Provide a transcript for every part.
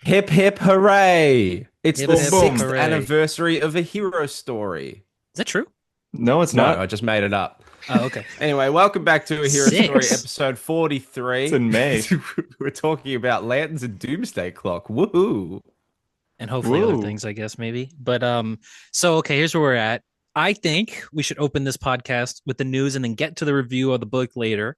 Hip hip hooray! It's Hip the Boom, hip hip sixth boom. hooray. anniversary of a hero story. Is that true? No, it's No, I not. just made it up. Oh, okay. Anyway, welcome back to A Hero Story, Six. episode It's 43. in May. We're talking about Lanterns and Doomsday Clock. Woohoo! And hopefully other Whoa. things, I guess, maybe. But so okay, here's where we're at. I think we should open this podcast with the news and then get to the review of the book later.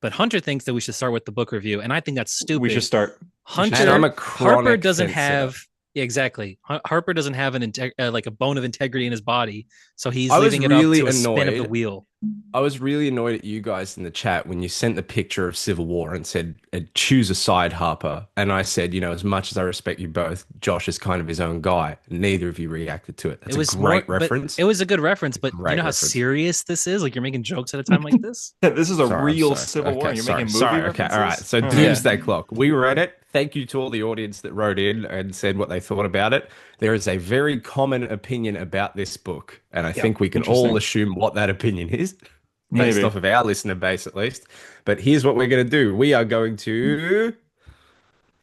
But Hunter thinks that we should start with the book review, and I think that's We should stupid. start. We should And I'm Hunter a start. Harper chronic doesn't fence sitter. have yeah, exactly. Harper doesn't have like a bone of integrity in his body, so he's I was leaving it up really to a spin of the annoyed. wheel. I was really annoyed at you guys in the chat when you sent the picture of Civil War and said, choose a side, Harper. And I said, as much as I respect you both, Josh is kind of his own guy. Neither of you reacted to it. It That's a was more, great but reference. it was a good reference. But you Great know how reference. serious this is? Like you're making jokes at a time like this. This is a Sorry, I'm real sorry. Civil War. Okay, And you're sorry, making movie sorry. Okay, all right. references? So All right. Yeah. Doomsday Clock. We read it. Thank you to all the audience that wrote in and said what they thought about it. There is a very common opinion about this book, and I Yeah. think we can all Interesting. assume what that opinion is, based Maybe. off of our listener base at least. But here's what we're going to do. We are going to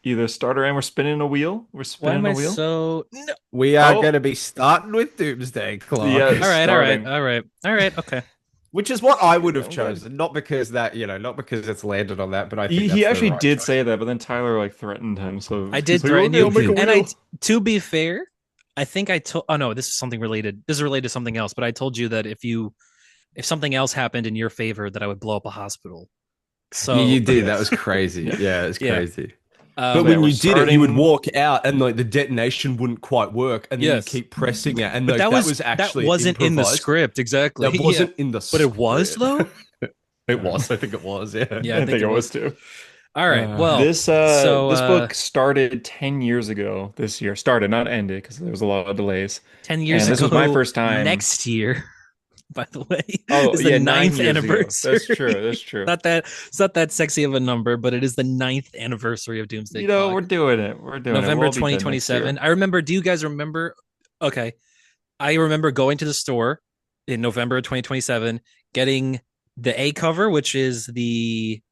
Either starter and we're spinning a wheel. We're Why am spinning a I wheel. so? No. we are going Oh, to be starting with Doomsday Clock. yeah, All right, all right, starting. all right, all right. Okay. Which is what I would have I'm glad. chosen, not because that, not because it's landed on that, but I think He that's the actually right did choice. say that, but then Tyler like threatened him. So I did he's like, threaten okay, you, I'll make a and wheel. to be fair, I think I told. Oh no, this is something related. This is related to something else. But I told you that if something else happened in your favor, that I would blow up a hospital. You So did. That was Yes. crazy. Yeah. Yeah, it's yeah. crazy. But So yeah, when Um. we're you did it, you would starting. walk out and like the detonation wouldn't quite work, and then you Yes. keep pressing it, and But like that was that actually wasn't in the improvised. script exactly. That Yeah. wasn't in the But it was script. though. It was. I think it was. Yeah. Yeah, I I think think it it was was. too. All right. Well, This so this book started 10 years ago this year. Started, not ended, because there was a lot of delays. 10 years And this was my ago first time. next year, by the way, Oh is the yeah, nine ninth years ago. That's true. anniversary. That's true. Not that it's not that sexy of a number, but it is the ninth anniversary of Doomsday You know, Clock. we're doing it. We're doing it. November We'll be done next 2027. year. I remember, do you guys remember? Okay. I remember going to the store in November of 2027, getting the A cover, which is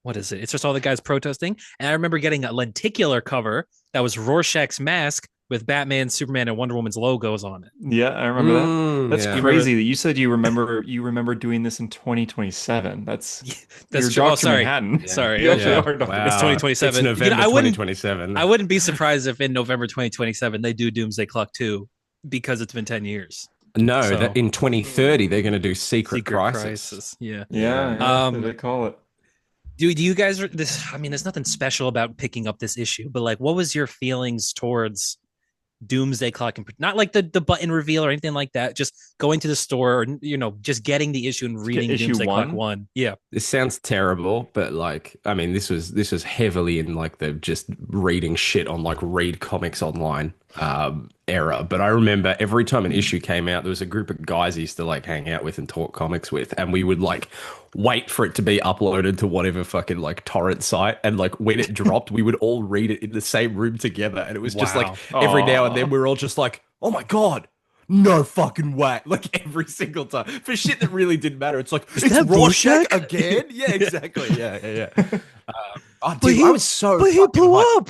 what is it? It's just all the guys protesting. And I remember getting a lenticular cover that was Rorschach's mask with Batman, Superman, and Wonder Woman's logos on it. Yeah, I remember that. That's Yeah. You remember? crazy that you said you remember doing this in 2027. You're That's true. Oh, Dr. sorry. Manhattan. Yeah. Sorry. You actually Yeah. are Dr. It's Wow. Manhattan. It's 2027. November I wouldn't 2027. I wouldn't be surprised if in November 2027 they do Doomsday Clock 2 because it's been 10 years. No, So that in 2030 they're going to do Secret Secret Crisis. Crisis. Yeah. Yeah, Yeah. yeah, that's what Um they call it. do you guys this I mean there's nothing special about picking up this issue, but like what was your feelings towards Doomsday Clock and not like the button reveal or anything like that, just going to the store or just getting the issue and Get reading issue Doomsday Clock one. 1. Yeah. This sounds terrible, but like, I mean, this was heavily in like the just reading shit on like read comics online era. But I remember every time an issue came out, there was a group of guys I used to like hang out with and talk comics with, and we would like wait for it to be uploaded to whatever fucking like torrent site, and like when it dropped, we would all read it in the same room together, and it was just like Wow. every now and Aw. then we were all just like, oh my god. No fucking way. Like every single time. For shit that really didn't matter. It's like, it's that Rorschach Rorschach? again? Yeah, exactly. Yeah, yeah, yeah. Oh, But dude, I was so but he fucking blew hyped. up.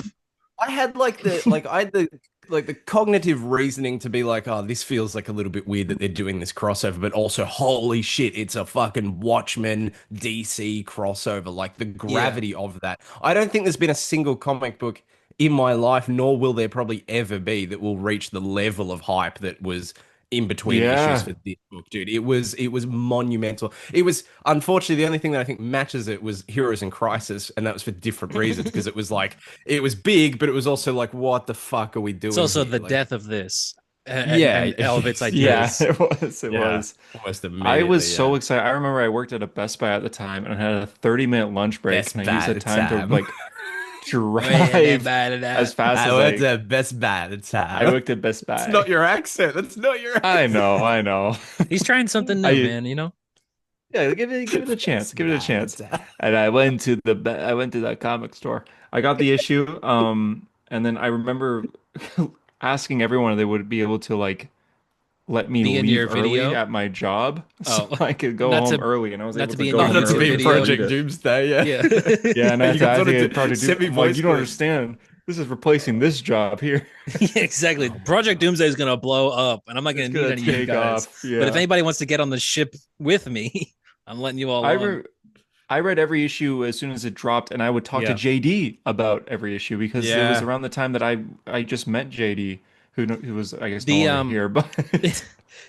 I had I had the cognitive reasoning to be like, oh, this feels like a little bit weird that they're doing this crossover, but also holy shit, it's a fucking Watchmen DC crossover. Like the Yeah. gravity of that. I don't think there's been a single comic book in my life, nor will there probably ever be, that will reach the level of hype that was in between issues Yeah. for this book, dude. It was monumental. It was unfortunately the only thing that I think matches it was Heroes in Crisis, and that was for different reasons because it was like it was big, but it was also like, what the fuck are we It's doing also here? the Like, death of this yeah, and all of its Yeah, ideas. it was. It yeah, was. almost I was immediately. so Yeah, excited. I remember I worked at a Best Buy at the time and I had a 30-minute lunch break, best and I used that bad time to time. like drive as fast I as went I to best bad I time. worked at Best That's not Buy. your accent. That's not your I accent. know, I know. He's trying something new, I man. Yeah, give it a chance. Best Give it a bad chance. time. And I went to that comic store. I got the issue, and then I remember asking everyone if they would be able to like let me Be in leave your early video. at my job so Oh, I could go not home to early, and I was not able to to be in go your Oh, home not to YouTube early be to in go video. read Project it. Doomsday. Yeah. Yeah. Yeah, and You got I sort had of to Project Doom. semi I'm like, voice you don't through. understand. This is replacing this job here. Yeah, exactly. Project Doomsday is gonna blow up, and I'm not It's gonna need gonna any of you take guys. off. But if Yeah. anybody wants to get on the ship with me, I'm letting you all I on. re I read every issue as soon as it dropped, and I would talk to Yeah. JD about every issue because it was Yeah. around the time that I just met JD, who was I guess no The longer here, but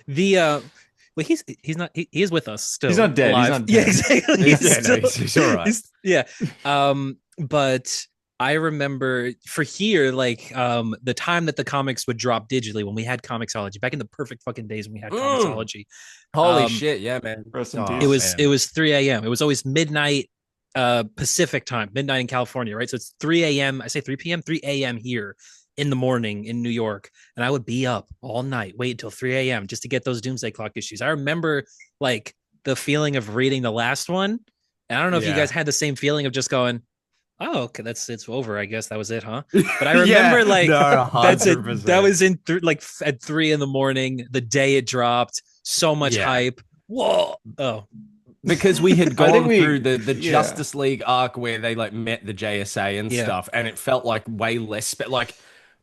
the well, he is with us he's still not dead. He's alive. not Yeah, dead. exactly. Yeah, no, he's all right. Yeah. But I remember for here, like the time that the comics would drop digitally when we had Comixology, back in the perfect fucking days when we had Mm. Comixology. Holy Um, shit, yeah, man. Rest in Oh peace. it man. was 3 a.m. It was always midnight Pacific time, midnight in California, right? So it's 3 a.m. I say 3 p.m., 3 a.m. here in the morning in New York. And I would be up all night, wait until 3 a.m. just to get those Doomsday Clock issues. I remember like the feeling of reading the last one. And I don't know if you Yeah. guys had the same feeling of just going, oh, okay, it's over. I guess that was it, huh? But I Yeah, remember like no, that's it. That 100%. was in like at 3 in the morning, the day it dropped. So much Yeah. hype. Whoa. Oh, Because we had I think gone through the yeah. Justice League arc where they like met the JSA and yeah. stuff, and it felt like way less like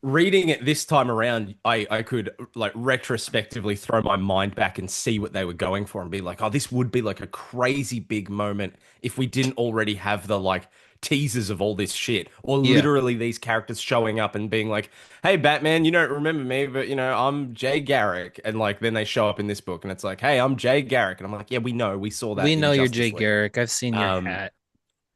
reading it this time around, I could like retrospectively throw my mind back and see what they were going for and be like, oh, this would be like a crazy big moment if we didn't already have the like teasers of all this shit, or Yeah. literally these characters showing up and being like, hey Batman, you don't remember me, but you know I'm Jay Garrick, and like then they show up in this book and it's like, hey, I'm Jay Garrick, and I'm like, yeah, we know, we saw We that know in you're Jay Justice League. Garrick. I've seen your um hat.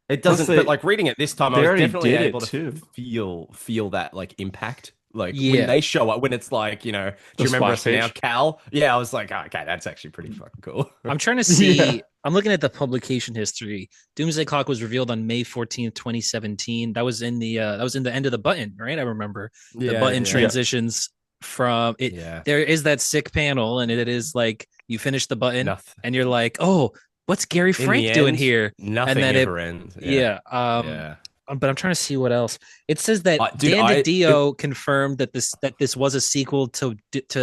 it Plus doesn't, but like reading it this time I they was already definitely did able it to too. feel that like impact, like when Yeah. they show up, when it's like, you know, do The you remember splash us now, page. Cal? Yeah, I was like, oh, okay, that's actually pretty fucking cool. I'm trying to Yeah. see. I'm looking at the publication history. Doomsday Clock was revealed on May 14th, 2017. That was in the end of the button, right? I remember the Yeah, button yeah, Yeah. transitions from it. yeah. There is that sick panel, and it is like you finish the button Nothing and you're like, oh, what's Gary in the Frank doing end, here? And nothing then it ever ends. Yeah, yeah. yeah. But I'm trying to see what else. It says that Dude, Dan DiDio confirmed that this was a sequel to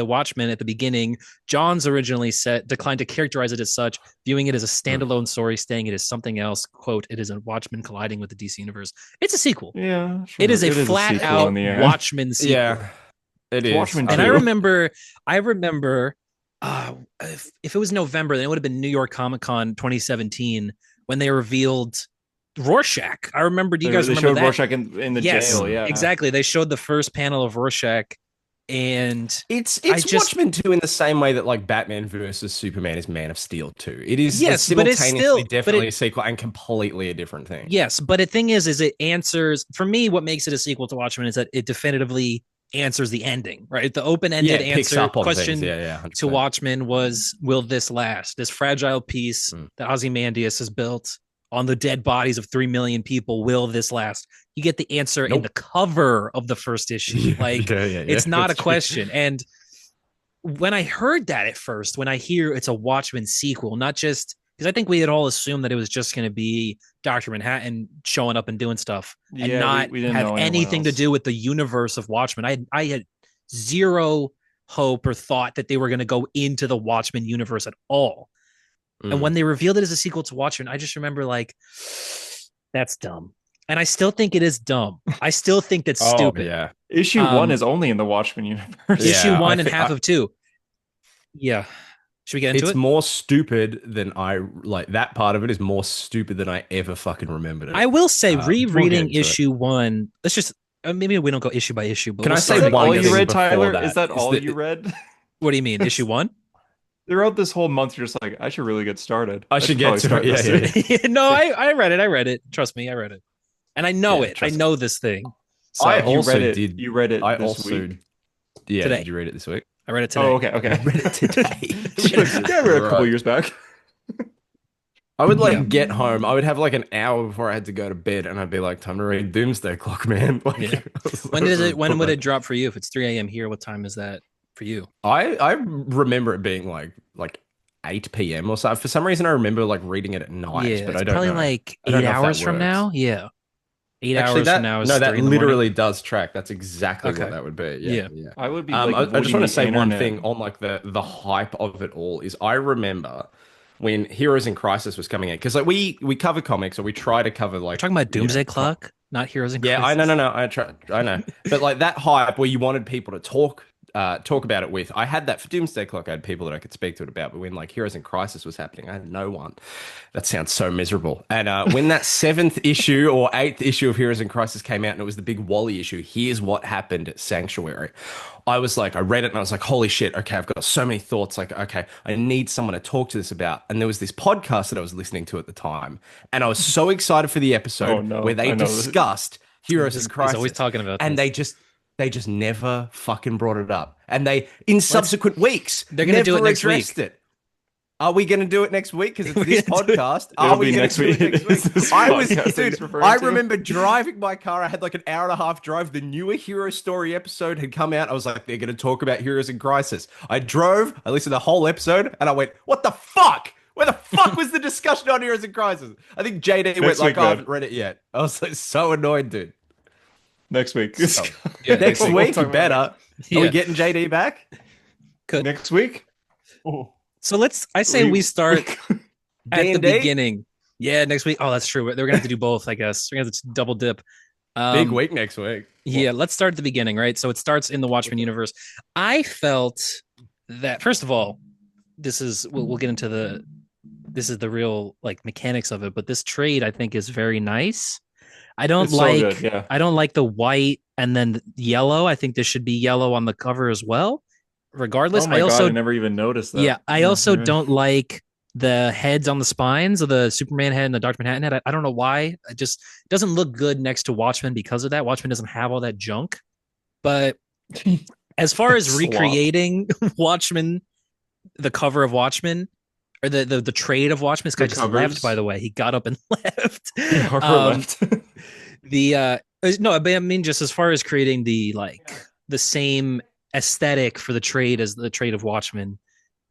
Watchmen at the beginning. Johns originally said declined to characterize it as such, viewing it as a standalone story, saying it is something else. "Quote: It is a Watchmen colliding with the DC universe. It's a sequel. Yeah, It sure. is a It is a flat sequel in out the end. Watchmen sequel." yeah, it It's is. Watchmen And I 2. remember, I remember, if it was November, then it would have been New York Comic Con 2017 when they revealed Rorschach. I remember. Do you guys They remember showed that? Rorschach in the Yes, jail, yeah. exactly. They showed the first panel of Rorschach, and I It's just Watchmen 2 in the same way that like Batman versus Superman is Man of Steel 2. It is yes, but it's simultaneously still, definitely a sequel and completely a different thing. yes, but the thing is it answers for me. What makes it a sequel to Watchmen is that it definitively answers the ending, right? The Yeah, open-ended it picks answer up on things. question Yeah, yeah, to 100%. Watchmen was, "Will this last?" This fragile piece Mm. that Ozymandias has built on the dead bodies of 3 million people. Will this last? You get the answer in the Nope. cover of the first issue. Yeah, Like yeah, it's not a that's true. question. And when I heard that at first, when I hear it's a Watchmen sequel, not just because I think we had all assumed that it was just going to be Dr. Manhattan showing up and doing stuff and Yeah, not we didn't have know anyone anything to else. do with the universe of Watchmen. I had zero hope or thought that they were going to go into the Watchmen universe at all. And when Mm. they revealed it as a sequel to Watchmen, I just remember like, that's dumb. And I still think it is dumb. I still think that's Oh stupid. yeah, Issue 1 is only in the Watchmen universe. Issue yeah. one and half of two. Yeah. Should we get into It's it? more stupid than I like. That part of it is more stupid than I ever fucking remembered it. I will say, We'll rereading get into it. issue one. Let's just maybe we don't go issue by issue, but Can we'll I say Is start that one all because- you thing read, before Tyler? that? Is that Is all that- you read? What do you mean, issue one? Throughout this whole month, you're just like, I should really get started. I should get probably to it. start Yeah, this yeah, soon. No, I read it. I read it. Trust me, I read it, and I know Yeah, it. I trust me. know this thing. So I You also read it. did. You read it I this also. week. Yeah, Today. did you read it this week? I read it today. Oh, okay, okay. I read it today. Yeah, I read it a couple Right. years back. I would like Yeah. get home. I would have like an hour before I had to go to bed, and I'd be like, "Time to read Doomsday Clock, man." Like, Yeah. When does it? When would it drop for you? If it's 3 a.m. here, what time is that for you? I remember it being like 8 p.m. or so. For some reason, I remember like reading it at night, Yeah, but it's I don't probably know. like I don't 8 know if that hours from works. now. Yeah, 8 Actually, hours that from now is no, that 3 in the morning. literally does track. That's exactly Okay. what that would be. Yeah. Yeah. I would be I just avoiding want to the say one internet. thing on like the hype of it all is I remember when Heroes in Crisis was coming out, because like we cover comics, or we try to cover We're like talking about Doomsday Clock. not Heroes in Yeah, I know, Crisis. no, I know, but like that hype where you wanted people to talk about it with. I had that for Doomsday Clock. I had people that I could speak to it about, but when like Heroes in Crisis was happening, I had no one. That sounds so miserable. And when that seventh issue or eighth issue of Heroes in Crisis came out, and it was the big Wally issue, here's what happened at Sanctuary. I was like, I read it and I was like, holy shit, okay, I've got so many thoughts. Like, okay, I need someone to talk to this about. And there was this podcast that I was listening to at the time, and I was so excited for the Oh episode where no, they I know. discussed Heroes in He's always Crisis, talking about and this. they just never fucking brought it up. And they, in Let's subsequent weeks, they're gonna do it never next addressed week. it. Are we going to do it next week? Because it's We're this gonna do it. podcast. It'll Are we be going next to do it week. next It's week? this I was, podcast that he's dude, referring I to. remember driving my car. I had like an hour and a half drive. The newer Hero Story episode had come out. I was like, they're going to talk about Heroes in Crisis. I drove, I listened to the whole episode, and I went, what the fuck? Where the fuck was the discussion on Heroes in Crisis? I think JD went like, week, I man. haven't read it yet. I was like, so annoyed, dude. Next week. So, Yeah, next we'll week, talk about better. next- Are we Yeah. getting JD back? Good. Next week. Oh. So I say we start at the D&D? beginning. Yeah, next week. Oh, that's true. They're gonna have to do both, I guess. We're gonna have to double dip. Big week next week. Yeah, let's start at the beginning, right? So it starts in the Watchmen universe. I felt that first of all, we'll get into this is the real like mechanics of it, but this trade I think is very nice. I don't It's so like good, yeah. I don't like the white and then the yellow. I think this should be yellow on the cover as well. Regardless, Oh my I also God, I never even noticed that. yeah, I also yeah. don't like the heads on the spines of the Superman head and the Dr. Manhattan head. I don't know why. It just doesn't look good next to Watchmen because of that. Watchmen doesn't have all that junk. But as far as Slop. recreating Watchmen, the cover of Watchmen, or the trade of Watchmen, this guy The just covers. left, by the way. He got up and left. Harper left. No, I mean just as far as creating the same aesthetic for the trade as the trade of Watchmen,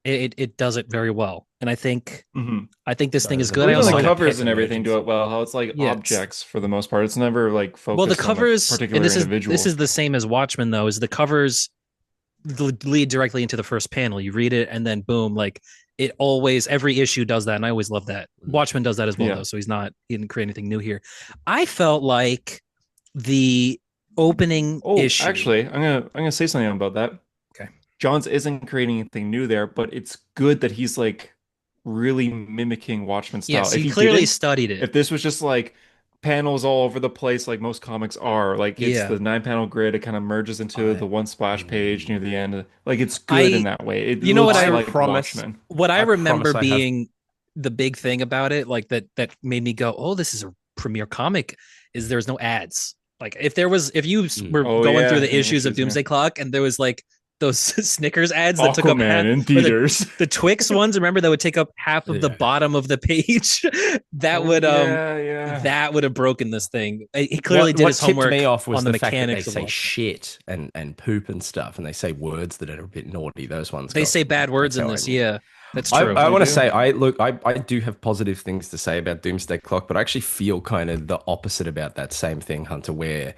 it does it very well. And I think Mhm. this thing is Sorry, good. I Even also the like covers pet and everything do emergency. it well. How it's like Yeah, it's- objects for the most part. It's never like focused well the on a covers particular and individual. this is the same as Watchmen though, is the covers lead directly into the first panel. You read it and then boom, like it always every issue does that, and I always love that. Watchmen does that as well Yeah. though, so he didn't create anything new here. I felt like the opening Oh, issue. actually, I'm gonna say something about that. Okay. Johns isn't creating anything new there, but it's good that he's like really mimicking Watchmen style. Yes, If he he clearly didn't, studied it. if this was just like panels all over the place like most comics are, like it's Yeah. the 9 panel grid, it kind of merges into the one splash page near the end. Like it's good in that way. It you know what looks I like promise- Watchmen. What I I remember promise I have- being the big thing about it, like that made me go, "Oh, this is a premiere comic," is there's no ads. Like if you were Oh, going yeah, through the yeah, issues of issues, yeah. Doomsday Clock and there was like those Snickers ads that took up half, Aquaman in or theaters. the Twix ones, remember, that would take up half of the Yeah. bottom of the page. That Oh, would yeah. that would have broken this thing. He clearly did what his tipped homework me off was on the fact that they mechanics of say Watchmen. shit and poop and stuff, and they say words that are a bit naughty. Those ones They got say me. bad words That's in how I this. knew. Yeah, that's I, true. I They want to do. say, I do have positive things to say about Doomsday Clock, but I actually feel kind of the opposite about that same thing, Hunter, where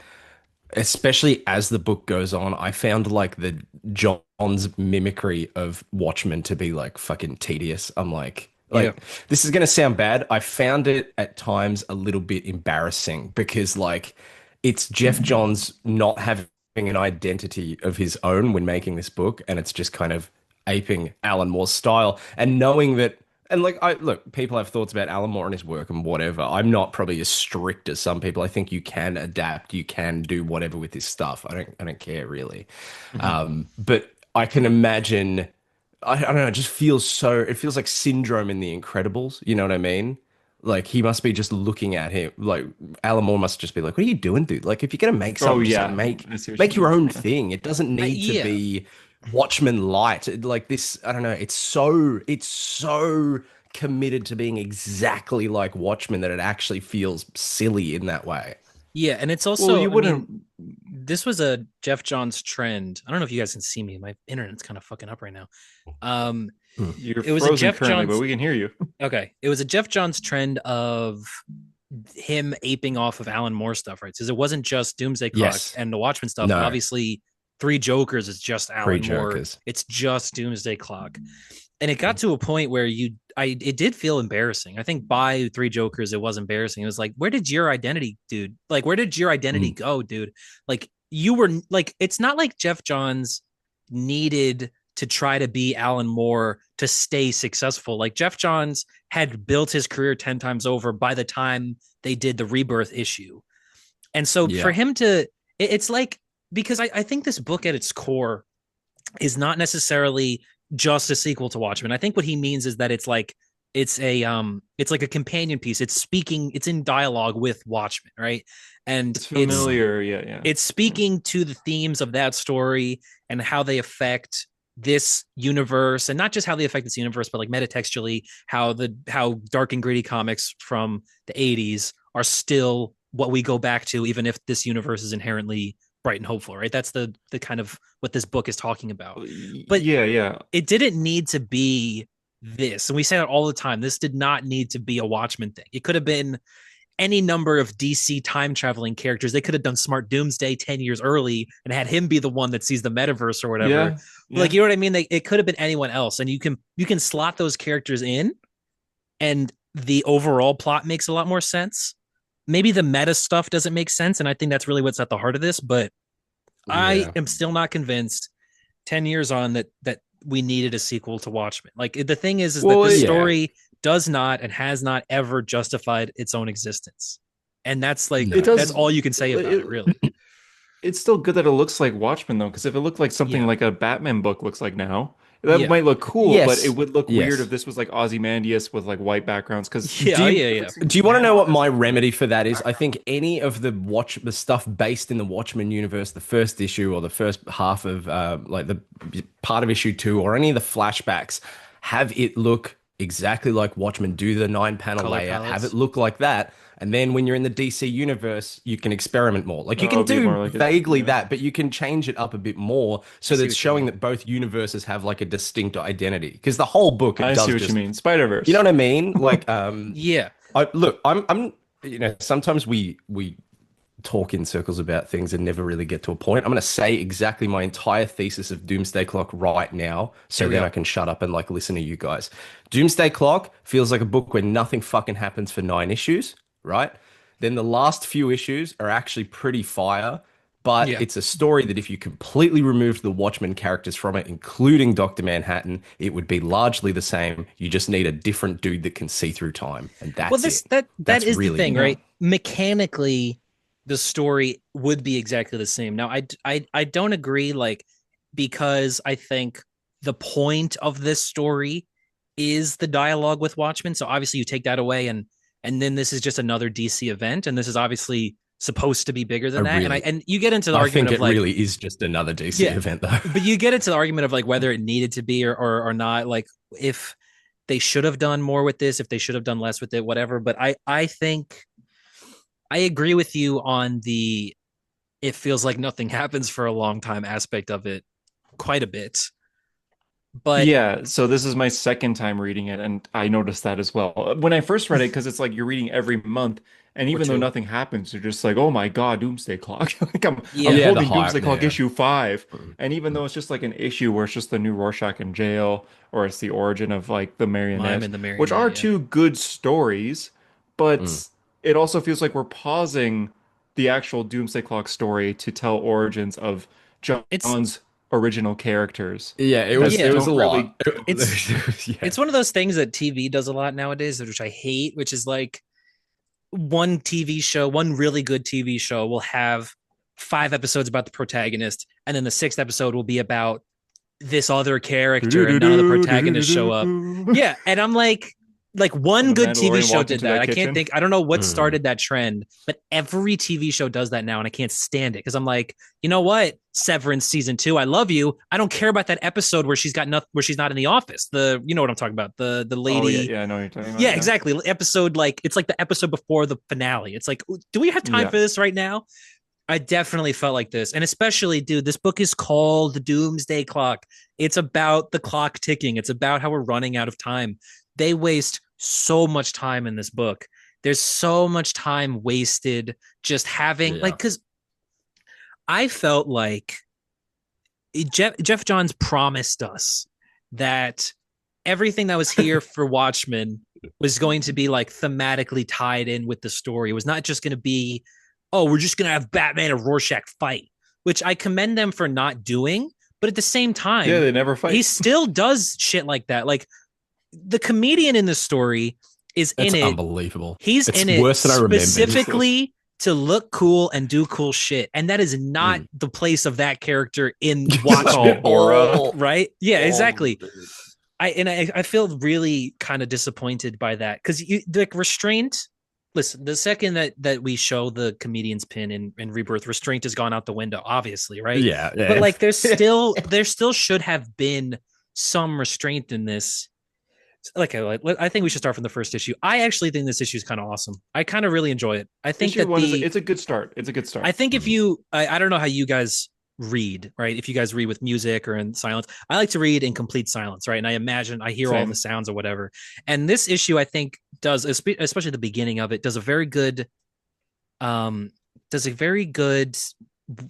especially as the book goes on, I found like the John's mimicry of Watchmen to be like fucking tedious. I'm like, Yeah. this is going to sound bad. I found it at times a little bit embarrassing because like it's Jeff Johns not having an identity of his own when making this book, and it's just kind of aping Alan Moore's style, and knowing that. And like people have thoughts about Alan Moore and his work and whatever. I'm not probably as strict as some people. I think you can adapt, you can do whatever with his stuff. I don't care really. But I can imagine. I don't know. It just feels so. It feels like Syndrome in The Incredibles. You know what I mean? Like he must be just looking at him. Like Alan Moore must just be like, "What are you doing, dude? Like if you're gonna make something, just, yeah. like, make I see what make you your mean. own thing. It doesn't need yeah. to be Watchmen light. Like this, I don't know. It's so committed to being exactly like Watchmen that it actually feels silly in that way. Yeah, and it's also Well, you I wouldn't. mean, this was a Jeff Johns trend. I don't know if you guys can see me. My internet's kind of fucking up right now. You're it was a frozen Jeff currently, Johns- but we can hear you. Okay, it was a Jeff Johns trend of him aping off of Alan Moore stuff, right? Because it wasn't just Doomsday Clock Yes. and the Watchmen stuff. No. Obviously, Three Jokers is just Alan Three Moore. Jokers. It's just Doomsday Clock. And it got to a point where it did feel embarrassing. I think by Three Jokers, it was embarrassing. It was like, where did your identity, dude? Like, where did your identity Mm. go, dude? Like, you were like, it's not like Jeff Johns needed to try to be Alan Moore to stay successful. Like, Jeff Johns had built his career 10 times over by the time they did the Rebirth issue. And so for Yeah. him to, it's like, because I think this book at its core is not necessarily just a sequel to Watchmen. I think what he means is that it's like a companion piece. It's speaking, it's in dialogue with Watchmen, right? And It's it's familiar. Yeah, yeah. it's speaking to the themes of that story and how they affect this universe, and not just how they affect this universe, but like metatextually, how dark and gritty comics from the 80s are still what we go back to, even if this universe is inherently bright and hopeful, right? That's the kind of what this book is talking about. But Yeah, yeah. it didn't need to be this. And we say that all the time. This did not need to be a Watchmen thing. It could have been any number of DC time traveling characters. They could have done Smart Doomsday 10 years early and had him be the one that sees the metaverse or whatever. Yeah, Like, yeah. you know what I mean? It could have been anyone else. And you can slot those characters in, and the overall plot makes a lot more sense. Maybe the meta stuff doesn't make sense. And I think that's really what's at the heart of this. But I Yeah. am still not convinced 10 years on that we needed a sequel to Watchmen. Like, the thing is that Well, this Yeah. story does not and has not ever justified its own existence. And that's like it No. that's does. all you can say about it, really. It's still good that it looks like Watchmen though, because if it looked like something Yeah. like a Batman book looks like now, that Yeah. might look cool, but it Yes. would look weird if Yes. this was like Ozymandias with like white backgrounds. Because Do Yeah, you yeah, yeah. do you want to know what my remedy for that is? I think any of the stuff based in the Watchmen universe, the first issue or the first half of like the part of issue 2, or any of the flashbacks, have it look exactly like Watchmen. Do the 9 panel Color layout, have it palettes. look like that. And then when you're in the DC universe, you can experiment more. Like you can it'd be do more like it. vaguely Yeah. that, but you can change it up a bit more I so that see it's what you showing mean. that both universes have like a distinct identity. Because the whole book, it I see does what you just, mean. you know Spider-Verse. what I mean? Like, Yeah. I look, you know, sometimes we talk in circles about things and never really get to a point. I'm going to say exactly my entire thesis of Doomsday Clock right now, Here so we then go. I can shut up and like listen to you guys. Doomsday Clock feels like a book where nothing fucking happens for 9 issues, right? Then the last few issues are actually pretty fire, but Yeah. it's a story that if you completely removed the Watchmen characters from it, including Dr. Manhattan, it would be largely the same. You just need a different dude that can see through time, and Well, that's this it. that That's is the really thing, it. Yeah. right? Mechanically, the story would be exactly the same. Now, I don't agree, like, because I think the point of this story is the dialogue with Watchmen. So obviously you take that away, and then this is just another DC event, and this is obviously supposed to be bigger I than that. really, And you get into the I argument think of it like, really is just another DC yeah, event, though. but you get into the argument of like whether it needed to be or not, like if they should have done more with this, if they should have done less with it, whatever. But I think I agree with you on the it feels like nothing happens for a long time aspect of it quite a bit. But Yeah, so this is my second time reading it, and I noticed that as well. When I first read it, because it's like you're reading every month, and or even though two. nothing happens, you're just like, oh my God, Doomsday Clock. Like I'm Yeah. Yeah, the holding hype. Doomsday Clock Yeah. issue 5. Mm. And even though it's just like an issue where it's just the new Rorschach in jail, or it's the origin of like the Mime marionette, and the which Marionette, are yeah. two good stories, Mm. but it also feels like we're pausing the actual Doomsday Clock story to tell origins of It's John's original characters Yeah, it that yeah. was a don't really lot. It's Yeah. it's one of those things that TV does a lot nowadays, which I hate, which is like one TV show, one really good TV show will have 5 episodes about the protagonist, and then the sixth episode will be about this other character, and none of the protagonists show up. Yeah, and I'm like And one the good TV Mandalorian show walked did into that. that I can't kitchen. think. I don't know what Mm. started that trend, but every TV show does that now, and I can't stand it because I'm like, you know what? Severance season 2, I love you. I don't care about that episode where she's got nothing, where she's not in the office. You know what I'm talking about. The Oh yeah, lady. yeah, I know what you're talking about. Yeah, Yeah, exactly. Episode, like, it's like the episode before the finale. It's like, do we have time yeah. for this right now? I definitely felt like this. And especially, dude, this book is called The Doomsday Clock. It's about the clock ticking, it's about how we're running out of time. They waste so much time in this book. There's so much time wasted just having, like, Yeah. because I felt like Jeff Johns promised us that everything that was here for Watchmen was going to be like thematically tied in with the story. It was not just going to be, oh, we're just going to have Batman and Rorschach fight, which I commend them for not doing. But at the same Yeah, time, they never he fight. still does shit like that. Like the comedian in the story is It's in it. unbelievable. He's It's in it worse than I remembered. Useless. specifically to look cool and do cool shit. And that is not Mm. the place of that character in It's all Watchmen. aura. Right? Yeah, Oh, exactly. dude. I feel really kind of disappointed by that because you like restraint. Listen, the second that we show the comedian's pin in Rebirth, restraint has gone out the window, obviously, right? Yeah, But yeah. like, there still should have been some restraint in this. Like, I think we should start from the first issue. I actually think this issue is kind of awesome. I kind of really enjoy it. I think Issue that one is it's a good start. It's a good I start. think if Mhm. you, I don't know how you guys read, right? If you guys read with music or in silence, I like to read in complete silence, right? And I imagine I hear all the Same. sounds or whatever. And this issue, I think, does, especially the beginning of it, does a very good, um, does a very good,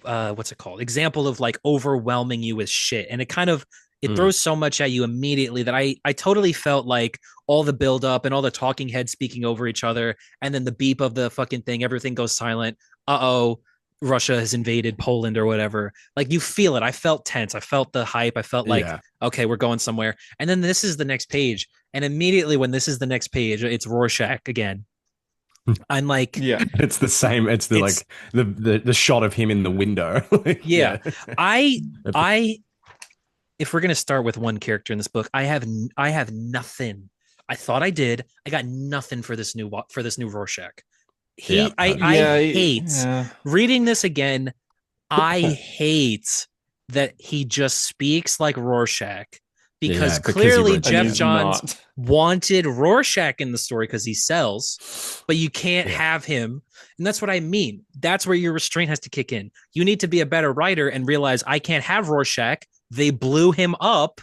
what's it called? Example of like overwhelming you with shit. And it kind of, it Mm. throws so much at you immediately that I totally felt like all the build up and all the talking heads speaking over each other, and then the beep of the fucking thing, everything goes silent. Uh-oh, Russia has invaded Poland or whatever. Like you feel it. I felt tense. I felt the hype. I felt like, Yeah. okay, we're going somewhere. And then this is the next page. And immediately when this is the next page, it's Rorschach again. I'm like, Yeah. It's the same. It's the it's like the shot of him in the window. Like, yeah. yeah. I I if we're gonna start with one character in this book, I have nothing. I thought I did. I got nothing for this new Rorschach. Yeah. I Yeah. hate Yeah. reading this again. I hate that he just speaks like Rorschach because Yeah, because he clearly wrote the And Jeff he's game. Johns not. wanted Rorschach in the story because he sells, but you can't Yeah. have him. And that's what I mean. That's where your restraint has to kick in. You need to be a better writer and realize I can't have Rorschach. They blew him up.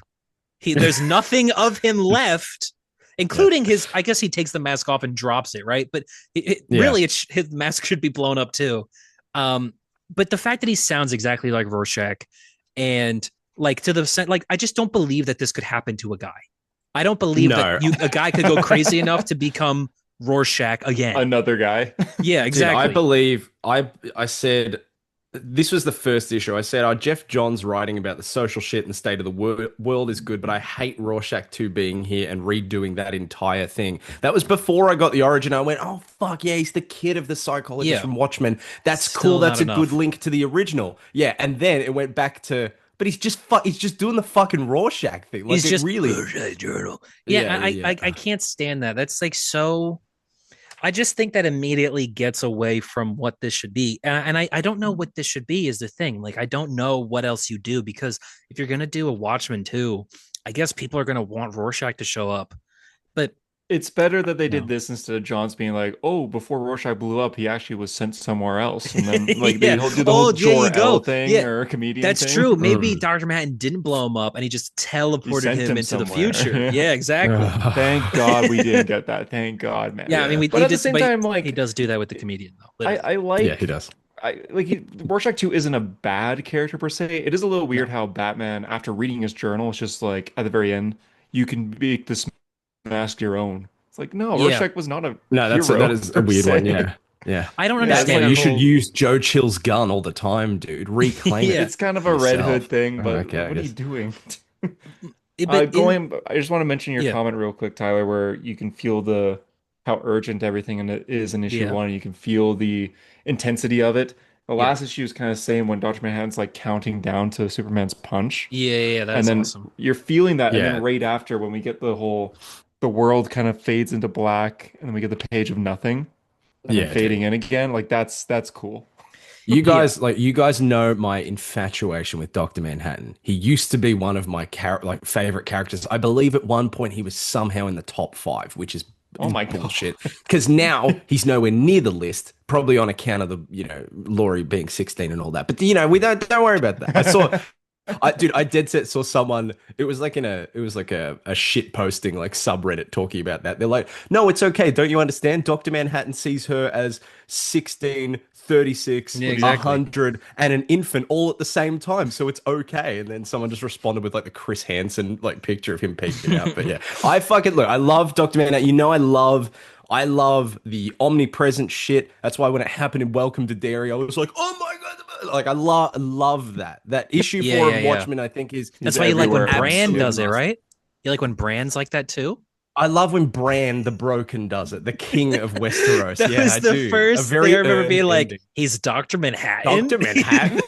There's nothing of him left, Yeah. including his. I guess he takes the mask off and drops it, right? But Yeah. really, his mask should be blown up too. But the fact that he sounds exactly like Rorschach, and like like I just don't believe that this could happen to a guy. I don't believe that No. a guy could go crazy enough to become Rorschach again. Another guy. Yeah, Dude, I exactly. believe I said this was the first issue. I said, "Oh, Jeff Johns writing about the social shit and the state of the world is good, but I hate Rorschach 2 being here and redoing that entire thing." That was before I got the origin. I went, "Oh fuck yeah, he's the kid of the psychologist Yeah. from Watchmen. That's cool. Still not That's a good enough. link to the original." Yeah, and then it went back to, but he's just doing the fucking Rorschach thing. Like He's it just really. Rorschach journal. Yeah, Yeah, yeah, I can't stand that. That's like so. I just think that immediately gets away from what this should be. And I don't know what this should be is the thing. Like, I don't know what else you do because if you're going to do a Watchmen 2, I guess people are going to want Rorschach to show up. But It's better that they did no. this instead of Johns being like, "Oh, before Rorschach blew up, he actually was sent somewhere else," and then like Yeah. he'll do the whole Oh, there you Jor-El go. thing Yeah, or comedian that's thing. true. Maybe Mm. Dr. Manhattan didn't blow him up and he just He teleported sent him him into the somewhere. future. Yeah. Yeah, exactly. Thank God we didn't get that. Thank God, man. Yeah, I mean, Yeah. But he at the did, same but time, he like does do that with the comedian, though. I, Literally. I Yeah, he like does. Rorschach 2 isn't a bad character per se. It is a little weird how Batman, after reading his journal, it's just like at the very end, you can make this mask your own. It's like, no, Yeah. Rorschach was not a No, hero that is a per weird one. se. Yeah. Yeah. I don't Yeah, it's Yeah, like understand. a you should whole use Joe Chill's gun all the time, dude. Reclaim it Yeah. it's kind of for a Red Hood yourself. thing, Oh, but okay, I what are you guess. doing? But in, I just want to mention your yeah, comment real quick, Tyler, where you can feel the how urgent everything in it is in issue yeah, one, and you can feel the intensity of it. The yeah, last issue is kind of same when Dr. Manhattan's like counting down to Superman's punch, yeah, and that's then awesome. you're feeling that, and then Yeah. right after when we get the world kind of fades into black, and then we get the page of nothing, and then Yeah, fading dude. in again, like that's cool. Yeah, You guys know my infatuation with Dr. Manhattan. He used to be one of my favorite characters. I believe at one point he was somehow in the top 5, which Oh is my bullshit. God. Because now he's nowhere near the list, probably on account of the, Laurie being 16 and all that. But we don't worry about that. I dead set saw someone. It was like a shit posting like subreddit talking about that. They're like, no, it's okay. Don't you understand? Dr. Manhattan sees her as 16, 36, Yeah, a exactly. 100, and an infant all at the same time. So it's okay. And then someone just responded with like the Chris Hansen like picture of him peeking out. But yeah, I fucking look. I love Dr. Manhattan. You know, I love the omnipresent shit. That's why when it happened in Welcome to Derry, I was like, oh my god. Like I love that. That issue Yeah, four yeah, of yeah. Watchmen, I think He's That's why you like when everywhere at once Brand too. absolute does it, master. right? You like when Brand's like that too? I love when Bran the Broken does it, the king of Westeros. That Yeah, was I the do. A first thing I very remember earned being like, ending. he's Dr. Manhattan. Dr. Manhattan?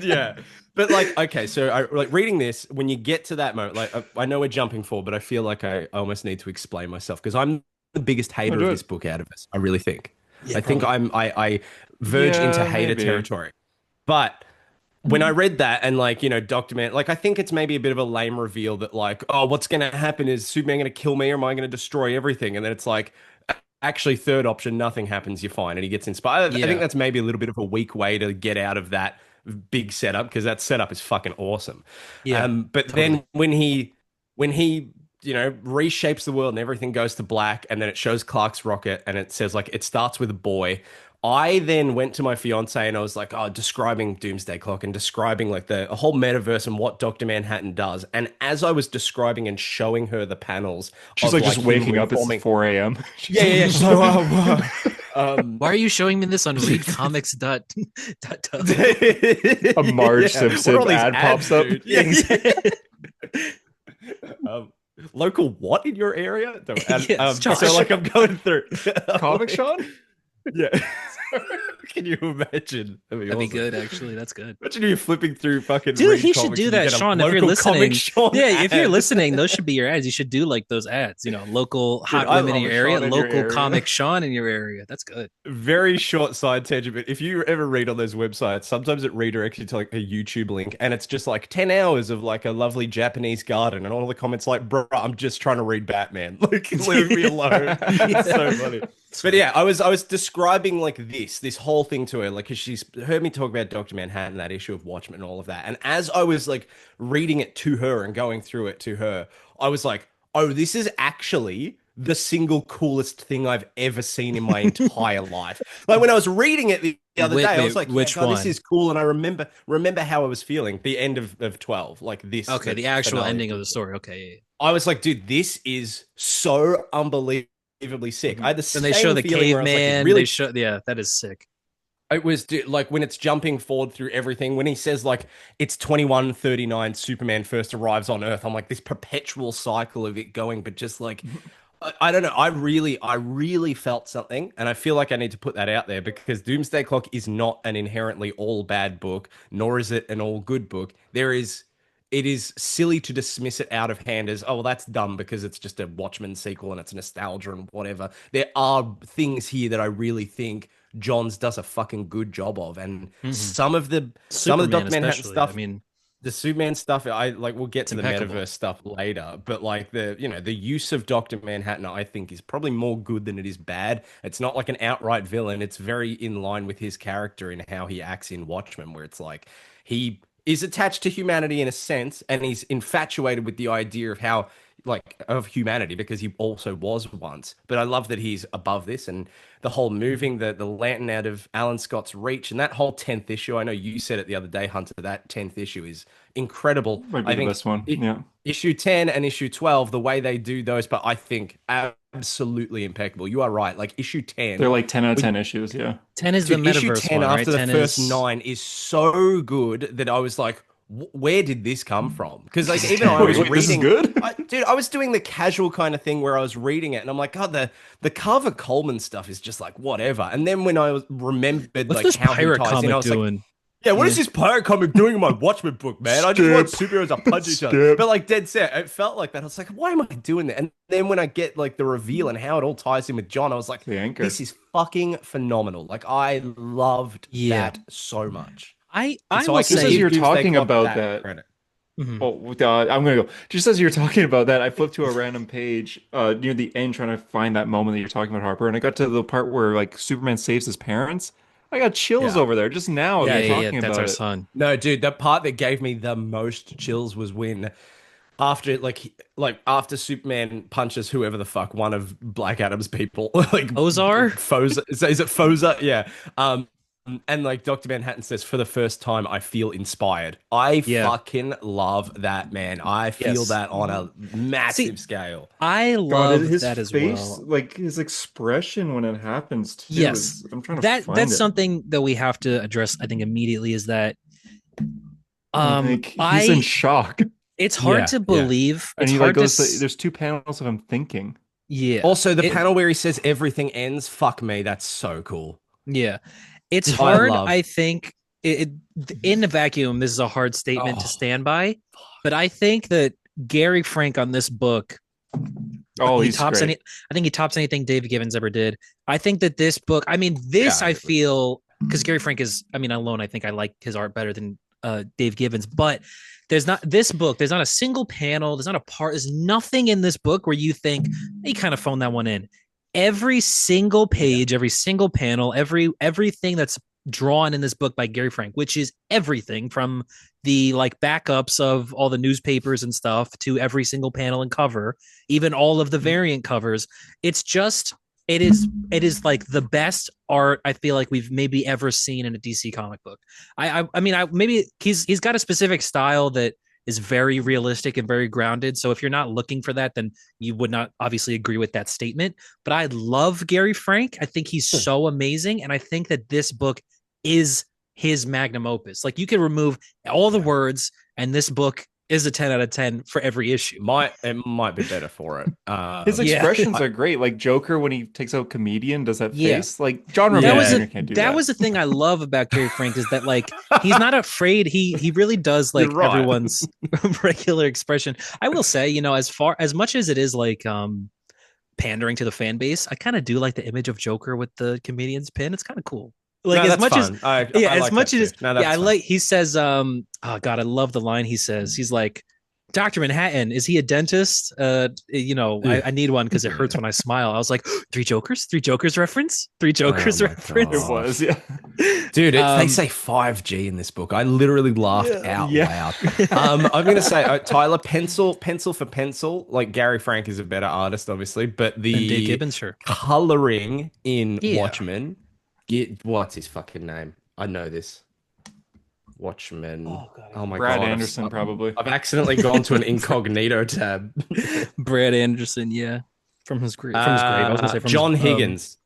Yeah. But like, okay, so I like reading this, when you get to that moment, like I know we're jumping forward, but I feel like I almost need to explain myself because I'm the biggest No, hater do of it. this book out of us. I really think. Yeah, I think probably. I verge into Yeah, hater maybe. territory. But when I read that and like, Dr. Man, like I think it's maybe a bit of a lame reveal that like, oh, what's gonna happen is Superman gonna kill me or am I gonna destroy everything? And then it's like actually third option, nothing happens, you're fine. And he gets inspired. I think Yeah, that's maybe a little bit of a weak way to get out of that big setup because that setup is fucking awesome. yeah, But totally. then when he reshapes the world and everything goes to black and then it shows Clark's rocket and it says like it starts with a boy. I then went to my fiance and I was like, oh, describing Doomsday Clock and describing like the a whole metaverse and what Dr. Manhattan does. And as I was describing and showing her the panels She's of like like just him waking up. It's reforming, 4 a.m. She's yeah, yeah, like, yeah. She's like, wow, wow. Why are you showing me this on readcomics dot a Marge Yeah. What are all Simpson these ad ads, pops up. dude? Yeah, Yeah, exactly. yeah. Um, local what in your area? No, and, Yes, so Josh. like I'm going through. I'm Comic like, Sean? yeah. Can you imagine? That'd be That'd be awesome. good, actually. That's good. Imagine you flipping through fucking Dude, read he should comics do and you that, get a Sean. If you're local comic listening, Sean yeah, if you're ad. listening, those should be your ads. You should do like those ads, local Dude, hot I women in love your Comic area, Sean in your local area. comic Sean in your area. That's good. very short side tangent, but if you ever read on those websites, sometimes it redirects you to like a YouTube link and it's just like 10 hours of like a lovely Japanese garden and all the comments like, bro, I'm just trying to read Batman. Like, leave me alone. It's so funny. But Sweet. yeah, I was describing like this whole thing to her, like, because she's heard me talk about Dr. Manhattan, that issue of Watchmen and all of that. And as I was like reading it to her and going through it to her, I was like, oh, this is actually the single coolest thing I've ever seen in my entire life. Like when I was reading it the other day, Wait, I was wait, like, yeah, which God, this one? is cool. And I remember how I was feeling the end of 12, like this, Okay, the the actual finale. ending of the story. Okay, yeah, I was like, dude, this is so unbelievably sick. I Mhm. had the and they show same the feeling where I was like, it caveman. They really show, yeah, that is sick. it was like when it's jumping forward through everything. When he says like it's 2139, Superman first arrives on Earth. I'm like this perpetual cycle of it going, but just like I don't know. I really felt something, and I feel like I need to put that out there because Doomsday Clock is not an inherently all bad book, nor is it an all good book. It is silly to dismiss it out of hand as, oh, well, that's dumb because it's just a Watchmen sequel and it's nostalgia and whatever. There are things here that I really think Johns does a fucking good job of, and Hmm. some of the Superman, Doctor Manhattan especially. I stuff, mean, the Superman stuff, I like we'll get it's to the impeccable. metaverse stuff later, but like the use of Dr. Manhattan, I think is probably more good than it is bad. It's not like an outright villain. It's very in line with his character and how he acts in Watchmen, where it's like he is attached to humanity in a sense, and he's infatuated with the idea of how like of humanity because he also was once. But I love that he's above this and the whole moving the lantern out of Alan Scott's reach and that whole 10th issue. I know you said it the other day, Hunter, that 10th issue is incredible. Might be I the think best one. Yeah. issue 10 and issue 12, the way they do those, but I think absolutely impeccable. You are right. Like issue They're 10, like 10 out of with 10 issues. Yeah. Ten is the dude, issue metaverse 10 one, right? after the Ten first is nine is so good that I was like, where did this come from? Because like even I was Wait, this is reading, good? dude, I was doing the casual kind of thing where I was reading it and I'm like, God, the Carver Coleman stuff is just like whatever. And then when remembered what's like this how he pirate ties in, I comic was like, doing? yeah, what is Yeah. this pirate comic doing in my Watchmen book, man? I just want Skip. superheroes to punch each other. Skip. But like dead set, it felt like that. I was like, why am I doing that? And then when I get like the reveal and how it all ties in with John, I was like, The anchor. this is fucking phenomenal. Like I loved Yeah. that so much. I And I so will I can Just as say, give you're Doomsday talking Clock about that that, credit. mhm. oh, I'm gonna go. Just as you're talking about that, I flipped to a random page near the end trying to find that moment that you're talking about, Harper, and I got to the part where like Superman saves his parents. I got chills Yeah. over there just now of Yeah, you yeah, yeah. talking That's about our it. son. No, dude, the part that gave me the most chills was when after like after Superman punches whoever the fuck one of Black Adam's people like Ozar? Foza is it Foza? Yeah. and like Dr. Manhattan says, for the first time, I feel inspired. I Yeah. fucking love that, man. I feel Yes. that on a See, massive scale. I God, love his that as face, well. like his expression when it happens too, Yes. is I'm trying to That find that's it. something that we have to address, I think, immediately is that Like he's in I shock. it's hard Yeah, to yeah. believe. And It's he like hard to goes there's two panels of him thinking. yeah. Also, the It panel where he says everything ends, fuck me, that's so cool. yeah. It's I hard, love. I think in the vacuum this is a hard statement to Oh, stand by, but I think that Gary Frank on this book Oh, he he's tops any great. I think he tops anything Dave Gibbons ever did. I think that this book, I mean, yeah, this I I agree. feel because Gary Frank is, I mean, alone, I think I like his art better than Dave Gibbons, but there's not this book, there's not a single panel, there's not a part, there's nothing in this book where you think he kind of phoned that one in. Every single Yeah. page, every single panel, everything that's drawn in this book by Gary Frank, which is everything from the like backups of all the newspapers and stuff to every single panel and cover, even all of the variant covers. It's just it is like the best art I feel like we've maybe ever seen in a DC comic book. I mean I maybe he's got a specific style that is very realistic and very grounded. So if you're not looking for that, then you would not obviously agree with that statement. But I love Gary Frank. I think he's so amazing, and I think that this book is his magnum opus. Like you can remove all the Yeah. words, and this book is a 10 out of 10 for every issue. It might be better for it. His Yeah. expressions are great. Like Joker when he takes out comedian, does that Yeah. face? Like John That Romita was Yeah. a Jr. can't do that that. was the thing I love about Gary Frank is that like he's not afraid. He really does You're like right. everyone's regular expression. I will say, as much as it is like pandering to the fan base, I kind of do like the image of Joker with the comedian's pin. It's kind of cool. Like No, as that's much as fun. I yeah, I as like much that too. as No, yeah, I that's fun. like he says oh god, I love the line he says. He's like Dr. Manhattan, is he a dentist? Yeah. I need one because it hurts when I smile. I was like, Three Jokers reference? Three Oh Jokers my It reference. was, gosh. yeah. Dude, they Um, say 5G in this book. I literally laughed yeah. out Yeah. loud. I'm gonna say Tyler, pencil for pencil. Like Gary Frank is a better artist, obviously, but And Dave the Gibbons, sure. coloring in Yeah. Watchmen, what's his fucking name? I know this. Watchmen. Oh god, I Oh can't my Brad God, Anderson probably. I've accidentally gone to an incognito tab. Brad Anderson, yeah. From his grave. I was gonna say from his John Higgins.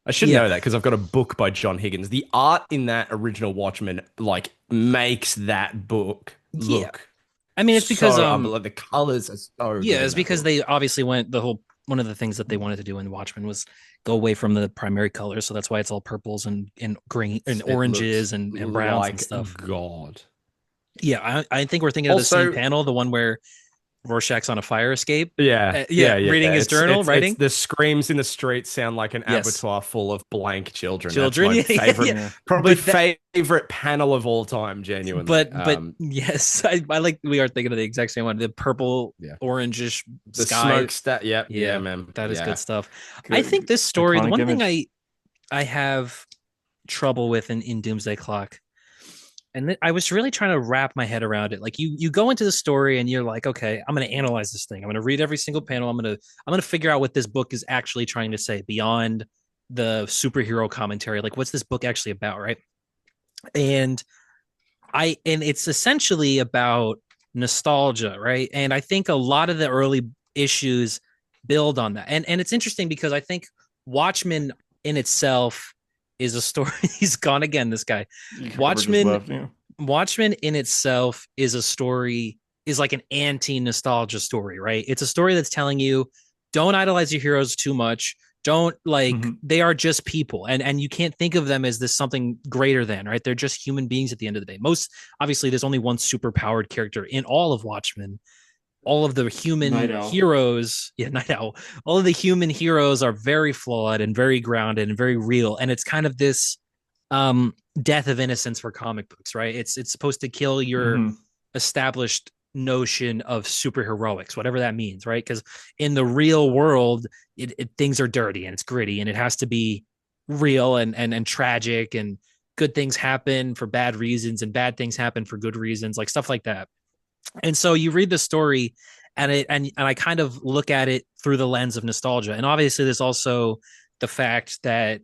I should yeah. know that because I've got a book by John Higgins. The art in that original Watchmen like makes that book Yeah. look I mean it's because so like the colors are so yeah, good in it's that because book. they obviously went the whole one of the things that they wanted to do in Watchmen was go away from the primary colors. So that's why it's all purples and green and It looks oranges and browns and like stuff. God. Yeah, I think we're thinking of the same Also, panel, the one where Rorschach's on a fire escape. yeah, Yeah, yeah, yeah. reading his journal, It's writing. the screams in the street sound like an Yes, abattoir full of blank children. That's children. my Yeah, yeah, favorite, yeah. Yeah. probably But that, favorite panel of all time. Genuinely. but yes, I like we are thinking of the exact same one. The purple, Yeah. orangish The sky. smokestack. Yep. Yeah, Yeah, man. that is Yeah. good stuff. I Good think this story, the iconic one thing image. I have trouble with in Doomsday Clock, and I was really trying to wrap my head around it. Like you go into the story and you're like, okay, I'm going to analyze this thing. I'm going to read every single panel. I'm going to figure out what this book is actually trying to say beyond the superhero commentary. Like, what's this book actually about, right? And it's essentially about nostalgia, right? And I think a lot of the early issues build on that. And it's interesting because I think Watchmen in itself is a story. He's gone again, this guy. Harper just Watchmen left, yeah. Watchmen in itself is a story, is like an anti-nostalgia story, right? It's a story that's telling you don't idolize your heroes too much. Don't like Mhm. they are just people and you can't think of them as this something greater than, right? They're just human beings at the end of the day. Most obviously there's only one super powered character in all of Watchmen. All of the Night human Owl. heroes, yeah, Night Owl. All of the human heroes are very flawed and very grounded and very real. And it's kind of this death of innocence for comic books, right? It's supposed to kill your Mhm. established notion of superheroics, whatever that means, right? Because in the real world, things are dirty and it's gritty and it has to be real and tragic and good things happen for bad reasons and bad things happen for good reasons, like stuff like that. And so you read the story and I kind of look at it through the lens of nostalgia. And obviously there's also the fact that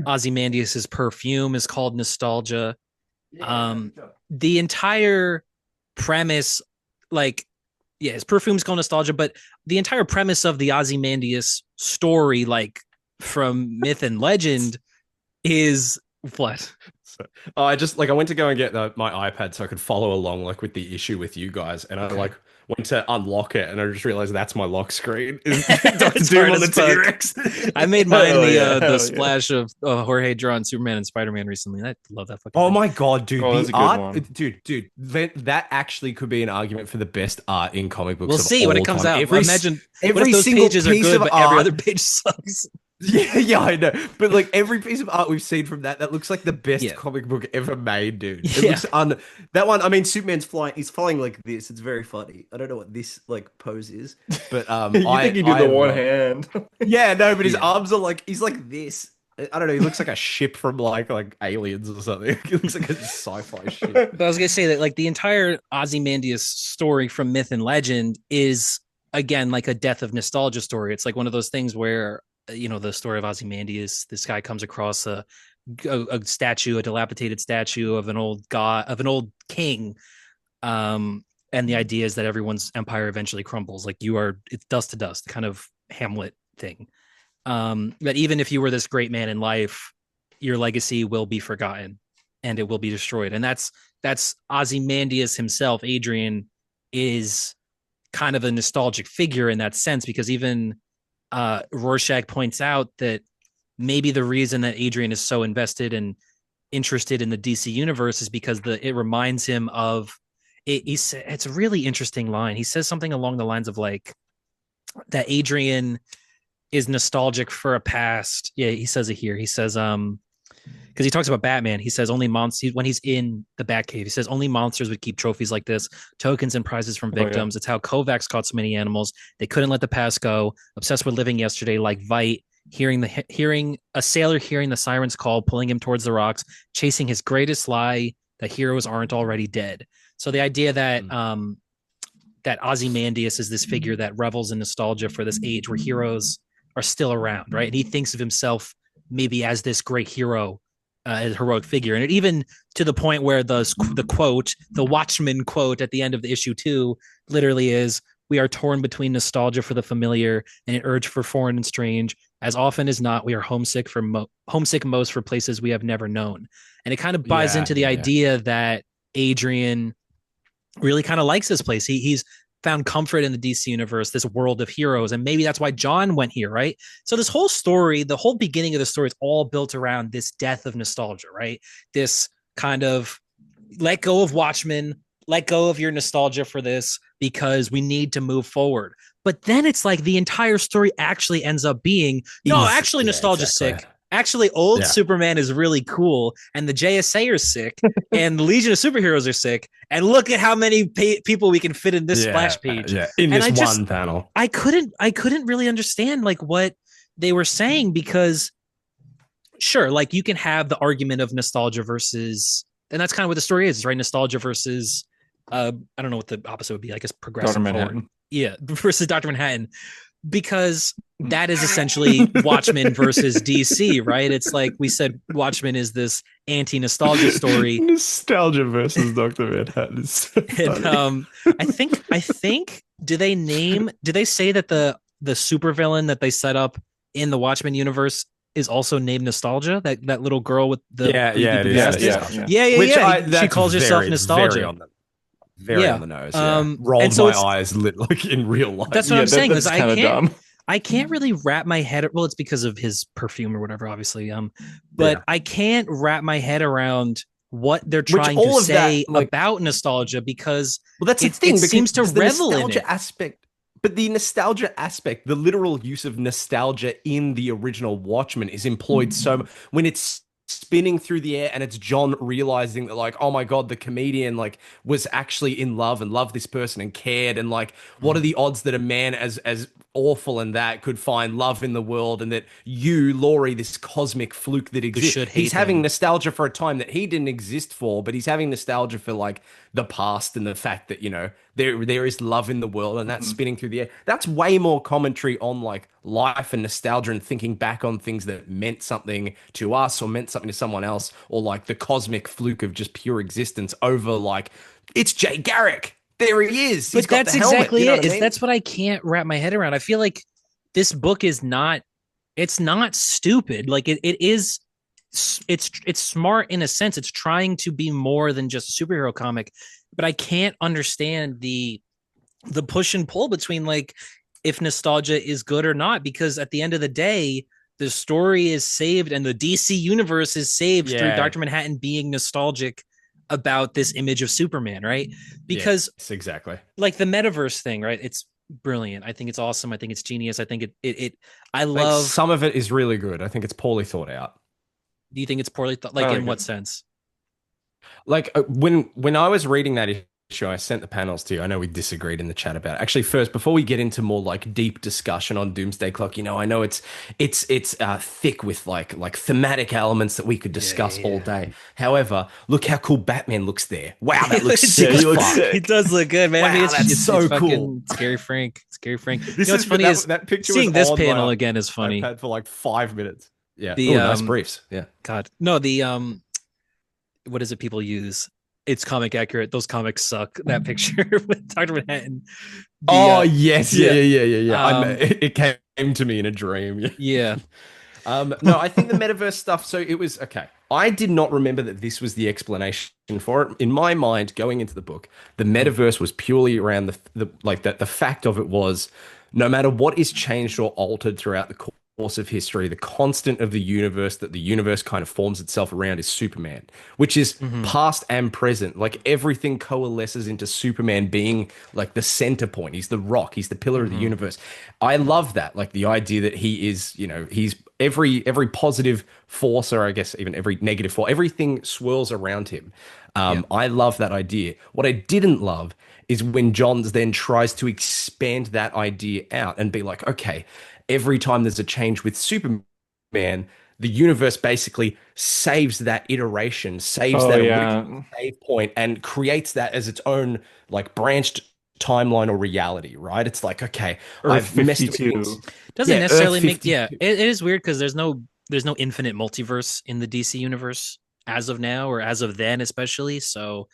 Ozymandias's perfume is called nostalgia. Yeah, Um, the entire premise, like, yeah, his perfume's called nostalgia, but the entire premise of the Ozymandias story, like from myth and legend, is what? So, oh, I just like I went to go and get my iPad so I could follow along like with the issue with you guys, and I Okay. like went to unlock it, and I just realized that's my lock screen is Doctor It's Doom hard on the as fuck. T-Rex. I made mine Hell yeah, the hell yeah. splash of Jorge drawing Superman and Spider-Man recently. I love that fucking Oh thing. my God, dude, Oh, the that's a good art, one. dude, that actually could be an argument for the best art in comic books We'll of see when it all comes time. out. Imagine what if Every those single pages are piece good, of but every art. other page sucks. Yeah, yeah, I know. But like every piece of art we've seen from that, that looks like the best Yeah, comic book ever made, dude. It yeah. looks that one, I mean, Superman's flying, he's flying like this. It's very funny. I don't know what this like pose is, but You think you do I the one love hand. yeah, no, but his Yeah. arms are like he's like this. I don't know, he looks like a ship from like aliens or something. He looks like a sci-fi ship. But I was gonna say that like the entire Ozymandias story from myth and legend is again like a death of nostalgia story. It's like one of those things where the story of Ozymandias. This guy comes across a statue, a dilapidated statue of an old god of an old king. And the idea is that everyone's empire eventually crumbles. Like it's dust to dust, kind of Hamlet thing. That even if you were this great man in life, your legacy will be forgotten and it will be destroyed. And that's Ozymandias himself. Adrian is kind of a nostalgic figure in that sense because even Rorschach points out that maybe the reason that Adrian is so invested and interested in the DC universe is because it reminds him of it. It's a really interesting line. He says something along the lines of like that Adrian is nostalgic for a past. Yeah, he says it here. He says, because he talks about Batman. He says only monsters when he's in the Batcave. He says only monsters would keep trophies like this, tokens and prizes from Oh yeah. victims. It's how Kovacs caught so many animals. They couldn't let the past go. Obsessed with living yesterday, like Vite. Hearing a sailor hearing the siren's call, pulling him towards the rocks, chasing his greatest lie that heroes aren't already dead. So the idea that that Ozymandias is this figure that revels in nostalgia for this age where heroes are still around, right? And he thinks of himself maybe as this great hero, as a heroic figure, and it even to the point where the quote, the Watchman quote at the end of the issue 2, literally is, "We are torn between nostalgia for the familiar and an urge for foreign and strange. As often as not, we are homesick most for places we have never known." And it kind of buys Yeah, into the yeah, yeah. idea that Adrian really kind of likes this place. He's found comfort in the DC universe, this world of heroes, and maybe that's why John went here, right? So this whole story, the whole beginning of the story is all built around this death of nostalgia, right? This kind of let go of Watchmen, let go of your nostalgia for this because we need to move forward. But then it's like the entire story actually ends up being, no, actually Yeah, nostalgia's exactly. sick. Actually, old Yeah. Superman is really cool, and the JSA are sick, and the Legion of Superheroes are sick, and look at how many people we can fit in this Yeah, splash page. yeah. In And this one panel. I couldn't really understand like what they were saying because sure, like you can have the argument of nostalgia versus, and that's kind of what the story is, right? Nostalgia versus, I don't know what the opposite would be. I guess Dr. progressive forward. Manhattan. Yeah, versus Dr. Manhattan, because that is essentially Watchmen versus DC, right? It's like we said, Watchmen is this anti-nostalgia story, Nostalgia versus Dr. Manhattan is so and funny. I think did they say that the supervillain that they set up in the Watchmen universe is also named Nostalgia? That little girl with the Yeah, really yeah, deep it is. Yeah, glasses? yeah, Nostalgia. yeah. Which She that's calls herself very, Nostalgia. very Yeah. on the nose. Yeah, And rolled so my it's eyes lit like in real life. that's what Yeah, I'm saying is that's kind of dumb. I can't really wrap my head. Well, it's because of his perfume or whatever, obviously. But Yeah. I can't wrap my head around what they're Which trying to all of that, say like, about nostalgia because well, that's the it thing because seems to the revel in nostalgia it. aspect, but the nostalgia aspect, the literal use of nostalgia in the original Watchmen is employed so when it's spinning through the air, and it's John realizing that, like, oh my God, the comedian like was actually in love and loved this person and cared, and like, what are Mhm. the odds that a man as awful and that could find love in the world, and that you, Laurie, this cosmic fluke that Who exists, should he's hate having him. nostalgia for a time that he didn't exist for, but he's having nostalgia for like the past and the fact that, there is love in the world, and that's Mhm. spinning through the air. That's way more commentary on like life and nostalgia and thinking back on things that meant something to us or meant something to someone else, or like the cosmic fluke of just pure existence over like, it's Jay Garrick. There he is. He's But got the that's helmet. You exactly know it. what I Is mean? that's what I can't wrap my head around. I feel like this book is not it's not stupid. Like it is it's smart in a sense. It's trying to be more than just a superhero comic, but I can't understand the push and pull between like if nostalgia is good or not, because at the end of the day, the story is saved and the DC universe is saved through Yeah. Dr. Manhattan being nostalgic about this image of Superman, right? Because Yes, exactly. like the metaverse thing, right? It's brilliant. I think it's awesome. I think it's genius. I think it I I think love. some of it is really good. I think it's poorly thought out. Do you think it's poorly thought? I Like in like what it. sense? Like when I was reading that issue, I sent the panels to you. I know we disagreed in the chat about it. Actually, first, before we get into more like deep discussion on Doomsday Clock, I know it's thick with like thematic elements that we could Yeah, discuss yeah, all yeah. day. However, look how cool Batman looks there. Wow, that looks It Yeah, he sick as looks fuck. it sick. does look good, man. I mean, Wow, that's it's so cool. fucking scary Frank. Scary Frank. This What's is funny is that picture was seeing this on panel my again is funny. iPad for like 5 minutes. Yeah. The Oh, nice briefs. Yeah. God, no, the what is it people use? It's comic accurate. Those comics suck. That picture with Dr. Manhattan. The Oh yes, yeah, yeah. yeah, yeah, yeah, yeah. Um It came to me in a dream. Yeah. yeah. No, I think the metaverse stuff. So it was okay. I did not remember that this was the explanation for it. In my mind, going into the book, the metaverse was purely around the like that. The fact of it was, no matter what is changed or altered throughout the course of history, the constant of the universe that the universe kind of forms itself around is Superman, which is Mhm. past and present. Like everything coalesces into Superman being like the center point. He's the rock. He's the pillar of the Mhm. universe. I love that. Like the idea that he is, he's every positive force, or I guess even every negative force, everything swirls around him. Yeah. I love that idea. What I didn't love is when Johns then tries to expand that idea out and be like, okay, every time there's a change with Superman, the universe basically saves that iteration, saves Oh that original yeah. save point, and creates that as its own like branched timeline or reality, right? It's like, okay, Earth I've messed with things. 52. Doesn't Yeah, Earth necessarily make yeah, 52. it is weird because there's no infinite multiverse in the DC universe as of now or as of then especially, so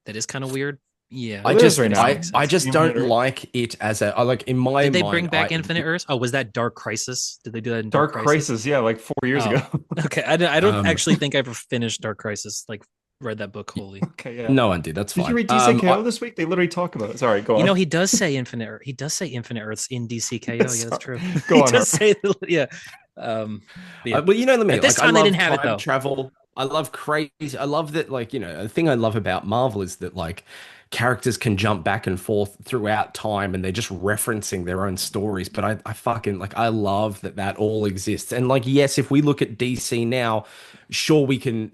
that is kind of weird. Yeah, Well, I there is just right I guess that now. I makes I sense. just Infinite don't Earth. like it as a I like in my Did they mind bring back I Infinite Earths? Oh, was that Dark Crisis? Did they do that in Dark Dark Crisis? Crisis, yeah, like 4 years ago. Oh, okay. I don't um actually think I ever finished Dark Crisis. Like read that book wholly. Okay, yeah. no one did. That's Did you fine. read DCKO this week? They literally talk about it. Sorry, go You on. know, he does say Infinite. He does say Infinite Earths in DCKO. Yeah, that's Sorry. true. Go He on, does Harper. say, yeah. Um, but yeah. Well, you know me, At this like I time, they didn't love have it time though. travel. I love crazy. I love that, like, the thing I love about Marvel is that, like, characters can jump back and forth throughout time and they're just referencing their own stories. But I fucking, like, I love that that all exists. And, like, yes, if we look at DC now, sure, we can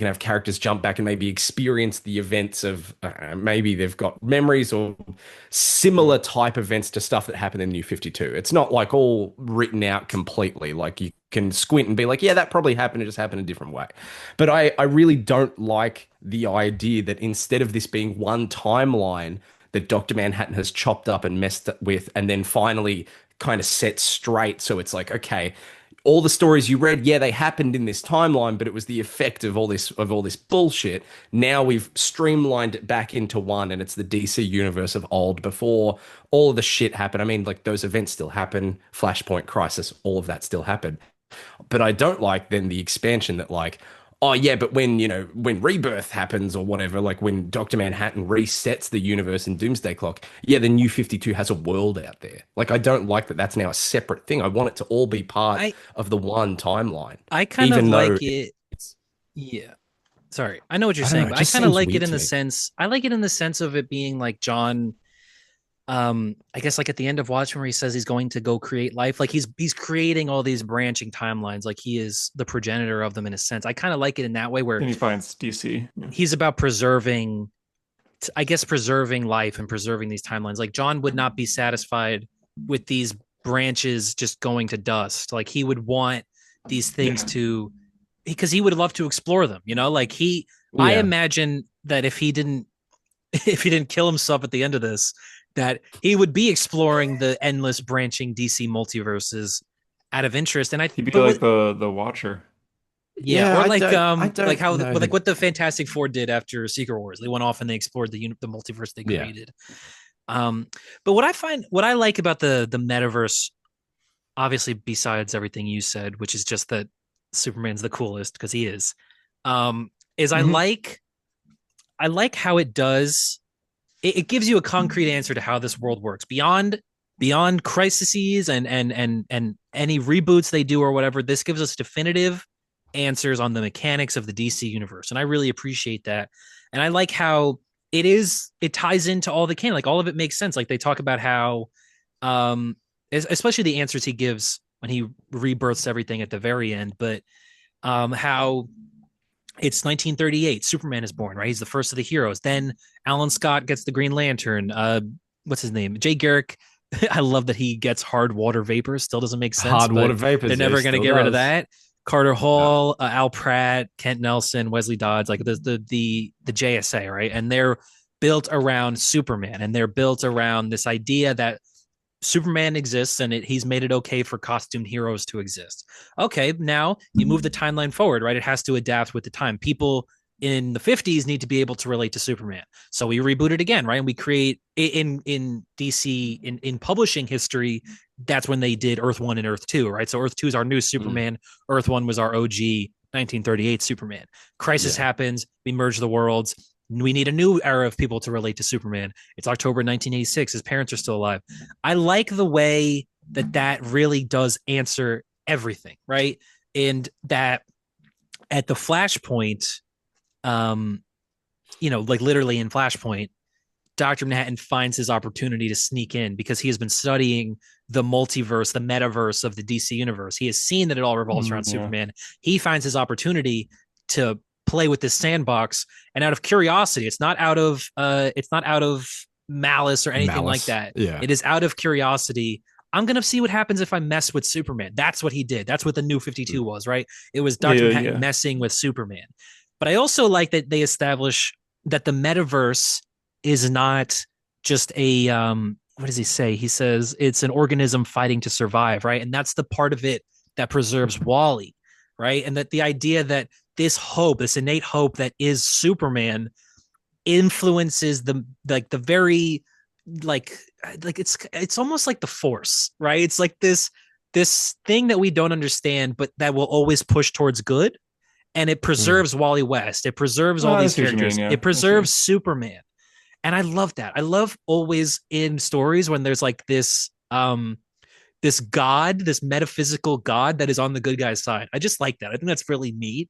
have characters jump back and maybe experience the events of, maybe they've got memories or similar type events to stuff that happened in New 52. It's not like all written out completely. Like you can squint and be like, yeah, that probably happened. It just happened a different way. But I really don't like the idea that instead of this being one timeline that Dr. Manhattan has chopped up and messed with and then finally kind of set straight. So it's like, okay, all the stories you read, yeah, they happened in this timeline, but it was the effect of all this bullshit. Now we've streamlined it back into one, and it's the DC universe of old before all of the shit happened. I mean, like those events still happen, Flashpoint, Crisis, all of that still happened. But I don't like then the expansion that like, oh yeah, but when Rebirth happens or whatever, like when Dr. Manhattan resets the universe in Doomsday Clock, yeah, the New 52 has a world out there. Like I don't like that that's now a separate thing. I want it to all be part I of the one timeline, I kind of even though like it. it's Yeah. Sorry, I know what you're I don't know, saying, it but I just kind of seems like it weird in to the me. sense. I like it in the sense of it being like John I guess like at the end of Watchmen where he says he's going to go create life, like he's creating all these branching timelines, like he is the progenitor of them in a sense. I kind of like it in that way where Then he finds DC. Yeah. he's about preserving, I guess, preserving life and preserving these timelines. Like John would not be satisfied with these branches just going to dust. Like he would want these things to, because he would love to explore them, you know, like I Yeah. imagine that if he didn't if he didn't kill himself at the end of this, that he would be exploring the endless branching DC multiverses out of interest. And I, He'd be but like the Watcher. yeah, Yeah, or I like don't how know like who. what the Fantastic Four did after Secret Wars. They went off and they explored the multiverse they Yeah. created. But what I like about the metaverse, obviously besides everything you said, which is just that Superman's the coolest because he is Mhm. I like how it does it gives you a concrete answer to how this world works beyond crises and any reboots they do or whatever. This gives us definitive answers on the mechanics of the DC universe, and I really appreciate that. And I like how it ties into all the canon, like all of it makes sense. Like they talk about how um especially the answers he gives when he rebirths everything at the very end, but how it's 1938. Superman is born, right? He's the first of the heroes. Then Alan Scott gets the Green Lantern. What's his name? Jay Garrick. I love that he gets hard water vapor. Still doesn't make sense, Hard water but they're vapors, yeah, he never going to still get rid of does. that. Carter Yeah. Hall, Al Pratt, Kent Nelson, Wesley Dodds, like the JSA, right? And they're built around Superman, and they're built around this idea that Superman exists and he's made it okay for costumed heroes to exist. Okay, now you move the timeline forward, right? It has to adapt with the time. People in the 50s need to be able to relate to Superman. So we reboot it again, right? And we create in DC in publishing history, that's when they did Earth 1 and Earth 2, right? So Earth 2 is our new Mm. Superman, Earth 1 was our OG 1938 Superman. Crisis Yeah. happens, we merge the worlds. We need a new era of people to relate to Superman. It's October 1986. His parents are still alive. I like the way that really does answer everything, right? And that at the Flashpoint, um, like literally in Flashpoint, Dr. Manhattan finds his opportunity to sneak in because he has been studying the multiverse, the metaverse of the DC universe. He has seen that it all revolves around Yeah. Superman. He finds his opportunity to play with this sandbox, and out of curiosity, it's not out of malice or anything like Malice. that. Yeah. It is out of curiosity. I'm gonna see what happens if I mess with Superman. That's what he did. That's what the New 52 was, right? It was Dr. Yeah, Manhattan yeah. messing with Superman. But I also like that they establish that the metaverse is not just a what does he say? He says it's an organism fighting to survive, right? And that's the part of it that preserves Wally, right? And that the idea that this hope, this innate hope that is Superman influences the very like it's almost like the force, right? It's like this thing that we don't understand, but that will always push towards good. And it Mm. preserves Wally West. It preserves Oh, all I these see what you mean. characters. Yeah, It I see. preserves Superman. And I love that. I love always in stories when there's like this god, this metaphysical god that is on the good guy's side. I just like that. I think that's really neat.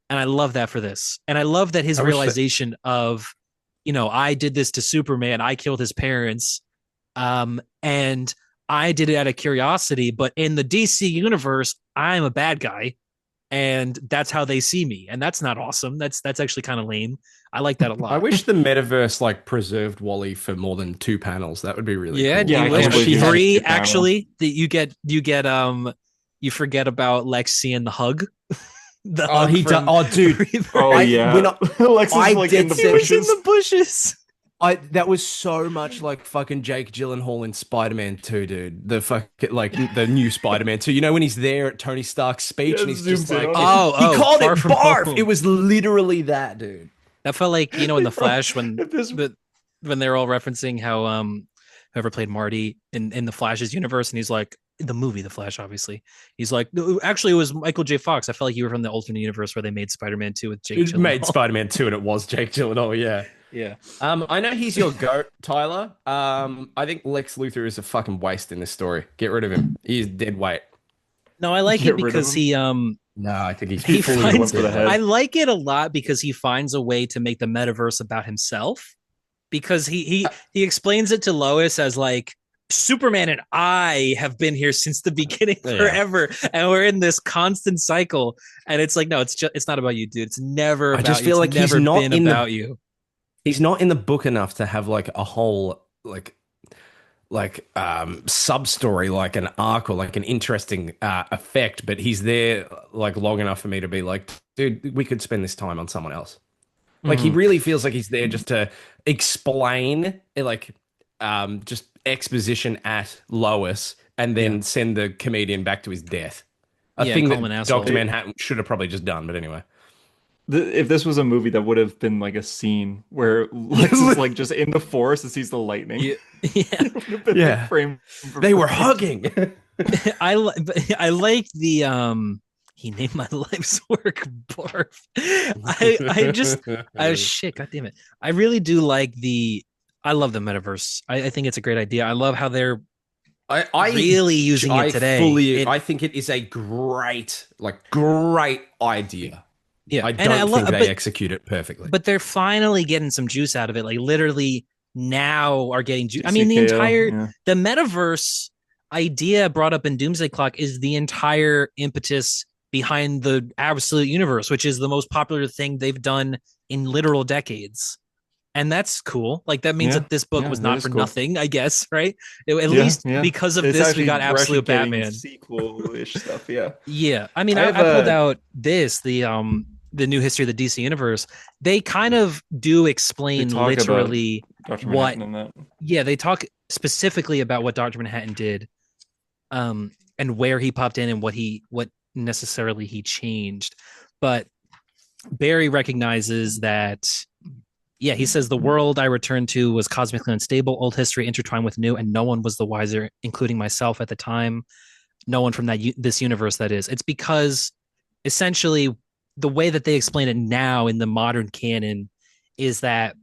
And I love that for this. And I love that his I wish that. realization of, I did this to Superman. I killed his parents. And I did it out of curiosity. But in the DC universe, I'm a bad guy. And that's how they see me. And that's not awesome. That's actually kind of lame. I like that a I lot. wish the metaverse like preserved Wally for more than two panels. That would be really Yeah, cool. do Yeah, you I I can't wish wish believe he you had had. to three do panel. actually that you forget about Lex seeing the hug? The Oh, hug he does. from Oh, dude. Oh Rebirth. I when yeah, I, Lex is I like in did the He was in bushes. the bushes. I that was so much like fucking Jake Gyllenhaal in Spider-Man 2, dude. The fuck like the new Spider-Man 2. You know when he's there at Tony Stark's Yeah, speech and it he's just zooms in like on him. he called Far it from barf. It home. was literally that, dude. That felt like, in the Bro, Flash when if this they're all referencing how whoever played Marty in the Flash's universe, and he's like in the movie The Flash, obviously. He's like, "No, actually it was Michael J. Fox. I felt like you were from the alternate universe where they made Spider-Man 2 with Jake It made Gyllenhaal." Spider-Man 2 and it was Jake Gyllenhaal, yeah. Yeah. I know he's your goat, Tyler. I think Lex Luthor is a fucking waste in this story. Get rid of him. He's dead weight. No, I like it get rid of because him, No, I think he's he he went finds for the dead weight. I head. like it a lot because he finds a way to make the metaverse about himself. because he explains it to Lois as like Superman and I have been here since the beginning Yeah. forever, and we're in this constant cycle. And it's like, no, it's not about you, dude. It's never I about just you. feel It's like never been about you. he's not in the book enough to have like a whole sub story, like an arc or like an interesting effect, but he's there like long enough for me to be like, dude, we could spend this time on someone else. Like he Mhm. really feels like he's there just to explain just exposition at Lois and Yeah. then send the comedian back to his death. A Yeah, and thing call him an that Dr. asshole. Manhattan should have probably just done, but anyway. If this was a movie, that would have been like a scene where Lex is like just in the forest and sees the lightning. Yeah, yeah. It would have been like Yeah. frame for They were frame. hugging. I like the he named my life's work barf. I just shit, god damn it. I really do like I love the metaverse. I think it's a great idea. I love how they're really using it today. I think it is a great idea. Yeah, I and I don't love, think they execute it perfectly. but they're finally getting some juice out of it. Like literally now are getting juice. I mean, yeah. the metaverse idea brought up in Doomsday Clock is the entire impetus behind the absolute universe, which is the most popular thing they've done in literal decades. And that's cool. Like that means Yeah, that this book yeah, was that not is for cool. nothing, I guess, right? At Yeah, least yeah. because of It's this, we actually got we're actually absolute getting Batman. sequel-ish stuff. Yeah. Yeah, I mean, I have I pulled a out the new history of the DC universe. They kind of do they explain talk about literally Dr. what. Manhattan in that. Yeah, they talk specifically about what Doctor Manhattan did, and where he popped in and what necessarily he changed. But Barry recognizes that. Yeah, he says the world I returned to was cosmically unstable, old history intertwined with new, and no one was the wiser, including myself at the time. No one from this universe, that is. It's because essentially the way that they explain it now in the modern canon is that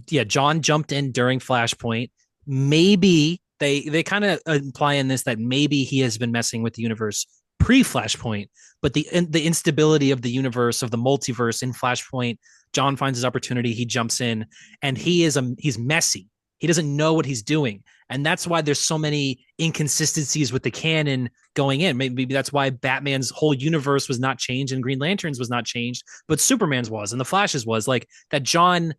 yeah, John jumped in during Flashpoint. Maybe they kind of imply in this that maybe he has been messing with the universe pre-Flashpoint, but the instability of the universe of the multiverse in Flashpoint, John finds his opportunity, he jumps in, and he's messy. He doesn't know what he's doing, and that's why there's so many inconsistencies with the canon going in. Maybe that's why Batman's whole universe was not changed and Green Lantern's was not changed, but Superman's was and the Flash's was. Like that John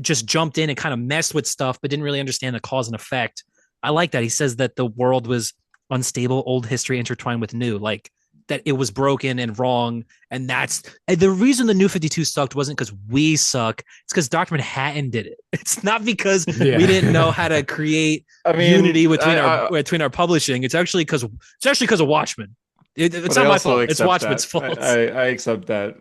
just jumped in and kind of messed with stuff, but didn't really understand the cause and effect. I like that. He says that the world was unstable, old history intertwined with new, like that it was broken and wrong. And the reason the New 52 sucked wasn't because we suck. It's because Dr. Manhattan did it. It's not because we didn't know how to create unity between our publishing. It's actually because of Watchmen. It's not my fault. It's Watchmen's fault. I accept that.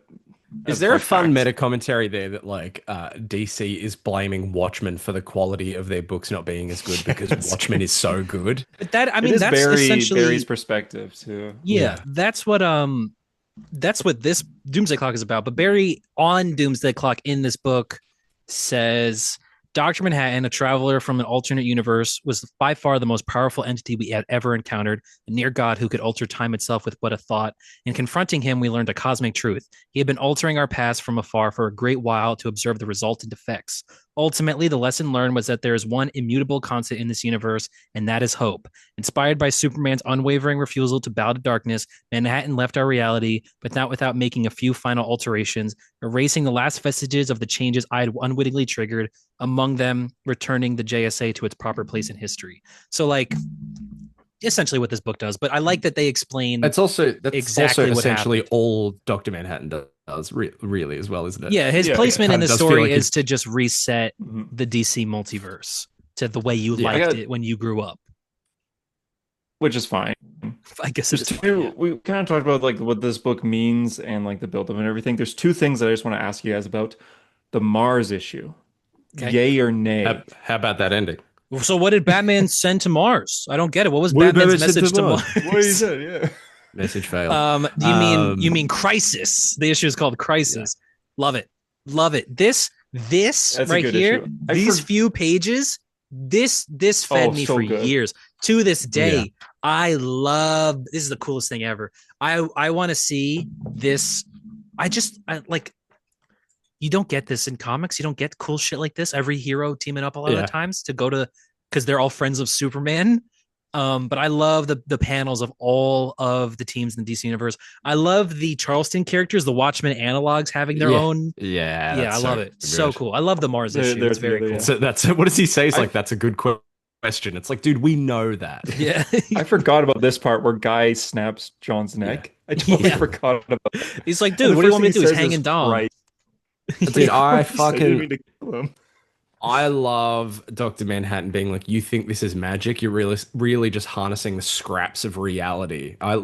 Is there a fun meta commentary there that like DC is blaming Watchmen for the quality of their books not being as good because Watchmen is so good? But that's essentially Barry's perspective too. Yeah, that's what this Doomsday Clock is about. But Barry on Doomsday Clock in this book says Dr. Manhattan, a traveler from an alternate universe, was by far the most powerful entity we had ever encountered, a near god who could alter time itself with but a thought. In confronting him, we learned a cosmic truth. He had been altering our past from afar for a great while to observe the resultant effects. Ultimately, the lesson learned was that there is one immutable constant in this universe, and that is hope. Inspired by Superman's unwavering refusal to bow to darkness, Manhattan left our reality, but not without making a few final alterations, erasing the last vestiges of the changes I had unwittingly triggered, among them returning the JSA to its proper place in history. So, like, essentially what this book does. But I like that they explain. That's exactly also what essentially happened. all Dr. Manhattan does, really, as well, isn't it? Yeah, his placement in the does story feel like is to just reset the DC multiverse to the way you liked it when you grew up. Which is fine. I guess There's two. We kind of talked about like what this book means and like the build-up and everything. There's two things that I just want to ask you guys about. The Mars issue. Okay. Yay or nay? How about that ending? So what did Batman send to Mars? I don't get it. What was Batman's message to Mars? What he said, yeah. Message failed. You mean Crisis? The issue is called Crisis. Yeah. Love it. This right here, these few pages, this fed me for years. To this day, I love. This is the coolest thing ever. I want to see this. you don't get this in comics. You don't get cool shit like this. Every hero teaming up a lot of Yeah. the times to go to because they're all friends of Superman. But I love the panels of all of the teams in the DC universe. I love the Charleston characters, the Watchmen analogs having their Yeah. own. Yeah, Yeah, I that's love so it. So good. cool. I love the Mars issue. They're It's very together, cool. yeah. So that's what does he say? He's I like, that's a good question. It's like, dude, we know that. Yeah. I forgot about this part where Guy snaps John's neck. I totally Yeah. forgot about that. He's like, And dude, the what do you first want me to thing do? Is he says hang and dong. Christ. Dude, I Christ, didn't fucking mean to kill him. I love Dr. Manhattan being like, you think this is magic? You're really just harnessing the scraps of reality. I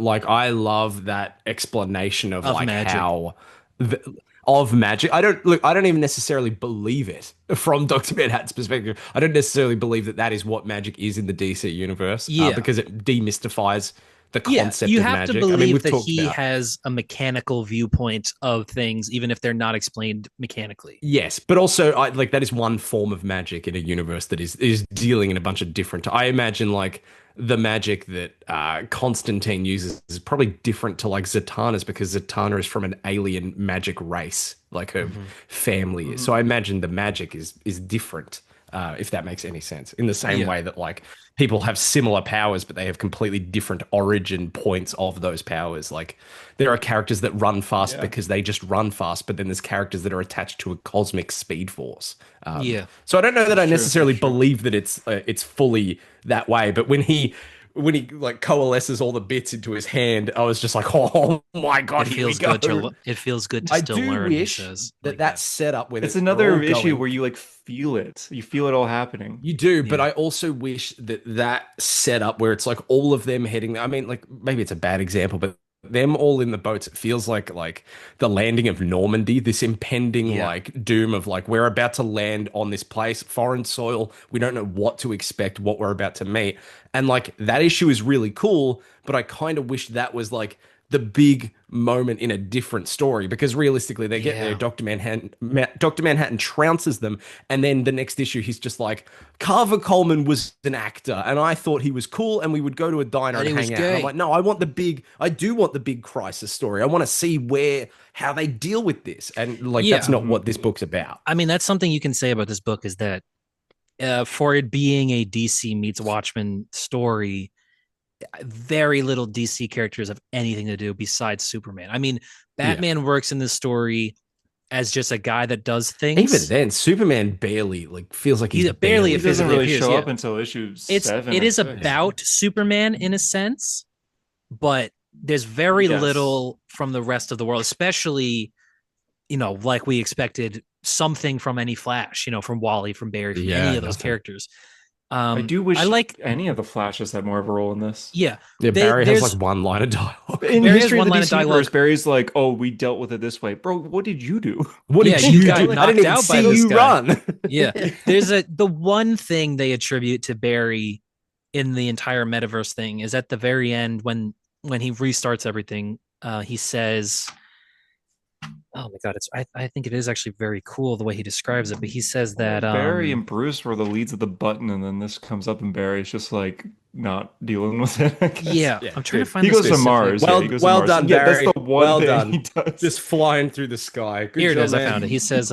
love that explanation of like magic. how the, of magic. I don't even necessarily believe it from Dr. Manhattan's perspective. I don't necessarily believe that that is what magic is in the DC universe, Yeah. because it demystifies the Yeah, concept you of have magic. to I mean, believe we've that talked he about has a mechanical viewpoint of things, even if they're not explained mechanically. Yes, but also like that is one form of magic in a universe that is dealing in a bunch of different. I imagine like the magic that Constantine uses is probably different to like Zatanna's because Zatanna is from an alien magic race, like her family is. So I imagine the magic is different. If that makes any sense, in the same Yeah. way that like people have similar powers, but they have completely different origin points of those powers. Like there are characters that run fast Yeah. because they just run fast, but then there's characters that are attached to a cosmic speed force. Yeah. So I don't know that I True, necessarily that's true. believe that it's fully that way, but when he like coalesces all the bits into his hand, I was just like, oh my god, It here we feels go. good to it feels good to I still do learn, he wish says. that Like that setup where It's they're all another issue going. where you like feel it. You feel it all happening. You do, but Yeah. I also wish that that setup where it's like all of them heading. I mean, like maybe it's a bad example, but them all in the boats. It feels like the landing of Normandy. This impending Yeah. like doom of like we're about to land on this place, foreign soil. We don't know what to expect, what we're about to meet, and like that issue is really cool. But I kind of wish that was like the big moment in a different story because realistically they get there, Yeah. Dr. Manhattan trounces them, and then the next issue he's just like, Carver Coleman was an actor and I thought he was cool and we would go to a diner And and he was hang out. And I'm gay. like, no, I do want the big crisis story. I want to see how they deal with this. And like that's Yeah. not what this book's about. I mean, that's something you can say about this book is that for it being a DC meets Watchmen story, very little DC characters have anything to do besides Superman. I mean, Batman works in this story as just a guy that does things. Even then, Superman barely like feels like he's He barely It doesn't physically really appears, show yeah. up until issue It 7. is or 6. about Superman in a sense, but there's very Yes. little from the rest of the world, especially, like we expected something from any Flash, from Wally, from Barry, from Yeah, any of those nothing. characters. I do wish I like, any of the Flashes had more of a role in this. yeah. Yeah, Barry has there's- like one line of dialogue. In Barry has history of one the line of DC universe, dialogue. Barry's like, "Oh, we dealt with it this way, bro. What did you do?" What Yeah, did you you got do? I knocked didn't even out by see this you guy. run. Yeah. There's the one thing they attribute to Barry in the entire metaverse thing is at the very end when he restarts everything, he says, oh my god, I think it is actually very cool the way he describes it, but he says that Barry and Bruce were the leads of the button, and then this comes up, and Barry's just like not dealing with it. I guess. yeah, Yeah, I'm trying to dude. find He the goes to specific- Mars. Yeah, he goes to Well Mars. done, Yeah, Barry. that's the one Well thing done. he does. Just flying through the sky. Good Here it job, is. I man. found it. He says,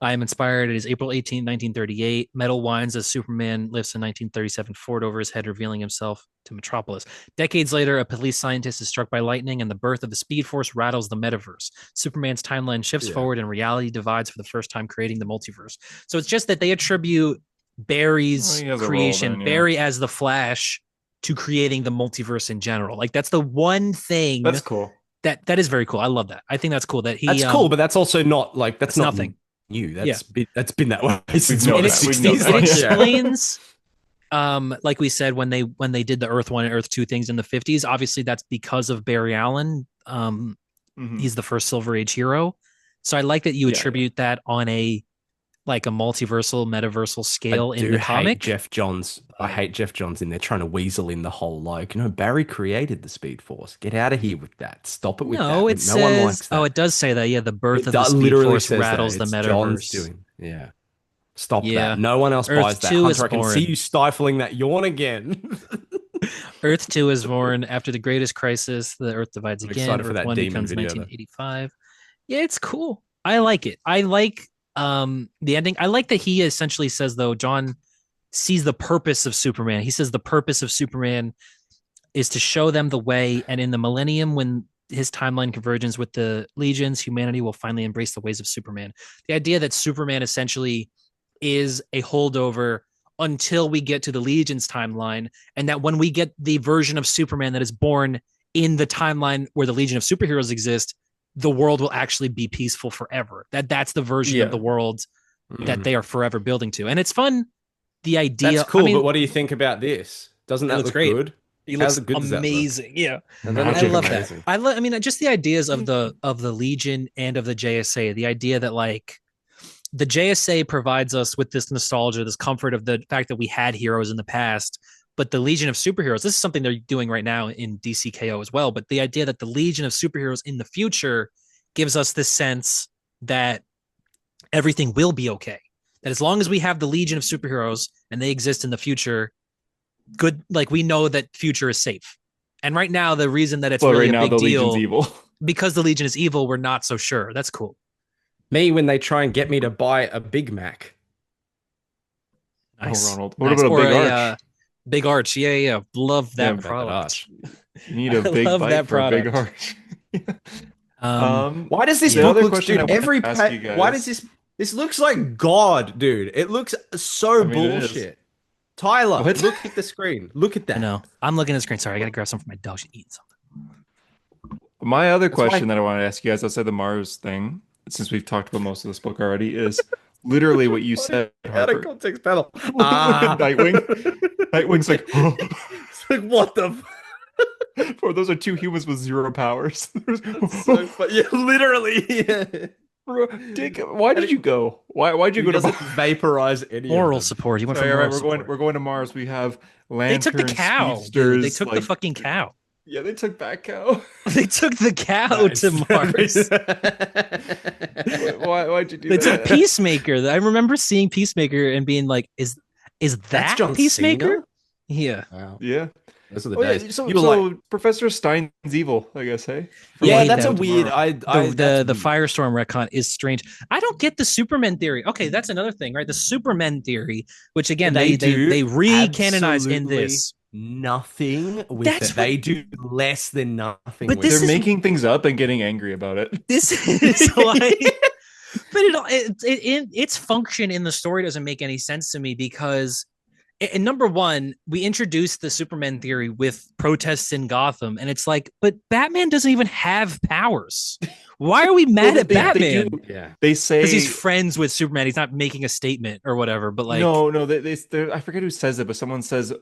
I am inspired. It is April 18th, 1938. Metal whines as Superman lifts a 1937 Ford over his head, revealing himself to Metropolis. Decades later, a police scientist is struck by lightning, and the birth of the Speed Force rattles the metaverse. Superman's timeline shifts Yeah. forward, and reality divides for the first time, creating the multiverse. So it's just that they attribute Barry's Well, he has a role creation, then, yeah. Barry as the Flash, to creating the multiverse in general. Like that's the one thing That's cool. that is very cool. I love that. I think that's cool that he. That's cool, but that's also not like that's It's not nothing. new. Yeah. That's been that way since known what, the that. We've known 60s. that. It Yeah. explains like we said when they did the Earth 1 and Earth 2 things in the 50s, obviously that's because of Barry Allen. Mhm. He's the first Silver Age hero. So I like that you Yeah, attribute that on a multiversal, metaversal scale I in do the hate comic. Jeff Johns. I hate Jeff Johns in there trying to weasel in the whole like, Barry created the Speed Force. Get out of here with that. Stop it with No, that. it No says, one likes that. oh, it does say that. Yeah, the birth It of the Speed literally Force says that. rattles the It's John's metaverse. doing. Yeah. Stop Yeah. that. No one else Earth buys that. 2 is Hunter, I can born. see you stifling that yawn again. Earth 2 is born after the greatest crisis. The Earth divides I'm again. excited for Earth that 1 demon becomes video, though. 1985. Yeah, it's cool. I like it. I like the ending. I like that he essentially says though, John sees the purpose of Superman. He says the purpose of Superman is to show them the way, and in the millennium when his timeline converges with the legions, humanity will finally embrace the ways of Superman. The idea that Superman essentially is a holdover until we get to the legions timeline, and that when we get the version of Superman that is born in the timeline where the Legion of Superheroes exist, the world will actually be peaceful forever. That's the version of Yeah. the world that Mm. they are forever building to. And it's fun. The That's idea, I cool, but mean, what do you think about this? Doesn't it that looks look great. good? He How looks good does that look? amazing. Yeah. I Magic. love that. Amazing. I mean, just the ideas of the Legion and of the JSA, the idea that like the JSA provides us with this nostalgia, this comfort of the fact that we had heroes in the past, but the Legion of Superheroes, this is something they're doing right now in DCKO as well. But the idea that the Legion of Superheroes in the future gives us this sense that everything will be okay. That as long as we have the Legion of Superheroes and they exist in the future, good, like we know that future is safe. And right now, the reason that it's But really right a now big the Legion's deal evil. because the Legion is evil, we're not so sure. That's cool. Me when they try and get me to buy a Big Mac. Oh, Nice. Ronald. What Nice. about a Or big a arch? big arch. Yeah, yeah. Love Yeah, that about that product. arch. You need I a big love bite that for a big product. arch. Um, Why does this The book other look, question I dude? wanted Every to ask you why does guys. this looks like God, dude? It looks so I mean, it is. bullshit. Tyler, What? look at the screen. Look at I that. know. I'm looking at the screen. Sorry, I gotta grab something for my dog. She's eating something. My other That's why. question that I wanted to ask you guys outside the Mars thing, since we've talked about most of this book already, is literally what you said, Out of Harper. context panel. Nightwing. Nightwing's like, It's like what the. or those are two humans with zero powers. So yeah, literally. Yeah. Bro, Dick, why And did you go? Why'd you he go to doesn't Mars? vaporize any of Moral them. support. You went for Sorry, all right, moral support. we're going to Mars. We have They took the lanterns, cow, dude. They speedsters, took the like fucking cow. yeah, they took back cow. They took the cow Nice. to Mars. Why'd you do They took that? Peacemaker. I remember seeing Peacemaker and being like, is That's that John Peacemaker? Cena? Yeah. Wow. Yeah. Those are the Oh yeah. days. So You were so like, Professor Stein's evil, I guess. Hey. For yeah, why he that's a came to weird. Mars. The That's weird. Firestorm retcon is strange. I don't get the Superman theory. Okay, that's another thing, right? The Superman theory, which again They they do re-canonize in absolutely this. nothing with That's it. what. They do less than nothing But with this They're is making things up and getting angry about it. this is like. But its function in the story doesn't make any sense to me because and number one, we introduced the Superman theory with protests in Gotham, and it's like, but Batman doesn't even have powers. Why are we mad at They Batman? do. Yeah. They say Because he's friends with Superman. He's not making a statement or whatever. But like, no. I forget who says it, but someone says,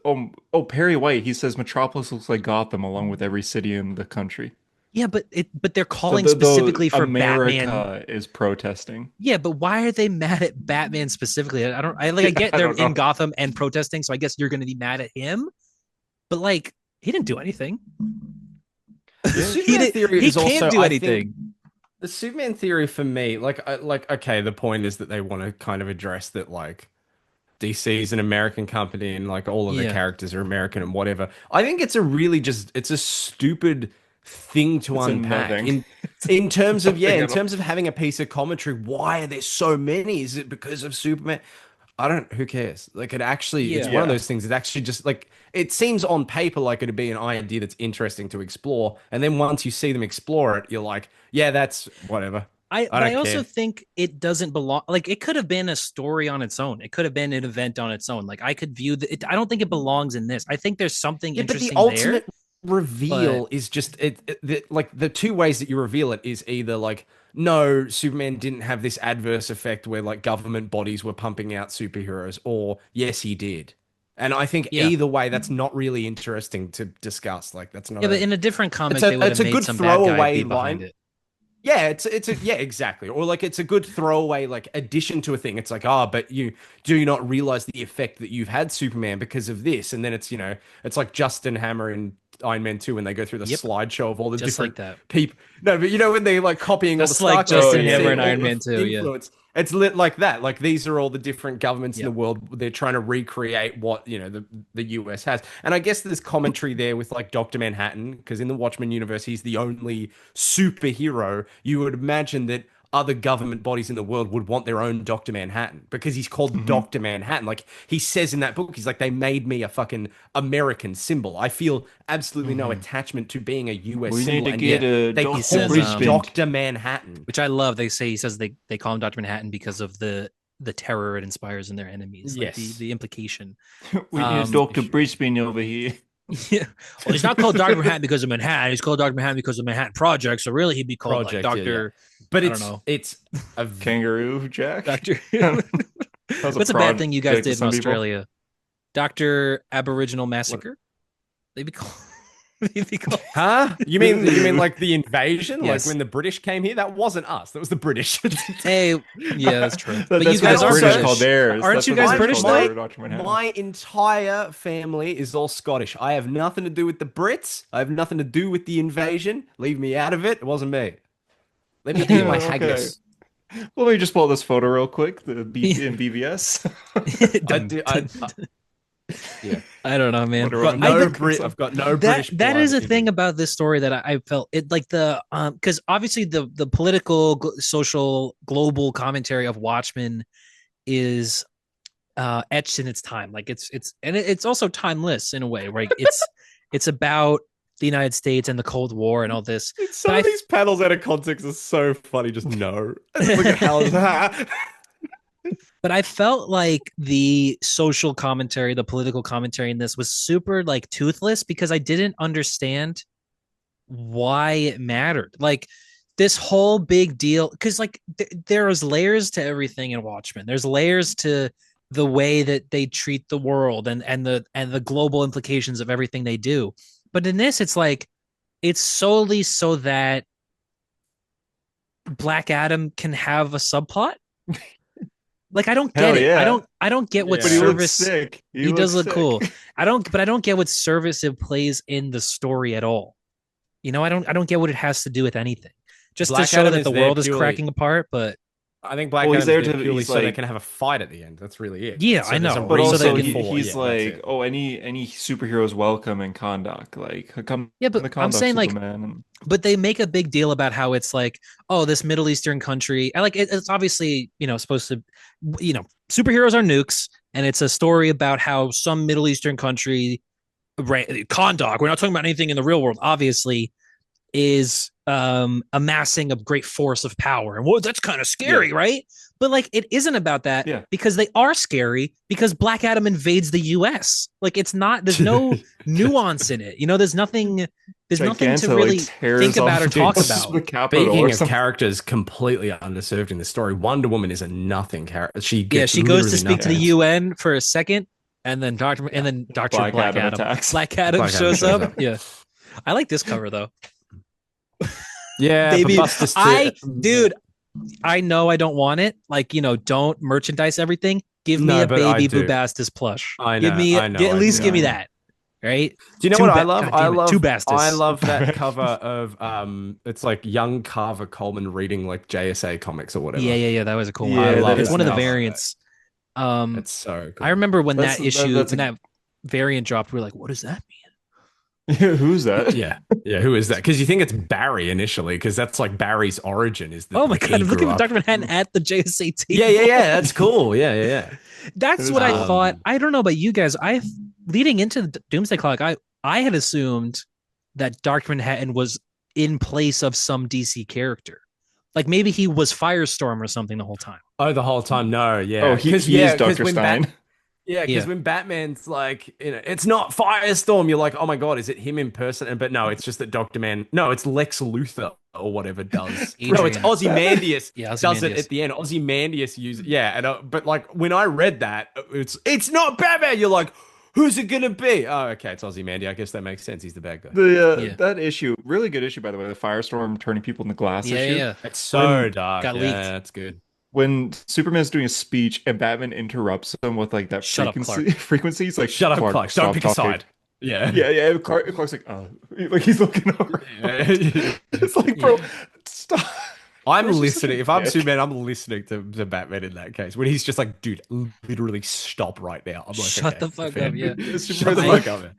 Perry White. He says Metropolis looks like Gotham, along with every city in the country. yeah, but they're So calling specifically for America Batman. is protesting. Yeah, but why are they mad at Batman specifically? I don't. I get I they're don't know. in Gotham and protesting, so I guess you're going to be mad at him. But like, he didn't do anything. The Yeah. Superman theory He is can't also, do I think, anything. the Superman theory for me, okay, the point is that they want to kind of address that, like, DC is an American company and like all of the Yeah. characters are American and whatever. I think it's a really just it's a stupid thing to It's a unpack nothing. in terms of Nothing in at all. terms of having a piece of commentary. Why are there so many? Is it because of Superman? I don't. Who cares? Like it actually, it's Yeah. one of Yeah. those things. It actually just like it seems on paper like it'd be an idea that's interesting to explore, and then once you see them explore it, you're like, yeah, that's whatever. I But I don't also care. think it doesn't belong. Like it could have been a story on its own. It could have been an event on its own. Like I could view that. I don't think it belongs in this. I think there's something Yeah, but the interesting ultimate there. reveal is just like the two ways that you reveal it is either like no, Superman didn't have this adverse effect where like government bodies were pumping out superheroes, or yes, he did. And I think Yeah, either way, that's not really interesting to discuss. Like that's not yeah. But a in a different it's comic, they a would it's have a made good some bad guy throwaway be behind line. it. Yeah, it's a yeah, exactly. Or like it's a good throwaway like addition to a thing. It's like, oh, but you do not realize the effect that you've had Superman because of this. And then it's, it's like Justin Hammer in Iron Man 2 when they go through the Yep, slideshow of all the just like different that. people. No, but when they're like copying all the Just like Stark guys Oh, Justin and yeah, Hammer seeing in yeah, all Iron yeah. Man the 2. Yeah, influence. It's lit like that. Like these are all the different governments in the yep. world. They're trying to recreate what, the US has. And I guess there's commentary there with like Dr. Manhattan, because in the Watchmen universe, he's the only superhero. You would imagine that other government bodies in the world would want their own Dr. Manhattan because he's called Hmm. Dr. Manhattan. Like he says in that book, he's like, they made me a fucking American symbol. I feel absolutely no Hmm. attachment to being a US We need symbol, to and get yet a they He Dr. call says, me Brisbane. Dr. Manhattan. which I love. He says they call him Dr. Manhattan because of the terror it inspires in their enemies, like Yes. the implication. We need a Um, Dr. Brisbane over here. yeah. Well, he's not called Dr. Manhattan because of Manhattan. He's called Dr. Manhattan because of Manhattan Project. So really, he'd be called like Project, yeah. Dr. But I don't know, it's a Kangaroo Jack. Doctor. That's What's a bad thing you guys project to did in some people. Australia? Doctor Aboriginal what, Massacre. They'd be called. They'd be called. huh? You mean like the invasion? Like Yes. when the British came here? That wasn't us. That was the British. Hey, yeah, that's true. But you That's what guys the are British also- call British, theirs. aren't That's you what the guys British British call though? their Dr. Manhattan. My entire family is all Scottish. I have nothing to do with the Brits. I have nothing to do with the invasion. Leave me out of it. It wasn't me. Let me eat my Okay. haggis. Well, let me just pull this photo real quick. The in BVS. I Dun, do. dun, Yeah. I don't know, man. Wonder I've got Woman. no think Brit. I've got no that British that blood is a in thing me. about this story that I felt it like the because obviously the political social global commentary of Watchmen is etched in its time. Like it's also timeless in a way, right? It's about the United States and the Cold War and all this. Some But of these panels out of context are so funny. Just no. Look at how. But I felt like the social commentary, the political commentary in this was super like toothless because I didn't understand why it mattered. Like this whole big deal, because like there's layers to everything in Watchmen. There's layers to the way that they treat the world and the global implications of everything they do. But in this, it's like it's solely so that Black Adam can have a subplot. Like I don't get Hell it. yeah. I don't get what But he Yeah. looks service sick. he does looks look cool. sick. I don't get what service it plays in the story at all. You know, I don't get what it has to do with anything. Just to Black show Adam that is the there world is purely. cracking apart, but I think Black Well, he's Adam's there there to. purely He's so they like. can have a fight at the end. That's really it. yeah, So I there's a know. But reason So also, they can for, he's yeah, that's like, it. oh, any superheroes welcome in Kondak. Like, come yeah, in but the I'm Kondak saying like Superman. And but they make a big deal about how it's like, oh, this Middle Eastern country. I like it's obviously, supposed to, superheroes are nukes, and it's a story about how some Middle Eastern country, right, Kondak, we're not talking about anything in the real world, obviously, is amassing a great force of power. And well, that's kind of yeah, scary, right? But like it isn't about that yeah. because they are scary because Black Adam invades the US. Like it's not there's no nuance in it. There's nothing to Giganta really like tears think about off or talk the about. Capitol or Speaking of something. characters completely underserved in the story, Wonder Woman is a nothing character. She Yeah, gets she goes to literally speak to the nothing. UN for a second and then Yeah. Dr. Black Adam Adam. attacks. Black Adam Black Adam shows shows up. up. Yeah. I like this cover though. Yeah, for Baby, Bustus to dude, I know I don't want it. Like, don't merchandise everything. Give me No, a but I baby do. Bubastis plush. I Give know, me I know, at I least do, give I me know. that. Right? Do you know Two what I ba- love? God damn it, two Bastis. I love that cover of it's like young Carver Coleman reading like JSA comics or whatever. Yeah. That was a cool one. I Yeah, love that It's is one of the cover. nice. variants. Um, It's so I cool. remember when That's that issue, that's when a that variant dropped, we were like, what does that who's that? Yeah. Yeah, who is that? Because you think it's Barry initially, because that's like Barry's origin is that Oh my like, god, he I'm looking grew at up. Dr. Manhattan at the JSA Yeah, table. that's cool. Yeah. That's It what is I cool. thought. I don't know about you guys. I leading into the Doomsday Clock, I had assumed that Dr. Manhattan was in place of some DC character. Like maybe he was Firestorm or something the whole time. Oh, the whole time? No, yeah. Oh, he is Because Dr. Stein. Yeah. when Batman's like, it's not Firestorm, you're like, oh my God, is it him in person? But no, it's just that no, it's Lex Luthor or whatever does. No, it's Adrian. Ozymandias Yeah, does Ozymandias. it at the end. Ozymandias uses, yeah. But like when I read that, it's not Batman. You're like, who's it gonna be? Oh, okay, it's Ozymandias. I guess that makes sense. He's the bad guy. Yeah. That issue, really good issue by the way, the Firestorm turning people into glass issue. Yeah. It's so When- dark. Got Yeah, leaked. that's good. When Superman's doing a speech and Batman interrupts him with like that Shut up, frequency, frequency, he's like, Shut up, Clark. Don't stop pick a talking. side. Yeah. Yeah. Clark's like, oh, like he's looking over. It's like, bro, stop. I'm Where's he such listening. a If I'm dick? Superman, I'm listening to Batman in that case. When he's just like, dude, literally stop right now. I'm like, Shut okay, the fuck fair. up, yeah. Superman's Shut the like, fuck up, man.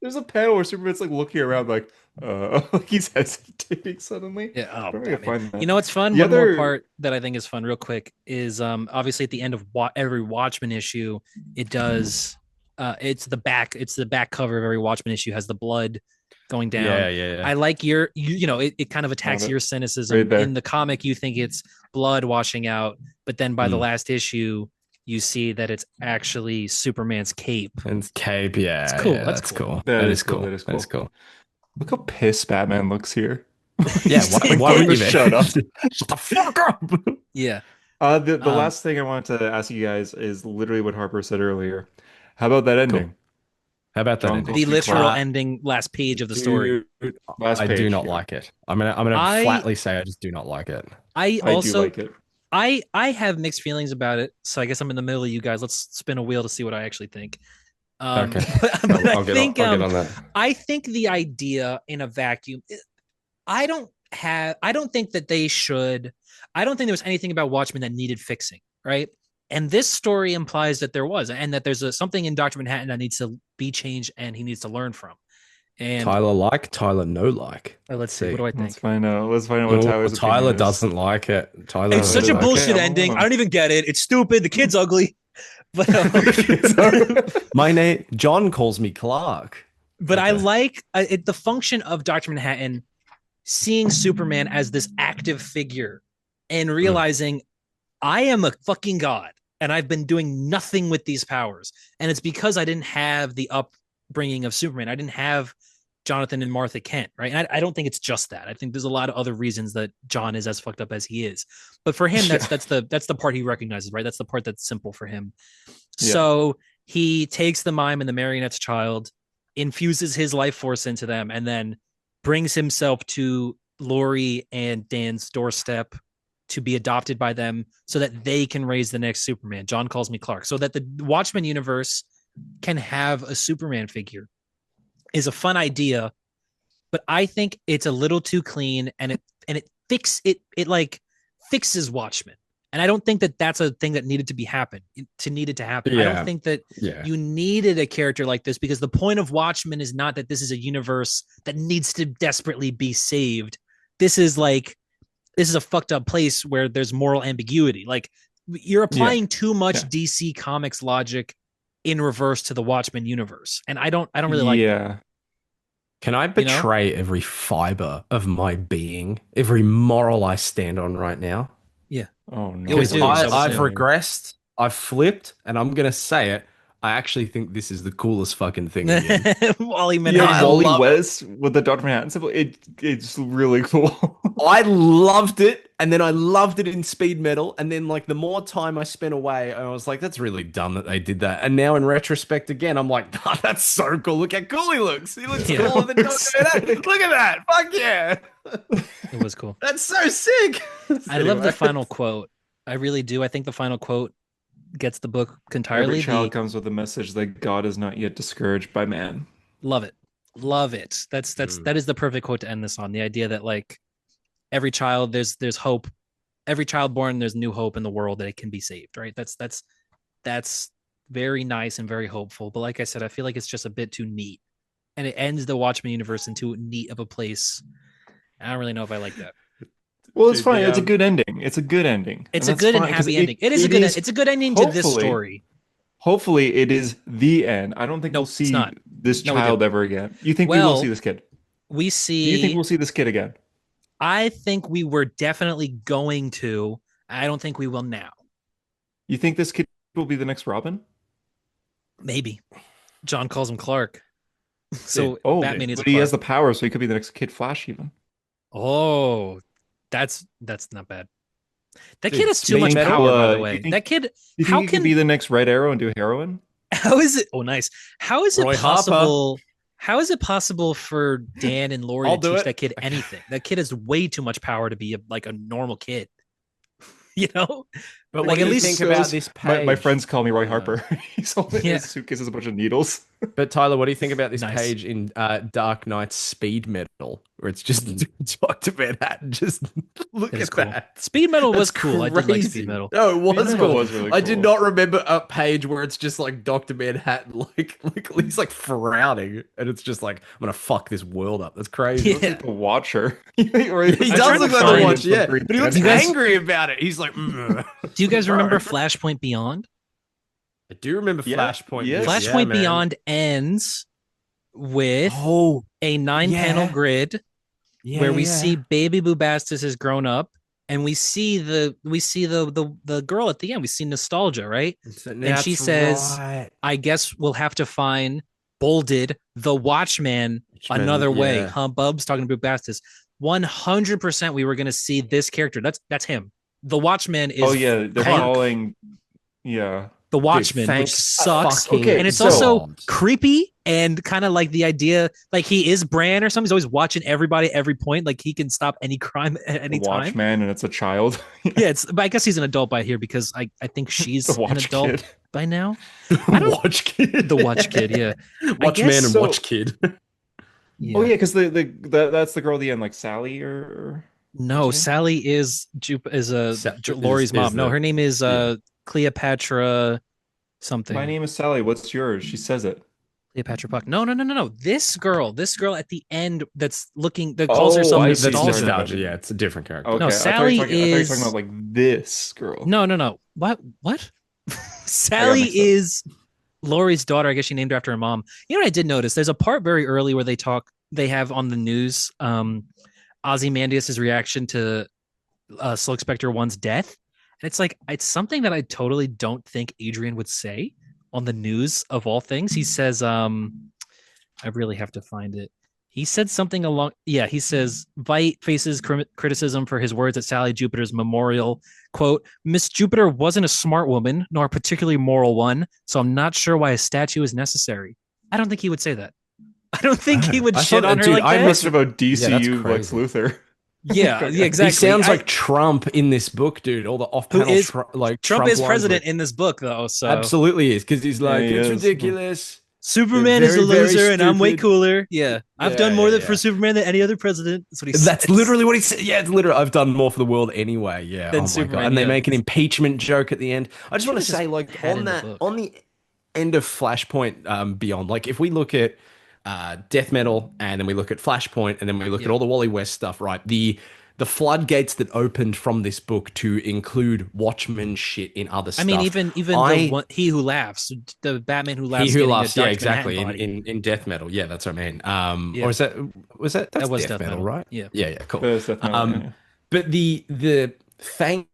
There's a panel where Superman's like looking around, like, like he's hesitating suddenly. Yeah. Oh, Where am I gonna Batman. find You that? know what's fun? The One more other, part that I think is fun, real quick, is obviously at the end of every Watchmen issue, it does. It's the back cover of every Watchmen issue has the blood going down. Yeah, yeah, yeah. I like you know, it kind of attacks found it your right cynicism. In there. the comic, you think it's blood washing out, but then by the Mm. last issue, you see that it's actually Superman's cape. And Cape, It's yeah, cool. yeah, That's that's cool. cool. That That is is cool. cool. That is That is cool. cool. Look how pissed Batman looks here. Yeah, He's like, why wouldn't you be? shut up. Shut the fuck up. Yeah. The last thing I wanted to ask you guys is literally what Harper said earlier. How about that Cool. ending? How about that John ending? The calls me literal Clark. ending, last page of the story. Dude, last I do page. not Yeah, like it. I'm gonna I flatly say I just do not like it. I I do also like it. I have mixed feelings about it, so I guess I'm in the middle of you guys. Let's spin a wheel to see what I actually think. Okay. But I'll get on. I'll get on that. I think the idea in a vacuum. I don't think that they should. I don't think there was anything about Watchmen that needed fixing, right? And this story implies that there was, and that there's something in Doctor Manhattan that needs to be changed, and he needs to learn from. And Tyler like, Tyler no like. let's see, what do I Let's think? find out. Let's find out what Oh, Tyler's Tyler opinion is. doesn't like it. Tyler It's Oh, such a doesn't like bullshit okay, ending. I'm I don't even get it. It's stupid. The kid's ugly. But it. My name, John calls me Clark. but I Okay. like the function of Doctor Manhattan seeing Superman as this active figure and realizing I am a fucking god and I've been doing nothing with these powers. And it's because I didn't have the upbringing of Superman. I didn't have Jonathan and Martha Kent, right? And I don't think it's just that. I think there's a lot of other reasons that John is as fucked up as he is. But for him, Yeah. that's the part he recognizes, right? That's the part that's simple for him. Yeah. So he takes the mime and the marionette's child, infuses his life force into them, and then brings himself to Lori and Dan's doorstep to be adopted by them so that they can raise the next Superman. John calls me Clark. So that the Watchmen universe can have a Superman figure is a fun idea, but I think it's a little too clean and it like fixes Watchmen. And I don't think that that's a thing that needed to happen. I don't Yeah. think that Yeah. you needed a character like this because the point of Watchmen is not that this is a universe that needs to desperately be saved. This is a fucked up place where there's moral ambiguity. Like you're applying too much DC Comics logic in reverse to the Watchmen universe, and I don't really like that. Yeah. Can I You know? betray every fiber of my being, every moral I stand on right now? Yeah. Oh no. You always Because do. I've So- regressed, I've flipped, and I'm gonna say it. I actually think this is the coolest fucking thing again. Wally Yeah, Manhattan. I Wally love West with the Dr. Manhattan symbol. It's really cool. I loved it, and then I loved it in Speed Metal, and then like the more time I spent away, I was like, "That's really dumb that they did that." And now in retrospect, again, I'm like, oh, "That's so cool! Look how cool he looks. He looks Yeah. cooler than that. Look at that! Fuck yeah! It was cool. That's so sick." I love the Anyway. final quote. I really do. I think the final quote gets the book entirely. Every child comes with a message that God is not yet discouraged by man. Love it. Love it. That is the perfect quote to end this on. The idea that like every child, there's hope. Every child born, there's new hope in the world that it can be saved, right? That's very nice and very hopeful. But like I said, I feel like it's just a bit too neat. And it ends the Watchmen universe in too neat of a place. I don't really know if I like that. Well, it's Dude, fine. the, It's a good ending. It's a good ending. It's And a that's good and fine, 'cause happy ending. It's a good ending to this hopefully- story. Hopefully, it is the end. I don't think No, we'll it's see not. this No, we child don't. ever again. You think we will Well, see this kid? We Do you think see we'll see this kid again? I think we were definitely going to. I don't think we will now. You think this kid will be the next Robin? Maybe. John calls him Clark. So Oh, Batman needs a but he has Clark. the power, so he could be the next Kid Flash even. Oh, that's not bad. That Dude, kid has too Speed much Metal, power, by the you way. think- That kid, You how think he can could be the next Red Arrow and do heroin? how is it? Oh, nice. How is it Roy Harper. possible? How is it possible for Dan and Lori I'll to do teach it. that kid anything? That kid has way too much power to be like a normal kid. You know, But what Like, do at you least think about this My page? friends call me Roy Uh, Harper. He's holding Yeah. his suitcase is a bunch of needles. But Tyler, what do you think about this Nice. page in Dark Knight's Speed Metal, where it's just Dr. Manhattan? Just look That is at cool. that. Speed metal That's was cool. I did like speed crazy. metal. No, it Speed was Metal cool. was really I did cool. not remember a page where it's just like Dr. Manhattan, like he's like frowning, and it's just like I'm gonna fuck this world up. That's He crazy. looks Yeah. like the Watcher. Or He he I'm does trying look to like a find watch, yeah, but he looks You guys- angry about it. He's like, "Mm." Do you guys remember Bro. Flashpoint Beyond? I do remember Yeah, Flashpoint. yes. Yeah, Flashpoint man. Beyond ends with Oh, a 9-panel yeah. grid Yeah, where we yeah. see baby Bubastis has grown up, and we see the girl at the end. We see nostalgia, right? And she says, right. I guess we'll have to find, bolded, the Watchman another way. Yeah. Huh, Bubs talking to Bubastis. 100% we were going to see this character. That's him. The Watchman is Oh yeah, they're Clark. calling. Yeah. The Watchman, thank which sucks. fucking Okay, And it's so- also creepy and kind of like the idea, like he is Bran or something. He's always watching everybody at every point. Like he can stop any crime at any The time. Watchman, and it's a child. Yeah, but I guess he's an adult by here because I think she's The an Watch adult Kid. by now. I don't- Watch Kid. The Watch Kid, yeah. Watchman guess and so. Watch Kid. Yeah. Oh yeah, because that's the girl at the end, like Sally or No, what's her name? Sally is Laurie's mom. No, the- her name is yeah. Cleopatra something. My name is Sally. What's yours? She says it. Cleopatra Puck. No. This girl at the end that calls Oh, herself I That's see. nostalgia. nostalgia. Yeah, it's a different character. Okay, No, I thought Sally you were talking, I thought you were is- talking about like this girl. No. What? Sally mixed up. is Laurie's daughter. I guess she named her after her mom. You know what I did notice? There's a part very early where they have on the news Ozymandias' reaction to Slug Spectre 1's death. And it's something that I totally don't think Adrian would say on the news of all things. He says, I really have to find it. He said something he says, Veidt faces criticism for his words at Sally Jupiter's memorial. Quote, Miss Jupiter wasn't a smart woman, nor a particularly moral one, so I'm not sure why a statue is necessary. I don't think he would say that. I don't think he would I shit thought- on her dude, like I that. Must about Yeah, that's DCU Lex crazy. Luthor. Yeah, exactly. He sounds like Trump in this book, dude. All the off-panel Who is- like Trump is lines, president like, in this book, though. So absolutely is because he's like, he it's is. ridiculous. Superman They're is a very, very loser, and I'm way stupid. cooler. Yeah, I've done more Yeah. for Superman than any other president. That's what he says. That's literally what he said. Yeah, it's literally. I've done more for the world anyway. Yeah. Than Oh my Superman, god. And they yeah. make an impeachment joke at the end. I just want to Should've say, just like, had on in the that, book. on the end of Flashpoint Beyond, like, if we look at Death Metal and then we look at Flashpoint and then we look at all the Wally West stuff, right? The floodgates that opened from this book to include Watchmen shit in other stuff. I mean, even the one, He Who Laughs, the Batman Who Laughs, He Who getting Laughs, a yeah, Dr. exactly. Manhattan body. In Death Metal, yeah, that's what I mean. Yeah. Or was that that's That was Death Death Metal, Metal, right? yeah. Yeah, cool. That's definitely, yeah. But the thank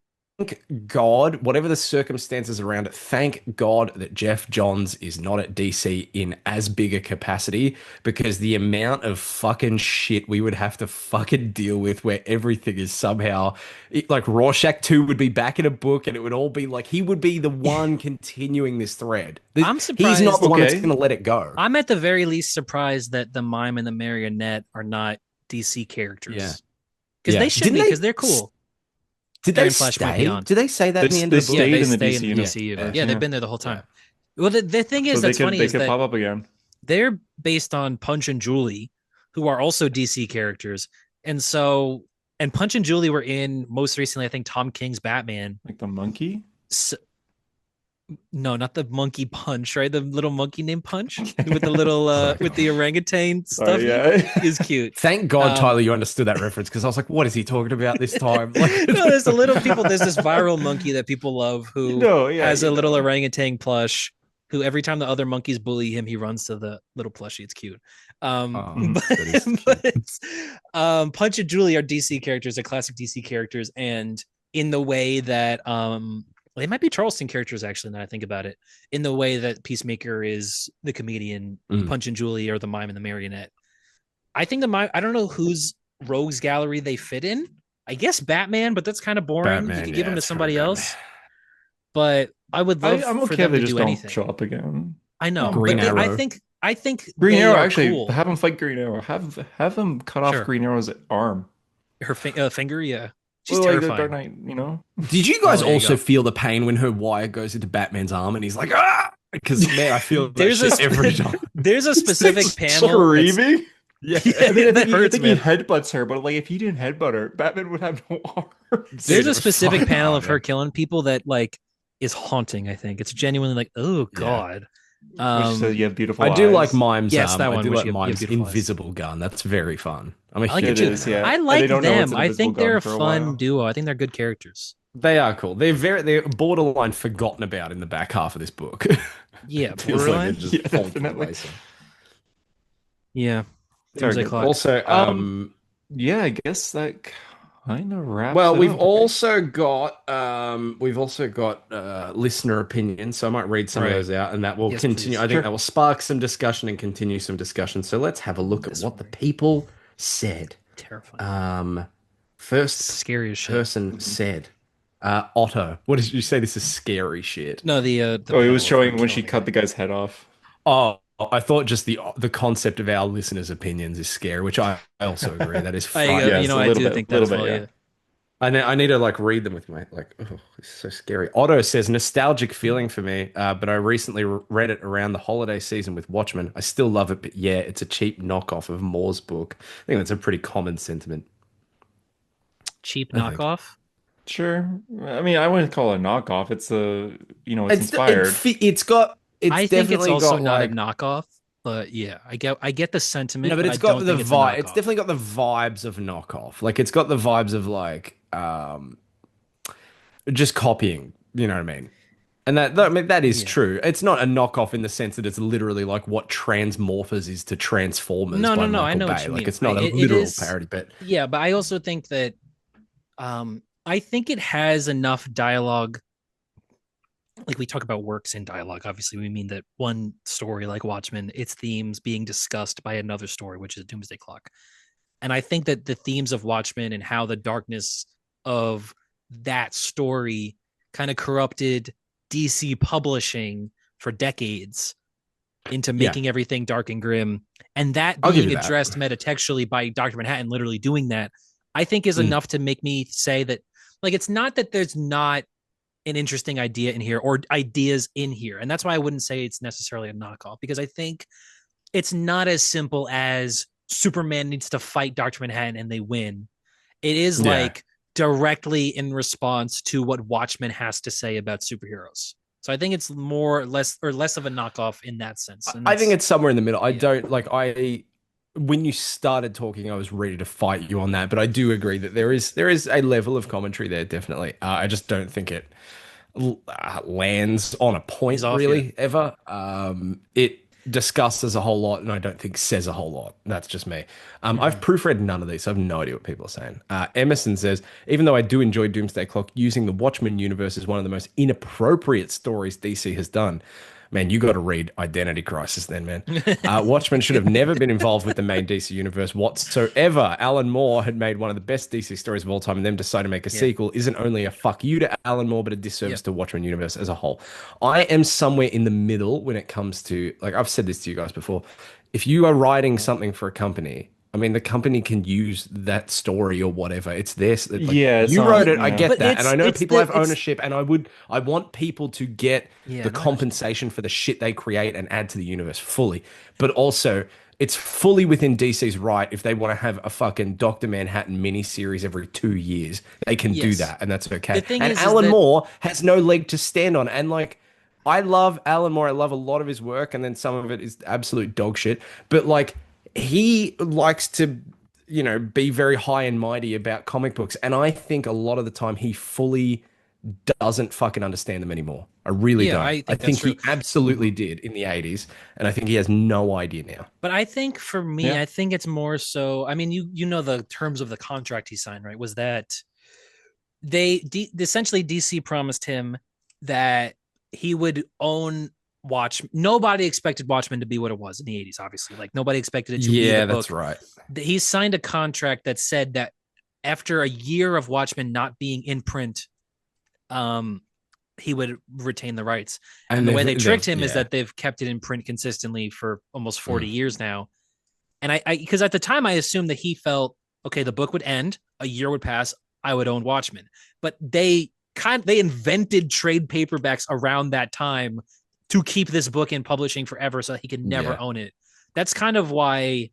God, whatever the circumstances around it, thank God that Jeff Johns is not at DC in as big a capacity, because the amount of fucking shit we would have to fucking deal with where everything is somehow like Rorschach 2 would be back in a book and it would all be like he would be the one continuing this thread. I'm surprised- He's not the one that's Okay. going to let it go. I'm at the very least surprised that the Mime and the Marionette are not DC characters. Yeah. Because Yeah. they should Didn't be, they because they're cool. Did They're they in Flashpoint stay? Beyond. Did they say that in They- the end they of the book? stayed they in the stay DC in the universe. DCU. Yeah. They've been there the whole time. Well, the thing is So that's funny they is could that pop up again. they're based on Punch and Julie, who are also DC characters. And Punch and Julie were in most recently, I think, Tom King's Batman. Like the monkey? No, not the monkey Punch, right? The little monkey named Punch with the little with the orangutan stuff. yeah. Is cute. Thank God, Um, Tyler, you understood that reference because I was like, "What is he talking about this time?" Like, No, there's there's this viral monkey that people love who has a little orangutan plush who every time the other monkeys bully him, he runs to the little plushie. It's cute. that is cute. Punch and Julie are DC characters, they're classic DC characters, and in the way that they might be Charleston characters actually, now I think about it, in the way that Peacemaker is the comedian, Punch and Julie are the Mime and the Marionette. I think the Mime, I don't know whose rogues gallery they fit in. I guess Batman, but that's kind of boring. Batman, You could give him to it's somebody kinda else. But I would love I'm for okay them if they to just do don't anything. show up again. I know. Green but Arrow. I think Green they Arrow, are actually, cool. have him fight Green Arrow. Have him cut off Sure. Green Arrow's arm. Her finger, yeah. She's Well, like the Dark terrifying. Knight, you know? Did you Oh, guys there you also go. feel the pain when her wire goes into Batman's arm and he's like, ah? Because, man, I feel that There's a shit every time. there's a It's like specific panel that's screaming. Yeah. I mean, that I hurts, think he man. headbutts her, but like if he didn't headbutt her, Batman would have no arms. There's Dude, a it was specific fucking panel hard, of her man. killing people that like is haunting. I think it's genuinely like, oh Yeah. god. Which says you have I beautiful do like eyes. Mime's Yes, that I one. do Which like you have Mime's beautiful eyes. invisible gun. That's very fun. I'm a I like it It huge too. fan is, of that. yeah. I And they like don't know it's them. an I invisible think they're gun a for a fun while. duo. I think they're good characters. They are cool. They're borderline forgotten about in the back half of this book. Yeah, Feels like they're borderline. just Yeah, fallen to the definitely. wayside. Yeah, Very Doomsday good. Clock. Also, Yeah, I guess that kind of wraps well, it up, right? we've also got listener opinions, so I might read some of Right. those out, and that will Yes, continue. please. I think that Sure. will spark some discussion and continue some discussion. So let's have a look at This what the one. people said. Terrifying. Um, First Scary as shit. person Mhm. said, Otto. What did you say? This is scary shit. No, the Oh, it was panel of her showing when she killing. cut the guy's head off. Oh, I thought just the concept of our listeners' opinions is scary, which I also agree. That is Yeah, frightening. it's a I little do bit, think that little as bit, well. yeah. Yeah. I need to like read them with my like. Oh, this is so scary. Otto says nostalgic feeling for me, but I recently read it around the holiday season with Watchmen. I still love it, but yeah, it's a cheap knockoff of Moore's book. I think that's a pretty common sentiment. Cheap I think knockoff. Sure. I mean, I wouldn't call it a knockoff. It's inspired. it's I think it's definitely also got not a like knockoff, but yeah, I get the no, sentiment, but but I it's got don't the think it's a vibe. It's knockoff. definitely got the vibes of knockoff. Like it's got the vibes of like just copying. You know what I mean? And I mean, that is Yeah. true. It's not a knockoff in the sense that it's literally like what Transmorphers is to Transformers No, by no, no. I Michael know what Bay. you Like mean. it's not a It literal is. parody, but Yeah, but I also think that I think it has enough dialogue. Like we talk about works in dialogue, obviously we mean that one story like Watchmen, its themes being discussed by another story, which is Doomsday Clock. And I think that the themes of Watchmen and how the darkness of that story kind of corrupted DC publishing for decades into yeah, making everything dark and grim, and that I'll give being you that. addressed metatextually by Dr. Manhattan literally doing that, I think is Mm, enough to make me say that like it's not that there's not an interesting idea in here or ideas in here. And that's why I wouldn't say it's necessarily a knockoff, because I think it's not as simple as Superman needs to fight Dr. Manhattan and they win. It is yeah. like directly in response to what Watchmen has to say about superheroes. So I think it's more less of a knockoff in that sense. And I think that's it's somewhere in the middle. I yeah. don't like I when you started talking, I was ready to fight you on that, but I do agree that there is a level of commentary there, definitely. I just don't think it lands on a He's point off yet. really ever. It discusses a whole lot, and I don't think says a whole lot. That's just me. I've proofread none of these, so I have no idea what people are saying. Emerson says, even though I do enjoy Doomsday Clock, using the Watchmen universe is one of the most inappropriate stories DC has done. Man, you got to read Identity Crisis then, man. Watchmen should have never been involved with the main DC universe whatsoever. Alan Moore had made one of the best DC stories of all time, and then decided to make a Yeah. sequel isn't only a fuck you to Alan Moore, but a disservice Yep. to Watchmen universe as a whole. I am somewhere in the middle when it comes to, like, I've said this to you guys before. If you are writing something for a company, I mean, the company can use that story or whatever. It's this, like Yeah, it's you not, wrote it. I yeah. get But that, and I know it's people the have it's ownership, and I want people to get yeah, the no, I understand. compensation for the shit they create and add to the universe fully. But also, it's fully within DC's right if they want to have a fucking Dr. Manhattan miniseries every 2 years. They can do Yes. that, and that's The okay. thing And is Alan that Moore has no leg to stand on. And like, I love Alan Moore. I love a lot of his work, and then some of it is absolute dog shit. But like, he likes to, be very high and mighty about comic books. And I think a lot of the time he fully doesn't fucking understand them anymore. I really yeah, don't. I I think that's think true. he absolutely did in the 80s, and I think he has no idea now. But I think for me, Yeah. I think it's more so. I mean, you know the terms of the contract he signed, right? Was that essentially DC promised him that he would own Watch. Nobody expected Watchmen to be what it was in the 80s, obviously. Like nobody expected it to be the Yeah, that's book. right. He signed a contract that said that after a year of Watchmen not being in print, he would retain the rights. And And the way they tricked him is yeah. that they've kept it in print consistently for almost 40 Mm. years now. And I because at the time I assumed that he felt, okay, the book would end, a year would pass, I would own Watchmen. But they invented trade paperbacks around that time to keep this book in publishing forever so that he could never own it. That's kind of why,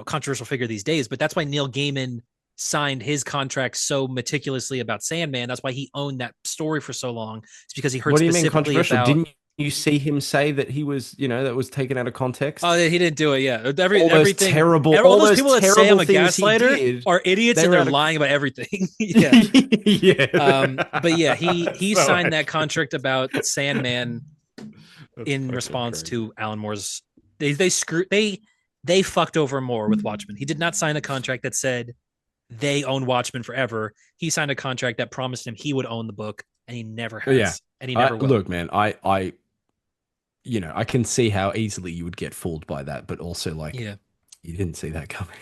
controversial figure these days, but that's why Neil Gaiman signed his contract so meticulously about Sandman. That's why he owned that story for so long. It's because he heard What do you mean specifically controversial? about. Didn't you see him say that he was, that was taken out of context? Oh, he didn't do it. Yeah, all those people that say I'm a gaslighter are idiots and they're lying about everything. Yeah, but yeah, he so signed that contract about Sandman in response to Alan Moore's. They fucked over Moore with Watchmen. He did not sign a contract that said they own Watchmen forever. He signed a contract that promised him he would own the book, and he never has. Yeah. And he never will. Look, man, I can see how easily you would get fooled by that, but also you didn't see that coming.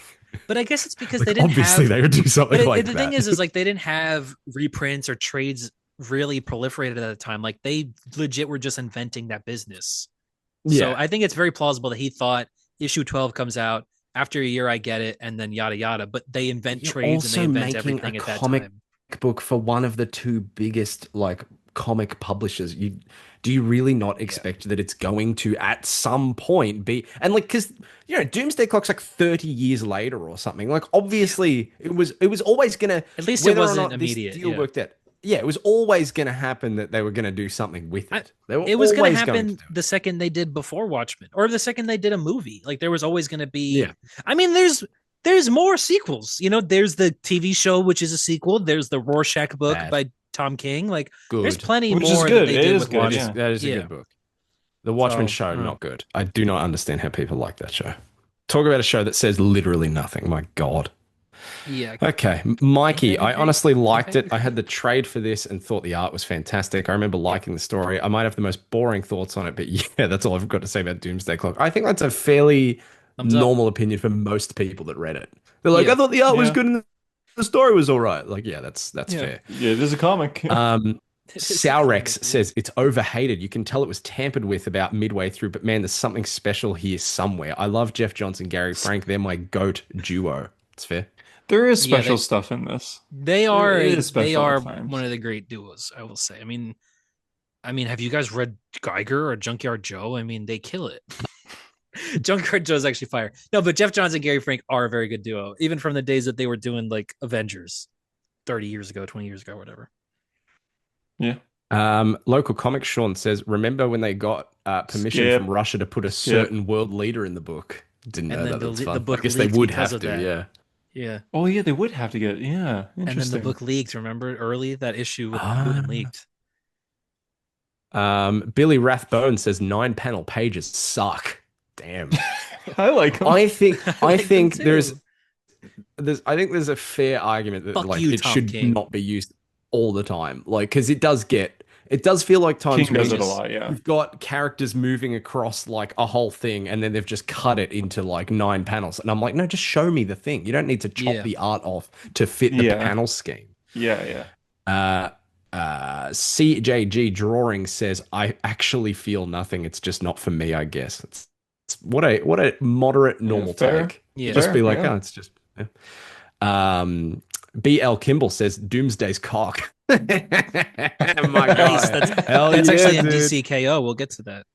But I guess it's because they didn't obviously they would do something like that. The thing is like they didn't have reprints or trades really proliferated at the time. Like they legit were just inventing that business. Yeah. So I think it's very plausible that he thought issue 12 comes out after a year, I get it, and then yada yada. But they invent trades and they invent everything at that time. Book for one of the two biggest comic publishers. Do you really not expect that it's going to at some point be, and because Doomsday Clock's 30 years later or something. Obviously it was always gonna, at least it wasn't immediate. This deal worked out. Yeah, it was always going to happen that they were going to do something with it. It was going to happen the second they did before Watchmen, or the second they did a movie. There was always going to be. Yeah. I mean, there's more sequels. There's the TV show, which is a sequel. There's the Rorschach book by Tom King. There's plenty more that they did with Watchmen. That is a good book. The Watchmen show, not good. I do not understand how people like that show. Talk about a show that says literally nothing. My God. Yeah. Okay, Mikey, I honestly liked it. I had the trade for this and thought the art was fantastic. I remember liking the story. I might have the most boring thoughts on it, but yeah, that's all I've got to say about Doomsday Clock. I think that's a fairly normal opinion for most people that read it. They're like, I thought the art was good and the story was all right. That's fair. Yeah, it is a comic. Saurex says it's overhated. You can tell it was tampered with about midway through, but man, there's something special here somewhere. I love Jeff Johns and Gary Frank. They're my GOAT duo. It's fair. There is special stuff in this. They are one of the great duos, I will say. I mean, have you guys read Geiger or Junkyard Joe? I mean, they kill it. Junkyard Joe's actually fire. No, but Jeff Johns and Gary Frank are a very good duo, even from the days that they were doing Avengers 30 years ago, 20 years ago, whatever. Yeah. Local comic Sean says, remember when they got permission from Russia to put a certain world leader in the book? Didn't know that. That's fun. I guess they would have to, yeah. Yeah. Oh, yeah, they would have to get it. Yeah. And then the book leaked. Remember early that issue with Putin leaked. Billy Rathbone says 9-panel pages suck. Damn. I like them. I think there's a fair argument that it should not be used all the time. Because it does feel like times where you've got characters moving across a whole thing and then they've just cut it into 9 panels. And I'm like, no, just show me the thing. You don't need to chop the art off to fit the panel scheme. Yeah. CJG Drawing says, I actually feel nothing. It's just not for me, I guess. It's what a moderate normal take. Yeah. Just be like, oh, it's just BL Kimball says Doomsday's cock. My God. That's actually in DCKO. We'll get to that.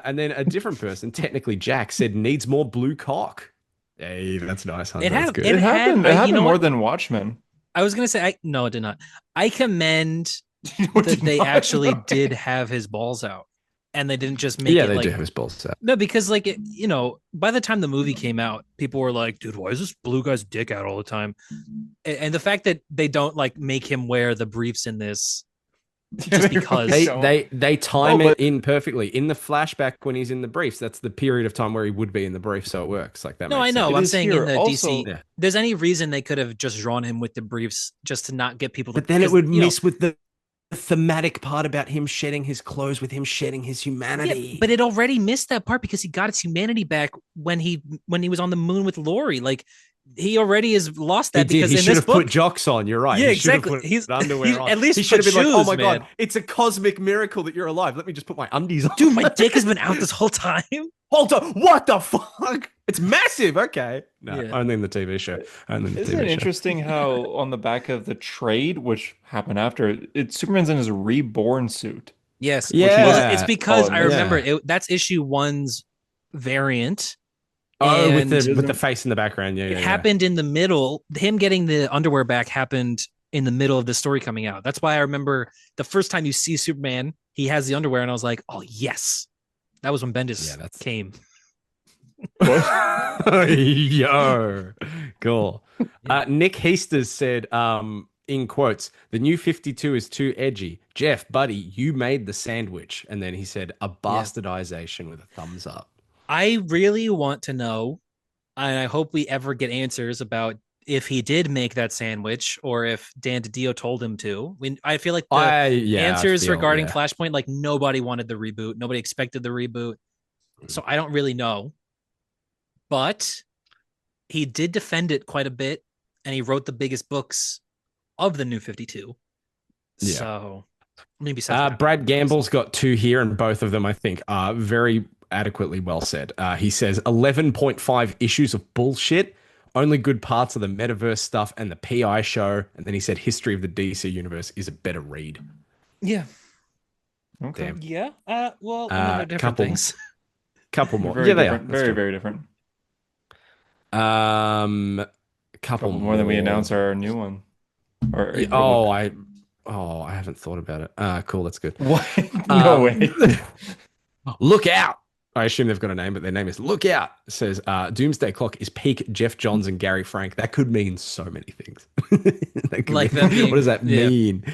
And then a different person, technically Jack, said needs more blue cock. Hey, that's nice. Huh? It happened more than Watchmen. I was gonna say no, it did not. I commend that they actually did have his balls out. And they didn't just make it they do have his balls out. No, because by the time the movie came out, people were like, dude, why is this blue guy's dick out all the time? And the fact that they don't make him wear the briefs in this just because they time it in perfectly. In the flashback when he's in the briefs, that's the period of time where he would be in the brief, so it works like that. No, I know. I'm saying in the DC, there's any reason they could have just drawn him with the briefs just to not get people to, but then it would miss with the thematic part about him shedding his clothes with him shedding his humanity. Yeah, but it already missed that part because he got his humanity back when he was on the moon with Lori. He already has lost that because he in should this have book, put jocks on. You're right. Yeah, exactly. He's underwear on. At least he should have been shoes, like, "Oh my man. God, it's a cosmic miracle that you're alive. Let me just put my undies on." Dude, my dick has been out this whole time. Hold on, what the fuck? It's massive. Okay. No, Yeah. only in the TV show. Only in the Isn't it TV show. interesting how on the back of the trade, which happened after, Superman's in his reborn suit, Yes. which he Well, doesn't it's Yeah. call because in I this. remember Yeah. it. That's issue one's variant, Oh, with and the He with the doesn't. face in the background. Yeah, it yeah, yeah. happened in the middle. Him getting the underwear back happened in the middle of the story coming out. That's why I remember the first time you see Superman, he has the underwear, and I was like, "Oh yes!" That was when Yeah, Bendis that's came. What? yo, cool. Yeah. Nick Heasters said, in quotes, the new 52 is too edgy. Jeff, buddy, you made the sandwich. And then he said, a Yeah. bastardization with a thumbs up. I really want to know, and I hope we ever get answers about if he did make that sandwich or if Dan DiDio told him to. I feel like the I answers feel, regarding yeah. Flashpoint, like nobody wanted the reboot, nobody expected the reboot, so I don't really know. But he did defend it quite a bit, and he wrote the biggest books of the New 52. Yeah. So maybe besides Batman, Brad of course. Gamble's got two here, and both of them, I think, are very adequately well said. He says 11.5 issues of bullshit. Only good parts of the metaverse stuff and the PI show. And then he said history of the DC universe is a better read. Yeah. Okay. Damn. Yeah. Well, I mean, they're different Couple, things. couple They're more. very Yeah, they are. different. That's Very, true. very different. A A couple couple more than we more. announce our new one. Or Yeah, what? I haven't thought about it. Cool, that's good. What? No Um, way. Look out. I assume they've got a name, but their name is Look Out. It says Doomsday Clock is peak Jeff Johns and Gary Frank. That could mean so many things. That could Like mean- them what does being, that yeah. mean?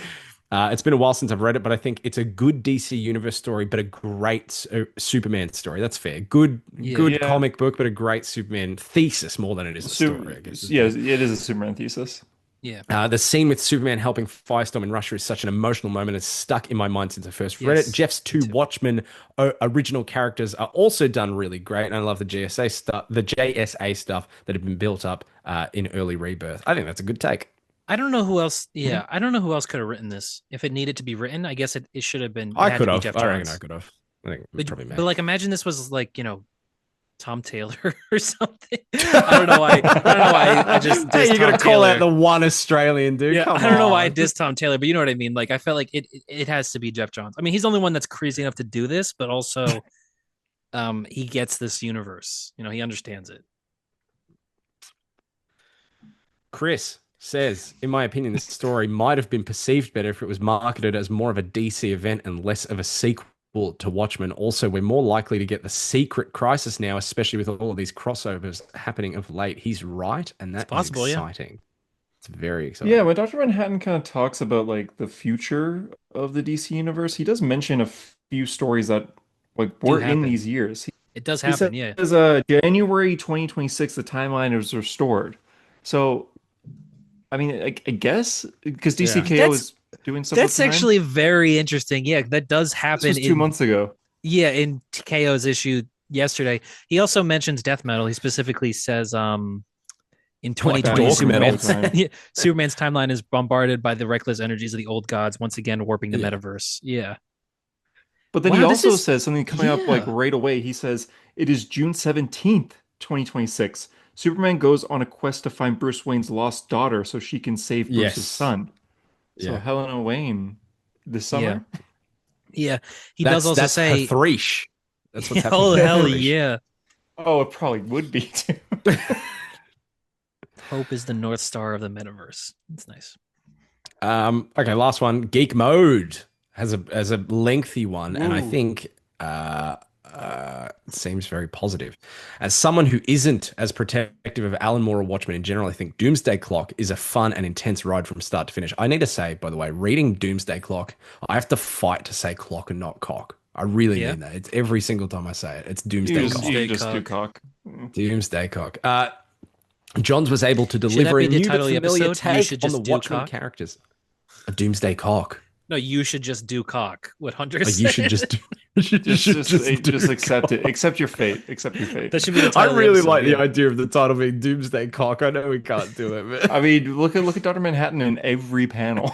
It's been a while since I've read it, but I think it's a good DC Universe story, but a great Superman story. That's fair. Good, Yeah. good Yeah. comic book, but a great Superman thesis more than it is a story, I guess. Is Yeah, the- it is a Superman thesis. Yeah. The scene with Superman helping Firestorm in Russia is such an emotional moment. It's stuck in my mind since I first read it. Yes, Jeff's two me too. Watchmen original characters are also done really great, and I love the JSA stuff that had been built up in early Rebirth. I think that's a good take. I don't know who else. Yeah, I don't know who else could have written this. If it needed to be written, I guess it should have been. It I had could to be have. Jeff I reckon I Johns. could have. I think But, probably me. but like, imagine this was like Tom Taylor or something. I don't know why. I don't know why I just Hey, dissed you're gonna Tom call Taylor. out the one Australian dude. Yeah, Come I don't know why I on. dissed Tom Taylor, but you know what I mean. Like, I felt like it has to be Jeff Johns. I mean, he's the only one that's crazy enough to do this, but also, he gets this universe. He understands it. Chris says, in my opinion, this story might have been perceived better if it was marketed as more of a DC event and less of a sequel to Watchmen. Also, we're more likely to get the Secret Crisis now, especially with all of these crossovers happening of late. He's right, and that is possible, yeah. exciting. It's very exciting. Yeah, when Dr. Manhattan kind of talks about like the future of the DC universe, he does mention a few stories that like were in happen. these years. It does He happen, yeah. says January 2026, the timeline is restored. So, I mean, I guess because DCKO is doing stuff. That's with time. actually very interesting. Yeah, that does This happen was 2 months ago. Yeah, in KO's issue yesterday. He also mentions death metal. He specifically says in 2020 dork metal? Superman's timeline is bombarded by the reckless energies of the old gods, once again warping the Yeah. metaverse. Yeah. But then Wow, he this also is- says something coming up like yeah. right away. He says it is June 17th, 2026. Superman goes on a quest to find Bruce Wayne's lost daughter so she can save Bruce's Yes. son. So Yeah. Helena Wayne this summer. Yeah. He does also that's say Threesh. That's what's happening. oh to hell Threesh. yeah. Oh, it probably would be too. Hope is the North Star of the metaverse. It's nice. Okay, last one. Geek Mode has a lengthy one, and I Ooh. think seems very positive. As someone who isn't as protective of Alan Moore or Watchmen in general, I think Doomsday Clock is a fun and intense ride from start to finish. I need to say, by the way, reading Doomsday Clock, I have to fight to say clock and not cock. I really mean that. It's every single time I say it. It's Doomsday Cock. You just do cock. Doomsday Cock. Johns was able to that deliver be a the new title but of the familiar episode? You take should on the just do Watchmen cock? characters. A Doomsday Cock. No, you should just do cock. What Hunter Oh, said. you should just do You should Just do accept it. Clock. Accept your fate. Accept your fate. That should be the I title of the really episode. like the Yeah. idea of the title being Doomsday Clock. I know we can't do it, but I mean, look at Dr. Manhattan in every panel.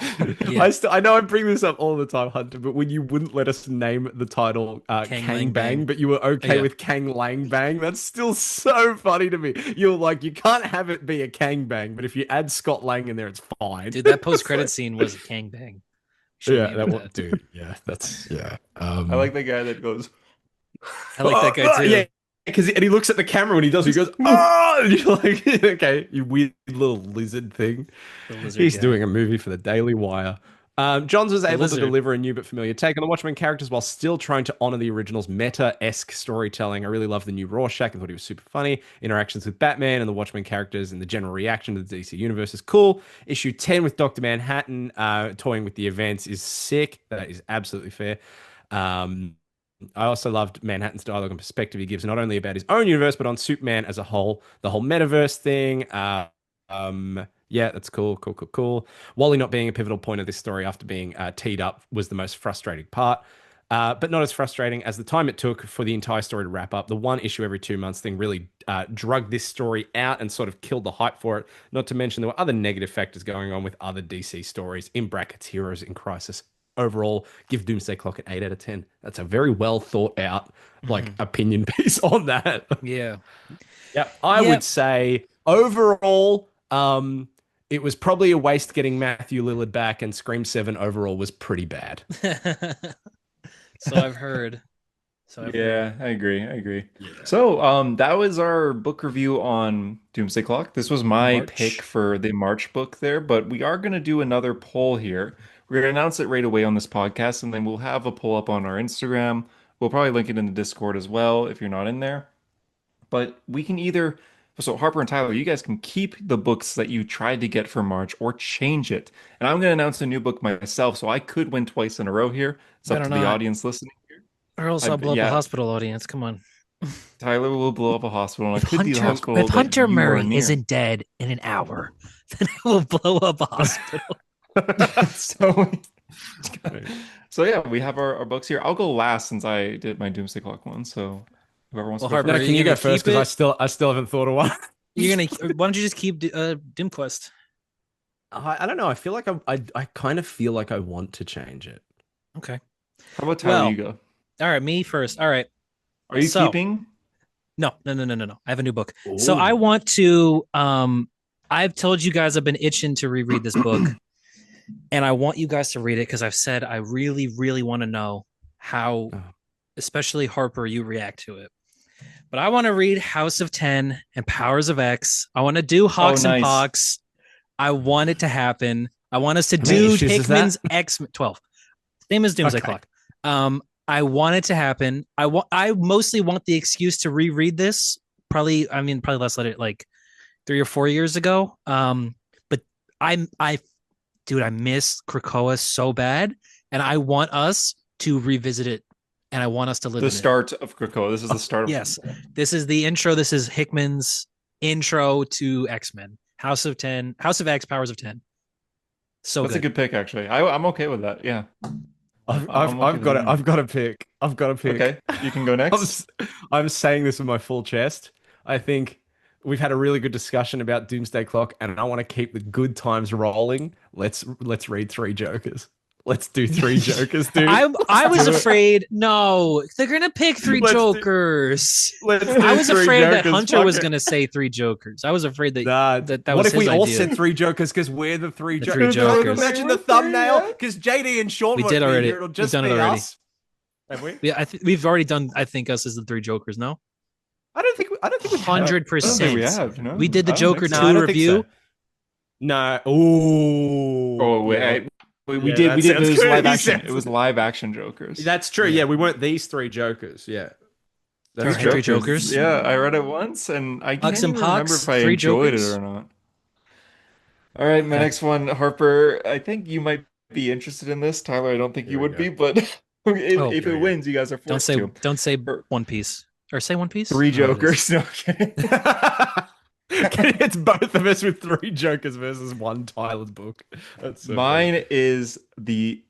Yeah. I know I bring this up all the time, Hunter, but when you wouldn't let us name the title Kang Kang Lang Bang, Bang. but you were Oh, okay yeah. with Kang Lang Bang, that's still so funny to me. You're like, you can't have it be a Kang Bang, but if you add Scott Lang in there, it's fine. Dude, that post It's credit like- scene was a Kang Bang. Should yeah, name that it was, that. dude. Yeah, that's yeah. I like the guy that goes, I like that guy too. Yeah, because and he looks at the camera when he does. He goes, "Oh!" And you're like, "Okay, you weird little lizard thing." The lizard He's guy. doing a movie for the Daily Wire. Johns was The able to lizard. deliver a new but familiar take on the Watchmen characters while still trying to honor the original's meta-esque storytelling. I really love the new Rorschach. I thought he was super funny. Interactions with Batman and the Watchmen characters and the general reaction to the DC universe is cool. Issue 10 with Dr. Manhattan toying with the events is sick. That is absolutely fair. I also loved Manhattan's dialogue and perspective he gives, not only about his own universe, but on Superman as a whole. The whole metaverse thing. Yeah, that's cool, cool, cool, cool. Wally not being a pivotal point of this story after being teed up was the most frustrating part. But not as frustrating as the time it took for the entire story to wrap up. The one issue every 2 months thing really drug this story out and sort of killed the hype for it. Not to mention there were other negative factors going on with other DC stories, in brackets, Heroes in Crisis. Overall, give Doomsday Clock an 8 out of 10. That's a very well thought out opinion piece on that. Yeah. Yeah, I would say overall, it was probably a waste getting Matthew Lillard back, and Scream 7 overall was pretty bad. So I've heard. yeah, I agree. So, that was our book review on Doomsday Clock. This was my March. pick for the March book there, but we are going to do another poll here. We're going to announce it right away on this podcast, and then we'll have a poll up on our Instagram. We'll probably link it in the Discord as well if you're not in there. But we can either, so Harper and Tyler, you guys can keep the books that you tried to get for March or change it. And I'm going to announce a new book myself, so I could win twice in a row here. It's up Better to the not. audience listening. Or else I'll blow up a Yeah, hospital audience. Come on. Tyler will blow up a hospital, and it could be the Hunter, hospital if that Hunter you are Murray near. isn't dead in an hour, then I will blow up a hospital. So, so yeah, we have our books here. I'll go last since I did my Doomsday Clock one. So whoever wants Well, to go Harper, No, first. can you go gonna first? keep Because I still haven't thought of one. You're gonna. Why don't you just keep Doom Quest? I don't know. I feel like I kind of feel like I want to change it. Okay. How about Tyler? Well, You go. All right, me first. All right. Are you So- keeping? No. I have a new book. So I want to I've told you guys I've been itching to reread this book. And I want you guys to read it because I've said I really, really want to know how, especially Harper, you react to it. But I want to read House of 10 and Powers of X. I want to do Hawks and nice. Pox. I want it to happen. I want us to How many do issues is that? Hickman's X 12. Same as Doomsday Okay. Clock. I want it to happen. I mostly want the excuse to reread this. Probably less like 3 or 4 years ago. But dude, I miss Krakoa so bad, and I want us to revisit it, and I want us to live The in start of Krakoa. This is the start of Yes. This is the intro. This is Hickman's intro to X-Men. House of X, Powers of 10. So That's a good pick, actually. I'm okay with that. Yeah. I'm okay I've with got that. I've got a pick. I've got a pick. Okay, you can go next. I'm saying this with my full chest. I think we've had a really good discussion about Doomsday Clock, and I want to keep the good times rolling. Let's read Three Jokers. Let's do Three Jokers, dude. I was do it. afraid. No, they're gonna pick Three Let's do- Jokers. Let's do I was Three afraid that Jokers. Hunter Fuck was it. gonna say Three Jokers. I was afraid that Nah, that what was if we his all idea. said Three Jokers because we're the Three The Jokers? Three Jokers. Imagine the thumbnail because JD and Sean We won't did be already. here. It'll We've just done it be already. us. Have we? Yeah, we've already done. I think us as the Three Jokers. No, I don't think we have. 100%. we have. No, We did the I don't Joker think so. 2 I don't think review. so. No. Ooh. Oh wait, Yeah. we Yeah, did. that We did. It sounds was good. live He action. sounds- It was live action Jokers. That's true. Yeah, we weren't these Three Jokers. Yeah. That's Three true. Jokers. Yeah, I read it once, and I can't Hux and even remember Pox, if I Three enjoyed Jokers. it or not. All right, my Okay. next one, Harper. I think you might be interested in this, Tyler. I don't think Here you we would go. be, but if Oh. if Here it we go. wins, you guys are forced to. Don't say Or- One Piece or say One Piece. Three I don't know what it is. Jokers. No kidding. It's both of us with Three Jokers versus one Tyler's book. That's so Mine is the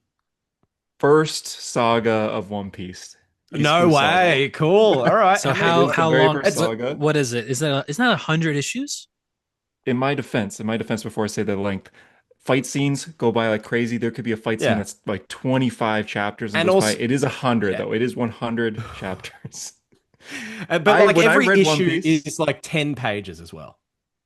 first saga of One Piece. No Beastly saga. way. Cool. All right. So How many It is the how very long? first saga. What is it? Isn't that 100 issues? In my defense, before I say the length, fight scenes go by like crazy. There could be a fight scene Yeah. that's like 25 chapters and And goes by. also, It is 100 yeah. though. It is 100 chapters. But I like when I every read One issue Piece, is like 10 pages as well.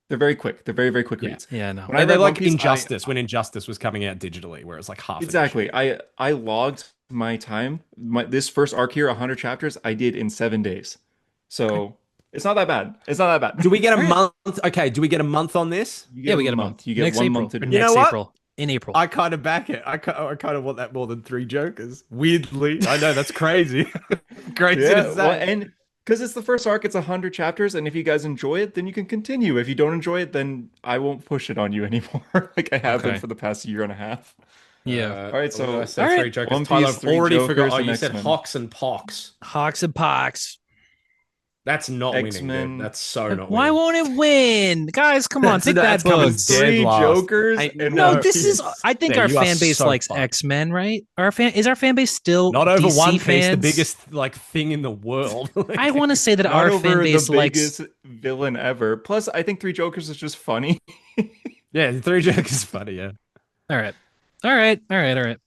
they're very quick. They're very, very quick Yeah. reads. Yeah, no. When I They're read One like Piece, Injustice when Injustice was coming out digitally, where it's like half an issue. exactly. I logged my time. This first arc here, 100 chapters, I did in 7 days. Okay. So it's not that bad. It's not that bad. Do we get a All right. month? Okay, do we get a month on this? You Yeah, get a we get a month. month. You get Next 1 month April. to Or do You it. know next what? April. In April. I kind of back it. I kind of want that more than 3 Jokers. Weirdly, I know that's crazy. Crazy to Yeah, well, say. and because it's the first arc, it's 100 chapters, and if you guys enjoy it, then you can continue. If you don't enjoy it, then I won't push it on you anymore, like I have been Okay. for the past year and a half. Yeah. All right, What did I so say? All right. 3 Jokers. One Tyler, Piece, I've Three already forgot. Jokers, Oh, and you said X-Men. Hawks and Pox. Hawks and Pox. That's not winning, dude. X-Men. That's so not Why winning. won't it win? Guys, come on, pick That's that book. coming dead Three last. Jokers Ain't and No, One this is Piece. I think Yeah, our you are fan base so likes fucked. X-Men, right? Is our fan base still Not over DC One Piece, the fans? biggest like thing in the world. I want to say that Not our fan over base the likes. biggest villain ever. Plus, I think Three Jokers is just funny. Yeah, the 3 Jokers is funny. Yeah, All right. All right. All right. All right.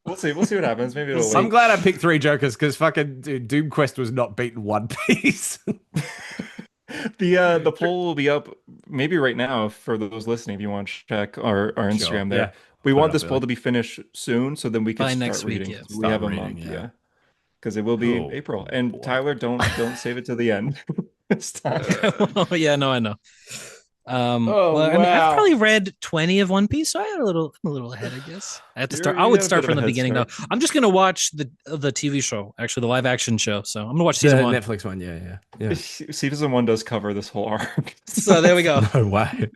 We'll see. We'll see what happens. Maybe it'll I'm win. glad I picked 3 Jokers because fucking dude, Doom Quest was not beating One Piece. The poll will be up maybe right now for those listening. If you want to check our Sure. Instagram there, Yeah. we Put it want up this there. poll to be finished soon, so then we can By start next week, reading. yeah. We have a Start reading, month, yeah. yeah, because it will be Oh, April. And boy. Tyler, don't save it to the end. It's time. Oh yeah, no, I know. Oh, Well, I mean, I've wow. probably read 20 of One Piece, so I had a little ahead, I guess. I have to start. I You would have a start bit from of the a head beginning though. start. I'm just gonna watch the TV show, actually, the live action show. So I'm gonna watch The season one. Netflix one. Yeah. Season 1 does cover this whole arc. So there we go. No way.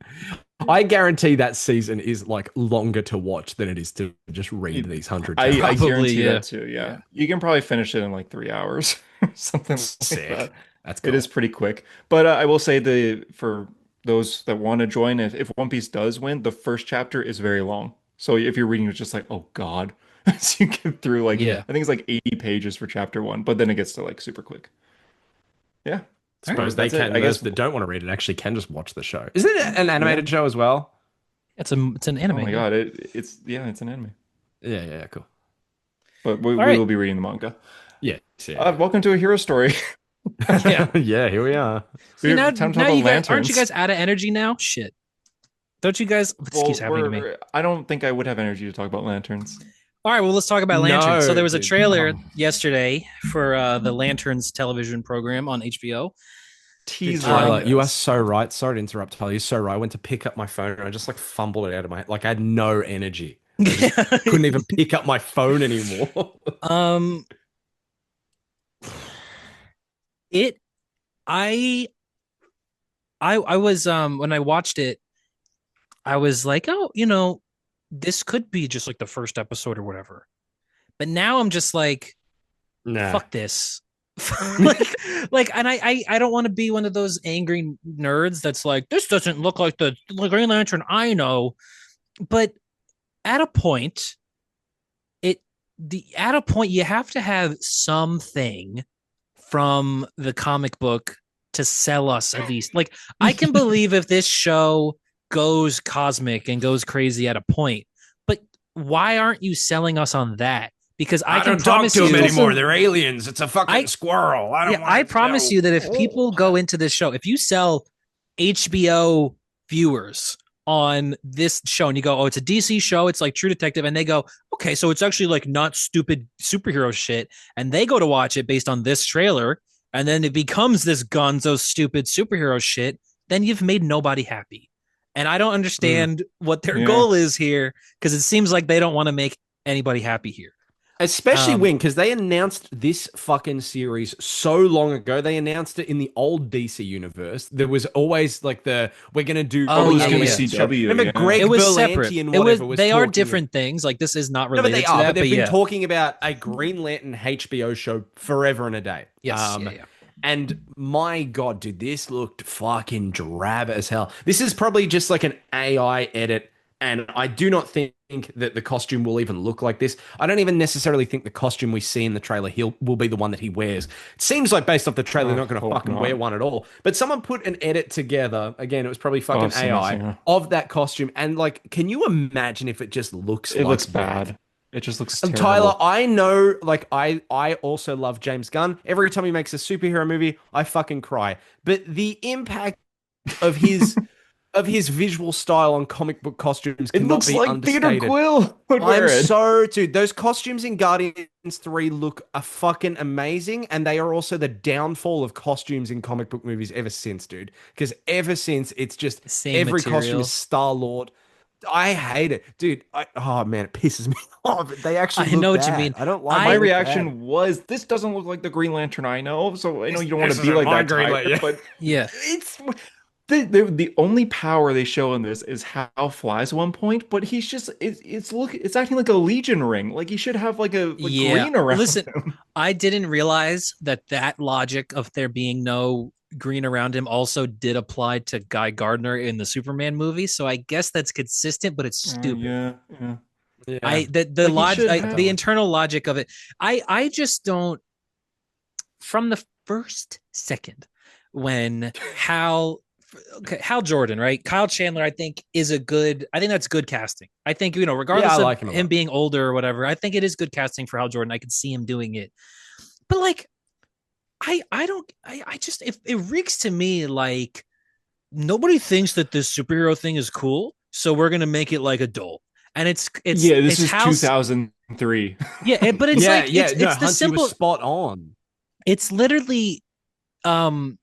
I guarantee that season is like longer to watch than it is to just read these 100 I chapters. Probably, guarantee yeah. that too. Yeah. You can probably finish it in like 3 hours, something like Sick. that. That's It cool. is pretty quick. But I will say for those that want to join, if One Piece does win, the first chapter is very long. So if you're reading, it's just like, oh God. So you get through like, Yeah. I think it's like 80 pages for chapter 1, but then it gets to like super quick. Yeah. Suppose they That's it. can. I guess Those that don't want to read it actually can just watch the show. Isn't it an animated show as well? It's an Oh anime. my God. It's an anime. Yeah, cool. But we right. will be reading the manga. Yeah. Yeah. Welcome to a hero story. Yeah. Yeah, here we are. See, now, Time to now talk you about guys aren't you lanterns. guys out of energy now? Shit. Don't you guys? What Well, keeps happening to me? I don't think I would have energy to talk about lanterns. All right, well, let's talk about Lanterns. So No, there was a dude. trailer Oh. yesterday for the Lanterns television program on HBO. Teaser. Tyler, you are yes. so right. Sorry to interrupt, Tyler. You're so right. I went to pick up my phone and I just like fumbled it out of my like I had no energy. I just couldn't even pick up my phone anymore. Um, it, I was when I watched it, I was like, oh, this could be just like the first episode or whatever. But now I'm just like, Nah. fuck this. And I don't want to be one of those angry nerds that's like, this doesn't look like the Green Lantern I know. But at a point, you have to have something from the comic book to sell us at least. Like, I can believe if this show goes cosmic and goes crazy at a point, but why aren't you selling us on that? Because I can don't talk promise to them you anymore. They're aliens. It's a fucking I- squirrel. I don't want I it to promise know. you that if people go into this show, if you sell HBO viewers on this show and you go, oh, it's a DC show, it's like True Detective, and they go, okay, so it's actually like not stupid superhero shit, and they go to watch it based on this trailer, and then it becomes this gonzo stupid superhero shit, then you've made nobody happy. And I don't understand what their Yeah. goal is here, because it seems like they don't want to make anybody happy here. Especially when, because they announced this fucking series so long ago. They announced it in the old DC universe. There was always like we're gonna do. Oh, it was yeah, gonna be yeah. CW. Remember yeah. Greg It was Berlanti separate. and It was, whatever was they are talking- different things. Like, this is not No, related but they to are. that. But they've been yeah. talking about a Green Lantern HBO show forever and a day. Yes. Yeah. And my God, dude, this looked fucking drab as hell. This is probably just like an AI edit And I do not think that the costume will even look like this. I don't even necessarily think the costume we see in the trailer will be the one that he wears. It seems like based off the trailer, they're not going to Hope fucking wear not. one at all. But someone put an edit together. Again, it was probably Oh, fucking I've seen this. AI Yeah, of that costume. And like, can you imagine if it just looks it like looks that? bad. It just looks Tyler, terrible. I know, like, I also love James Gunn. Every time he makes a superhero movie, I fucking cry. But the impact of his visual style on comic book costumes It cannot looks be like Peter understated. Quill would I'm wear it. so, dude, those costumes in Guardians 3 look a fucking amazing, and they are also the downfall of costumes in comic book movies ever since, dude. Because ever since, it's just Same every costume is material. Star-Lord. I hate it, dude. Oh man, it pisses me off. They actually I know look what you bad. mean. I don't like My they I look bad. reaction was, this doesn't look like the Green Lantern I know. So I know This, you don't want this to be isn't like my that, green Tyler, light. Yeah. but yeah. it's the only power they show in this is Hal flies at one point, but he's just it's acting like a Legion ring. Like he should have like Yeah. green around Listen, him. I didn't realize that logic of there being no green around him also did apply to Guy Gardner in the Superman movie. So I guess that's consistent, but it's stupid. Yeah, yeah. Yeah. The Like he log should the have. internal logic of it. I just don't from the first second when Hal Jordan, right? Kyle Chandler, I think I think that's good casting. I think, Yeah, I regardless of like him a him lot. being older or whatever, I think it is good casting for Hal Jordan. I can see him doing it. But like, I don't, I just, it reeks to me like nobody thinks that this superhero thing is cool. So we're going to make it like adult. And Yeah, this it's is how, 2003. but it's Yeah, like, yeah. No, it's the Hunt, you were simple, spot on. it's literally, um,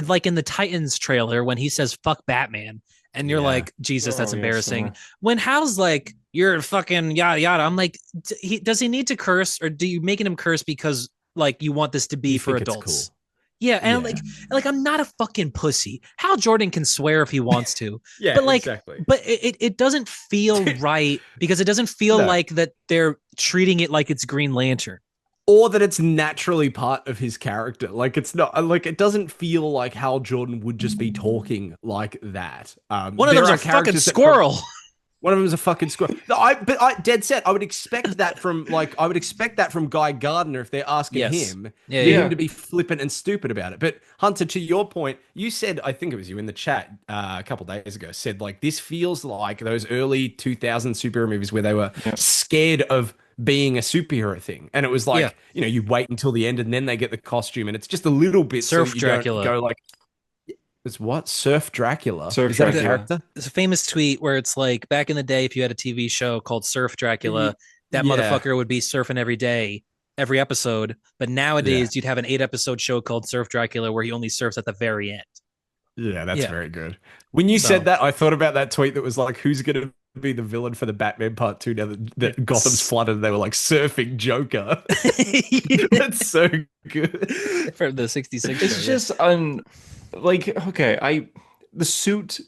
like in the Titans trailer when he says "fuck Batman," and you're Yeah. like, Jesus, that's Oh yes. embarrassing. When Hal's like, "You're fucking yada yada," I'm like, does he need to curse, or do you making him curse because like you want this to be You for think it's cool. adults? Yeah, and Yeah. like I'm not a fucking pussy. Hal Jordan can swear if he wants to, Yeah, but like, exactly. but it doesn't feel right because it doesn't feel No. like that they're treating it like it's Green Lantern. Or that it's naturally part of his character. Like it's not like it doesn't feel like Hal Jordan would just be talking like that. One of There them's are a fucking characters that from squirrel. one of them is a fucking squirrel. No, but I dead set. I would expect that from Guy Gardner if they're asking Yes. him Yeah, for yeah. him Yeah. to be flippant and stupid about it. But Hunter, to your point, you said I think it was you in the chat a couple days ago said like this feels like those early 2000 superhero movies where they were Yeah. scared of being a superhero thing, and it was Yeah. like you wait until the end and then they get the costume, and it's just a little bit so Surf that you don't Dracula. go like it's what Surf Dracula Surf is that a Dracula. character? There's a famous tweet where it's like back in the day, if you had a TV show called Surf Dracula, that Yeah, motherfucker would be surfing every day, every episode. But yeah. nowadays, you'd have an 8 episode show called Surf Dracula where he only surfs at the very end. Yeah, that's Yeah. very good. When you So said that, I thought about that tweet that was like, who's going to be the villain for the Batman Part 2 now that Gotham's flooded and they were like surfing Joker? That's so good. for the 66 It's show, just like okay, the suit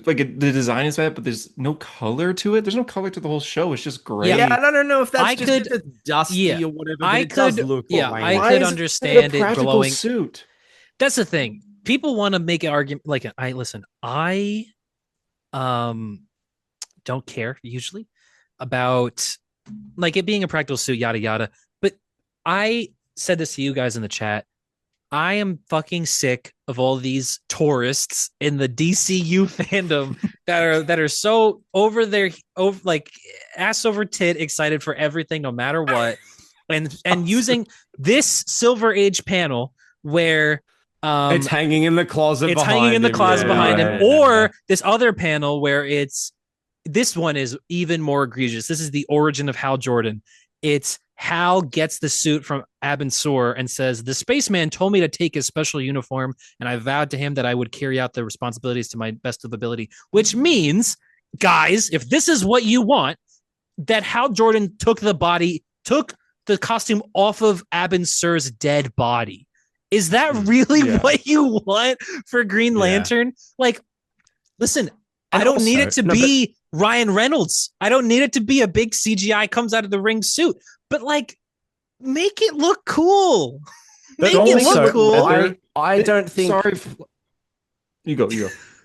like the design is bad, but there's no color to it. There's no color to the whole show. It's just gray. Yeah, I don't know if that's I just could- because it's dusty yeah. or whatever, but I it does could- look yeah, lame. I Why could is understand a it practical glowing. suit? That's the thing. People want to make an argument like I don't care usually about like it being a practical suit, yada yada. But I said this to you guys in the chat. I am fucking sick of all these tourists in the DCU fandom that are so over like ass over tit excited for everything no matter what, and using this Silver Age panel where It's hanging in the closet it's behind hanging in the him. closet Yeah, behind him, yeah, or this other panel where this one is even more egregious. This is the origin of Hal Jordan. It's Hal gets the suit from Abin Sur and says, "The spaceman told me to take his special uniform, and I vowed to him that I would carry out the responsibilities to my best of ability." Which means, guys, if this is what you want, that Hal Jordan took the costume off of Abin Sur's dead body. Is that really Yeah. what you want for Green Yeah. Lantern? Like, listen, And I don't need also- it to no, be Ryan Reynolds. I don't need it to be a big CGI comes out of the ring suit. But like, make it look cool. But Make it also, look cool. I don't think Sorry. You go.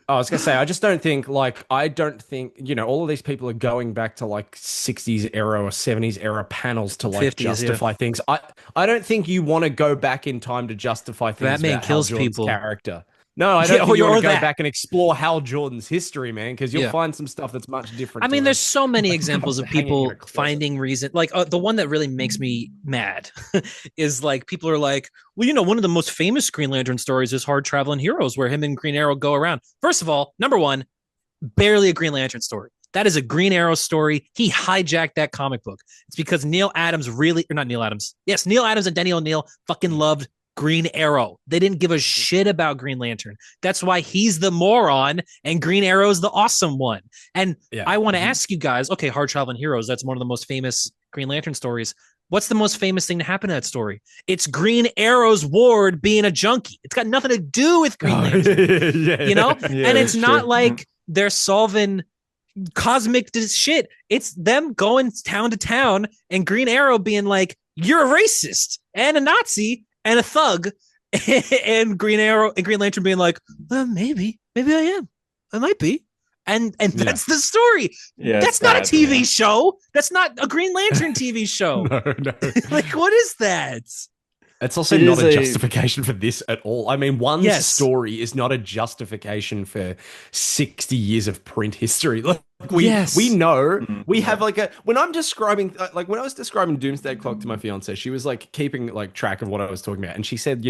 I was gonna say, I don't think, all of these people are going back to like 60s era or 70s era panels to like 50s, yeah. justify things. I don't think you want to go back in time to justify things Batman about Hal kills Jordan's people. character. No, I don't Yeah, think you want to or go that. back and explore Hal Jordan's history, man, because you'll Yeah. find some stuff that's much I different mean, to there's him. so many Like examples of hanging in a people closet. finding reason. Like the one that really makes me mad is like people are like, well, one of the most famous Green Lantern stories is Hard Traveling Heroes, where him and Green Arrow go around. First of all, number one, barely a Green Lantern story. That is a Green Arrow story. He hijacked that comic book. It's because Neil Adams really, or not Neil Adams. Yes, Neil Adams and Denny O'Neil fucking loved Green Arrow. They didn't give a shit about Green Lantern. That's why he's the moron and Green Arrow's the awesome one. And Yeah. I want to ask you guys, okay, Hard Traveling Heroes, that's one of the most famous Green Lantern stories. What's the most famous thing to happen to that story? It's Green Arrow's ward being a junkie. It's got nothing to do with Green Lantern, Yeah. Yeah, And it's that's not true. like they're solving cosmic shit. It's them going town to town and Green Arrow being like, "You're a racist and a Nazi and a thug," and Green Arrow and Green Lantern being like, "Well, maybe I am. I might be." And Yeah. that's the story. Yeah, That's it's not a bad, TV yeah. show. That's not a Green Lantern TV show. No, no. Like, what is that? It's also It not is a a justification for this at all. I mean, one Yes. story is not a justification for 60 years of print history. Like Yes. we know we Yeah. have like a when I'm describing like when I was describing Doomsday Clock to my fiance, she was like keeping like track of what I was talking about, and she said,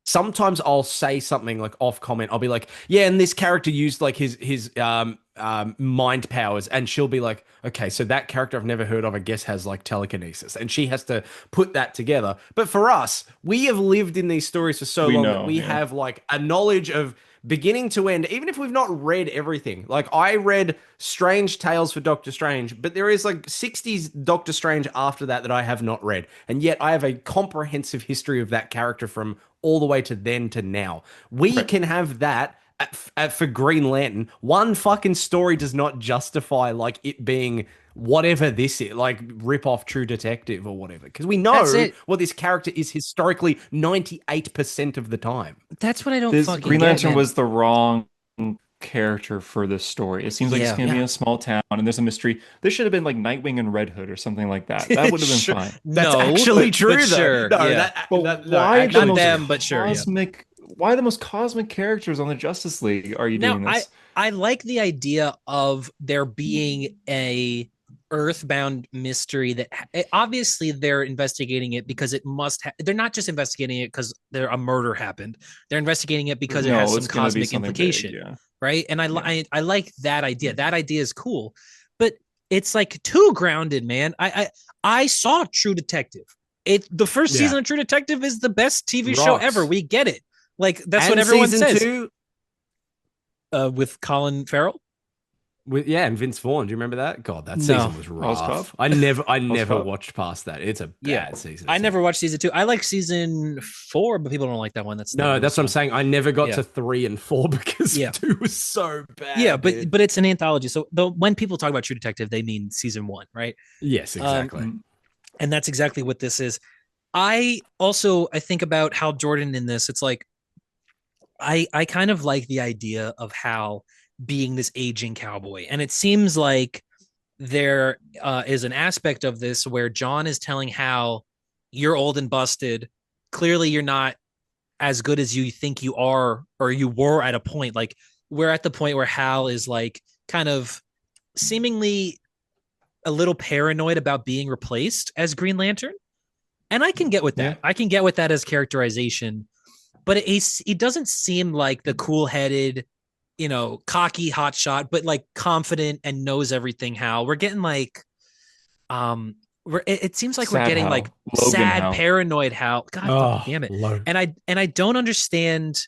sometimes I'll say something like off comment. I'll be like, yeah, and this character used like his mind powers, and she'll be like, okay, so that character I've never heard of, I guess, has like telekinesis, and she has to put that together. But for us, we have lived in these stories for so We long that know, we yeah. have like a knowledge of beginning to end, even if we've not read everything. Like I read Strange Tales for Doctor Strange, but there is like 60s Doctor Strange after that I have not read. And yet I have a comprehensive history of that character from all the way to then to now. We Right. can have that for Green Lantern. One fucking story does not justify like it being whatever this is, like rip off True Detective or whatever. Because we That's know it. what this character is historically 98% of the time. That's what I don't This fucking Green get, Lantern man. was the wrong character for this story. It seems like it's Yeah. gonna be Yeah. in a small town and there's a mystery. This should have been like Nightwing and Red Hood or something like that. That would have been Sure. fine. That's No, actually but true, though. sure, No, yeah. But no, why the actually Not most true. them, but sure, yeah. cosmic? Why the most cosmic characters on the Justice League are you Now, doing this? I like the idea of there being a earthbound mystery that obviously they're investigating it because it must they're not just investigating it because there a murder happened. They're investigating it because it has some it's gonna be cosmic something implication, big, yeah. right? And Yeah. I like that idea. That idea is cool, but it's like too grounded, man. I saw True Detective. The first Yeah. season of True Detective is the best TV show Rocks. ever. We get it. Like that's And what everyone season says. two, With Colin Farrell. and Vince Vaughn. Do you remember that? God, that No. season was rough. Ozcov? I never Ozcov? watched past that. It's a Yeah. bad season. I never watched season 2. I like season 4, but people don't like that one. That's No, that's what I'm saying. I never got Yeah. to 3 and 4 because Yeah. 2 was so bad. Yeah, but dude. but it's an anthology. So when people talk about True Detective, they mean season 1, right? Yes, exactly. And that's exactly what this is. I think about Hal Jordan in this. It's like I kind of like the idea of Hal being this aging cowboy, and it seems like there is an aspect of this where John is telling Hal, "You're old and busted. Clearly, you're not as good as you think you are, or you were at a point." Like we're at the point where Hal is like kind of seemingly a little paranoid about being replaced as Green Lantern. And I can get with that. Yeah. I can get with that as characterization, but it doesn't seem like the cool-headed, cocky hotshot, but like confident and knows everything. Hal, we're getting like, it seems like we're Sad getting Hal. like Logan sad, Hal. paranoid Hal. God fucking damn it! low. And I don't understand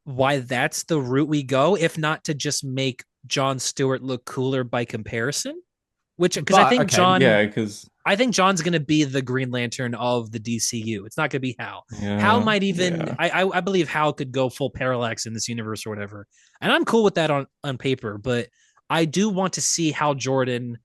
why that's the route we go, if not to just make Jon Stewart look cooler by comparison. Because I But, think okay, John, Yeah, because I think John's going to be the Green Lantern of the DCU. It's not going to be Hal. yeah, Hal might even, yeah. I believe Hal could go full parallax in this universe or whatever. And I'm cool with that on paper, but I do want to see Hal Jordan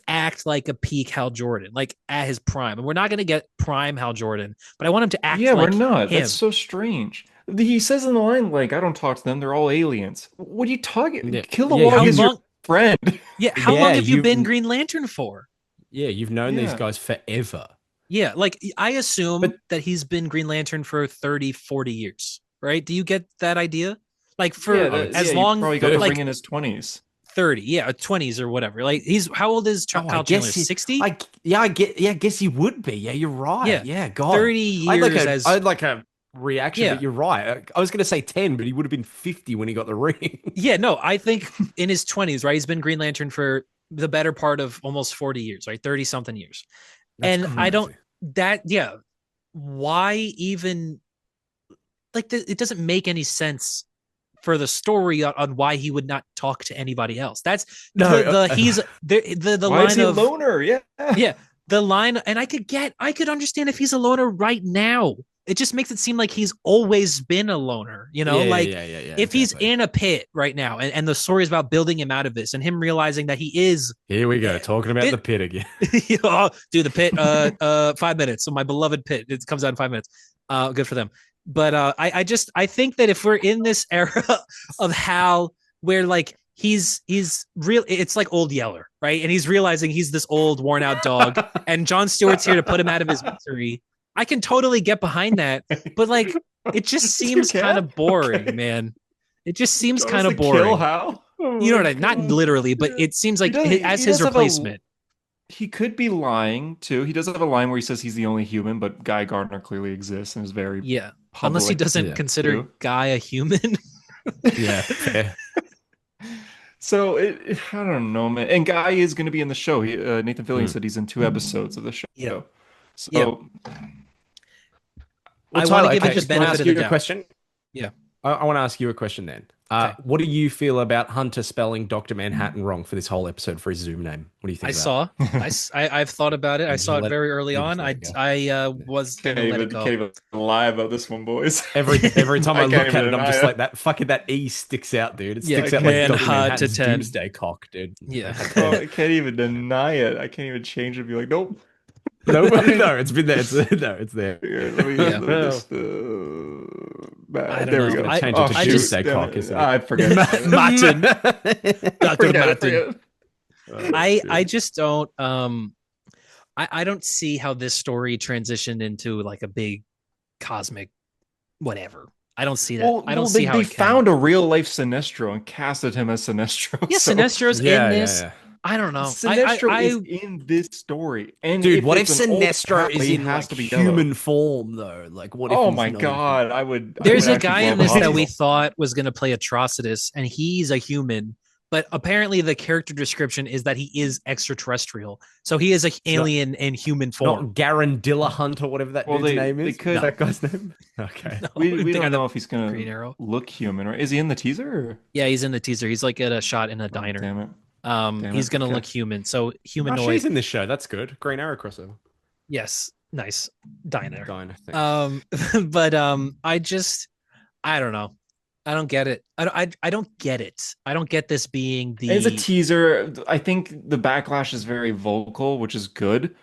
act like a peak Hal Jordan, like at his prime. And we're not going to get prime Hal Jordan, but I want him to act Yeah, like we're not. him. That's so strange. He says in the line, like, I don't talk to them, they're all aliens. What are you talking? Yeah, yeah, Kilowog How is your long? friend. Yeah, how long yeah, have you been you've Green Lantern for? yeah, you've known these Yeah. guys forever. Yeah, like I assume But that he's been Green Lantern for 30, 40 years, right? Do you get that idea? Like Yeah, for I would yeah, as you long probably got the ring like in his 20s. 30, yeah, 20s or whatever. Like he's how old is Oh, I Kyle Chandler? guess he, 60? I yeah, I get yeah, I guess he would be. Yeah, you're right. Yeah. Yeah, God. 30 I years as had like a reaction, but yeah. you're right. I was gonna say 10, but he would have been 50 when he got the ring. Yeah, no, I think in his 20s, right? He's been Green Lantern for the better part of almost 40 years, right? 30 something years. That's And I don't crazy. that yeah, why even like it doesn't make any sense for the story on why he would not talk to anybody else. That's No, the he's the Why is line he a of loner? Yeah. yeah, the line, and I could understand if he's a loner right now. It just makes it seem like he's always been a loner, you know, yeah, yeah, like yeah, yeah, yeah, if he's exactly. in a pit right now and the story is about building him out of this and him realizing that he is Here we go, talking about it, the pit again. oh, dude, the pit, 5 minutes. So my beloved pit, it comes out in 5 minutes. Good for them. But I think that if we're in this era of Hal, where like he's real, it's like Old Yeller, right? And he's realizing he's this old, worn out dog, and John Stewart's here to put him out of his misery. I can totally get behind that, but like it just You seems kind can? of boring, Okay. man. It just seems Do you want kind us of to kill boring. Hal? Oh You know my what I? Not God. literally, but Yeah. it seems He like does as he his does have a replacement. he could be lying too. He does have a line where he says he's the only human, but Guy Gardner clearly exists and is very Yeah. Unless he public doesn't Yeah, consider too. Guy a human. yeah, fair. So I don't know, man. And Guy is going to be in the show. Nathan Fillion Mm. said he's in 2 episodes of the Yeah. show. Yeah. So Well, I want to Tyler, give him okay, the can I benefit ask of the you a doubt. question? Yeah. I want to ask you a question then. Okay. What do you feel about Hunter spelling Dr. Manhattan wrong for this whole episode for his Zoom name? What do you I think of that? saw. I've thought about it. I You just saw it let very early you on. just let it go. I was gonna let it can't go. even lie about this one, boys. Every time I I can't look even at it, I'm deny just it. like that E sticks out, dude. It Yeah. sticks out like Man Dr. hot to Manhattan's 10. Doomsday Cock, dude. Yeah. I Oh, can't. I can't even deny it. I can't even change it and be like, nope. No, no, it's been there. No, it's there. Here, Yeah. let me just I don't there we He's know. gonna go. change it Oh to I shoot, just Doomsday damn Cock, it. isn't I forget. Martin. it? Dr. Forget it, Martin. forget it. I just don't I don't see how this story transitioned into like a big cosmic whatever. I don't see that. I don't Well, see how they it can. found a real life Sinestro and casted him as Sinestro. Yeah, So Sinestro's in Yeah, this. yeah, I don't know. Sinestro is in this story, and dude, if what if it's an old Sinestro Hal, is he in has like to be yellow. human form though? Like, what if Oh he's my not even? God, I There's would a actually guy blow in up a this that we hospital. thought was going to play Atrocitus, and he's a human. But apparently, the character description is that he is extraterrestrial. So he is an It's not alien in human form. not Garandilla Hunt or whatever that Well, dude's name they is. Is could. that guy's name? Okay. No, We the guy don't know that if he's Green gonna Arrow. look human, right? Is he in the teaser? Or? Yeah, he's in the teaser. He's like at a shot in a Oh, diner. damn it! Damn He's it! gonna Okay. look human. So Oh, she's humanoid. in this show. That's good. Green Arrow crossover. Yes, nice diner. Diner. Thanks. Um, but I don't know. I don't get it. I don't get it. I don't get this being As a the teaser, I think the backlash is very vocal, which is good.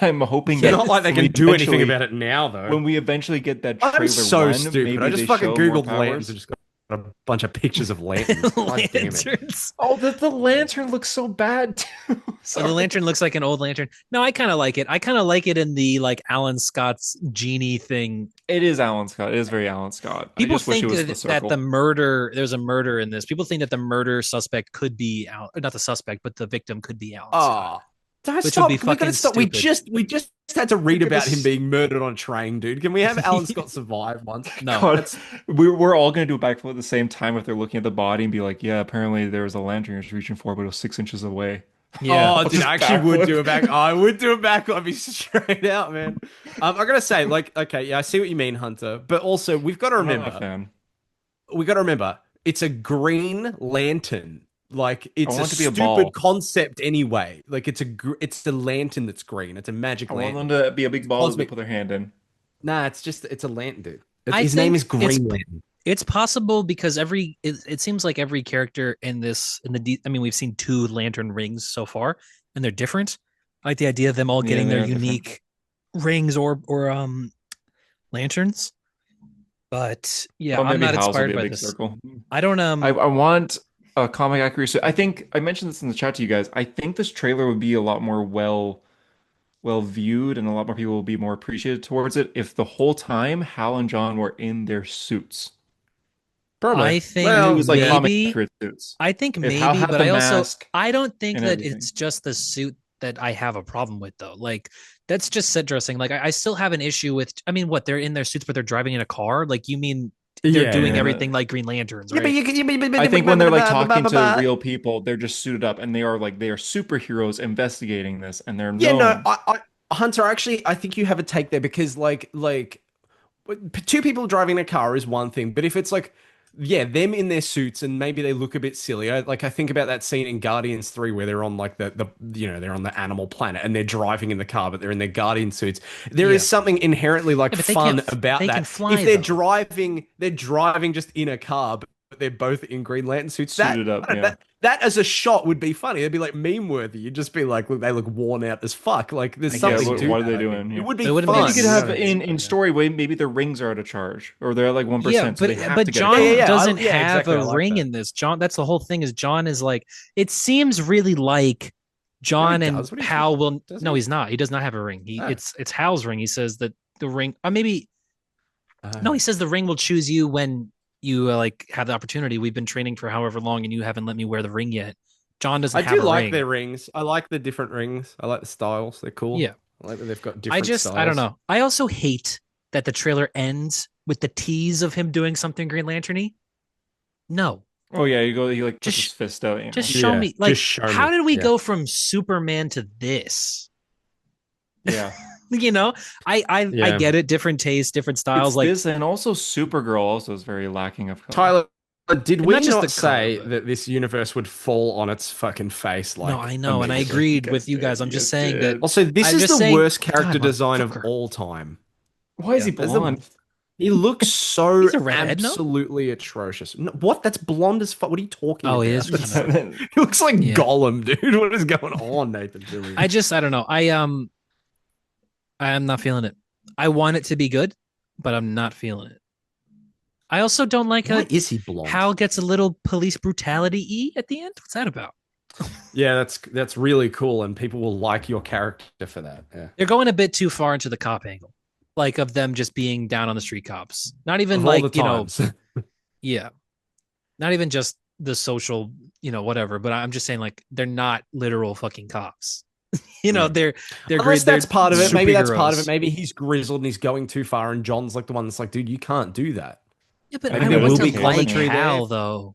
I'm hoping It's that not like they when we can do anything eventually about it now, though. when we eventually get that I'm trailer so one, stupid. I maybe just they fucking show more Googled lanterns and powers. just got a bunch of pictures of lanterns. God damn it. lanterns. Oh, the lantern looks so bad too. Oh, the Sorry. lantern looks like an old lantern. No, I kind of like it. I kind of like it in the like Alan Scott's genie thing. It is Alan Scott. It is very Alan Scott. I People just wish it think was the that the circle. murder, there's a murder in this. People think that the murder suspect could be not the suspect, but the victim could be Alan Scott, Oh, don't which would be stop. We gotta fucking stop. stupid. We just had to read about him being murdered on a train, dude. Can we have Alan Scott survive once? No, God, we're all gonna do a backflip at the same time if they're looking at the body and be like, yeah, apparently there was a lantern he was reaching for, but it was 6 inches away. yeah, Oh, I'll dude, just I actually would do backflip. a back. I would do a backflip. Be straight out, man. I gotta say, like, okay, yeah, I see what you mean, Hunter, but also we've got to I'm not a remember, fan. it's a Green Lantern. Like, I it's a want it to be a stupid ball. concept anyway. Like, it's the lantern that's green. It's a I magic want them lantern. to be a big It's ball that they cosmic. put their hand in. Nah, it's a lantern, dude. I His name think is Green Lantern. it's possible because it seems like every character in this I mean we've seen two lantern rings so far and they're different. I like the idea of them all Yeah, getting they their are different. unique rings or lanterns. But yeah, Well, I'm maybe not House will be inspired a by big this. circle. I don't I want a comic accuracy. I think I mentioned this in the chat to you guys. I think this trailer would be a lot more well viewed, and a lot more people will be more appreciative towards it if the whole time Hal and John were in their suits. Probably. I think If it Well, was like yeah. comic maybe accurate suits. I think If Hal maybe, had but the I mask don't think and that everything. it's just the suit that I have a problem with though. Like that's just set dressing. Like I still have an issue with I mean what they're in their suits but they're driving in a car? Like you mean they're Yeah, doing yeah. everything like Green Lanterns, Yeah, but right? I think when they're like talking to real people, they're just suited up and they are superheroes investigating this and they're yeah, no, known. Hunter, actually, I think you have a take there because like two people driving a car is one thing, but if it's like, yeah, them in their suits and maybe they look a bit silly. Like I think about that scene in Guardians 3 where they're on like they're on the animal planet and they're driving in the car, but they're in their Guardian suits. There is Yeah. something inherently like Yeah, but fun about they can that. fly If they're though. driving just in a car, but they're both in Green Lantern suits. Suited up, yeah. That as a shot would be funny. It'd be like meme worthy. You'd just be like, look, they look worn out as fuck. Like there's I Yeah, guess, something what, to yeah. what are that, they I think. doing? It Yeah. would be It wouldn't Maybe make fun. you could You know have what I sense. mean? in Yeah. story way, maybe the rings are out of charge or they're like Yeah, 1%, so they have but to get a John car. Yeah, doesn't yeah, have exactly. I a like ring that. in this. John, that's the whole thing is John is like it seems really like No, he John and does. What are you Hal talking? will Does no, he? he's not. He does not have a ring. Oh. It's Hal's ring. He says that the ring maybe no, he Oh. says the ring will choose you when you like have the opportunity. We've been training for however long and you haven't let me wear the ring yet. John doesn't I have do a like ring. their rings. I like the different rings. I like the styles. They're cool. Yeah. I like that they've got I different just I don't styles. know. I also hate that the trailer ends with the tease of him doing something Green Lantern-y. No. Oh yeah, he like puts his Just fist out, just show Yeah, me like just show how me. did we Yeah. go from Superman to this? Yeah. You know, I Yeah. get it, different tastes, different styles. It's Like this and also Supergirl also is very lacking of color. Tyler, did we not just the not color, say but that this universe would fall on its fucking face no, like I know, and I immediately? agreed You with you guys. did, I'm you just guys saying that did. Also, this I'm is just the saying, worst character God, design of motherfucker. all time. Why is Yeah. he blonde? He looks so He's a redhead, no? absolutely atrocious. No, what? That's blonde as fuck. What are you talking Oh, about? he is kind of. He looks like Yeah. Gollum, dude. What is going on, Nathan Fillion? I don't know. I am not feeling it. I want it to be good, but I'm not feeling it. I also don't like Why how is he blonde? Hal gets a little police brutality at the end. What's that about? Yeah, that's really cool, and people will like your character for that. Yeah. They're going a bit too far into the cop angle, like of them just being down on the street cops. Not even Of all the like, you know, times. yeah, not even just the social, you know, whatever. But I'm just saying, like, they're not literal fucking cops. You know, Yeah. they're Unless great. that's They're part of it. Maybe that's part of superheroes. it. Maybe he's grizzled and he's going too far, and John's like the one that's like, dude, you can't do that. Yeah, but I I think there want will to be like commentary there. Hal though.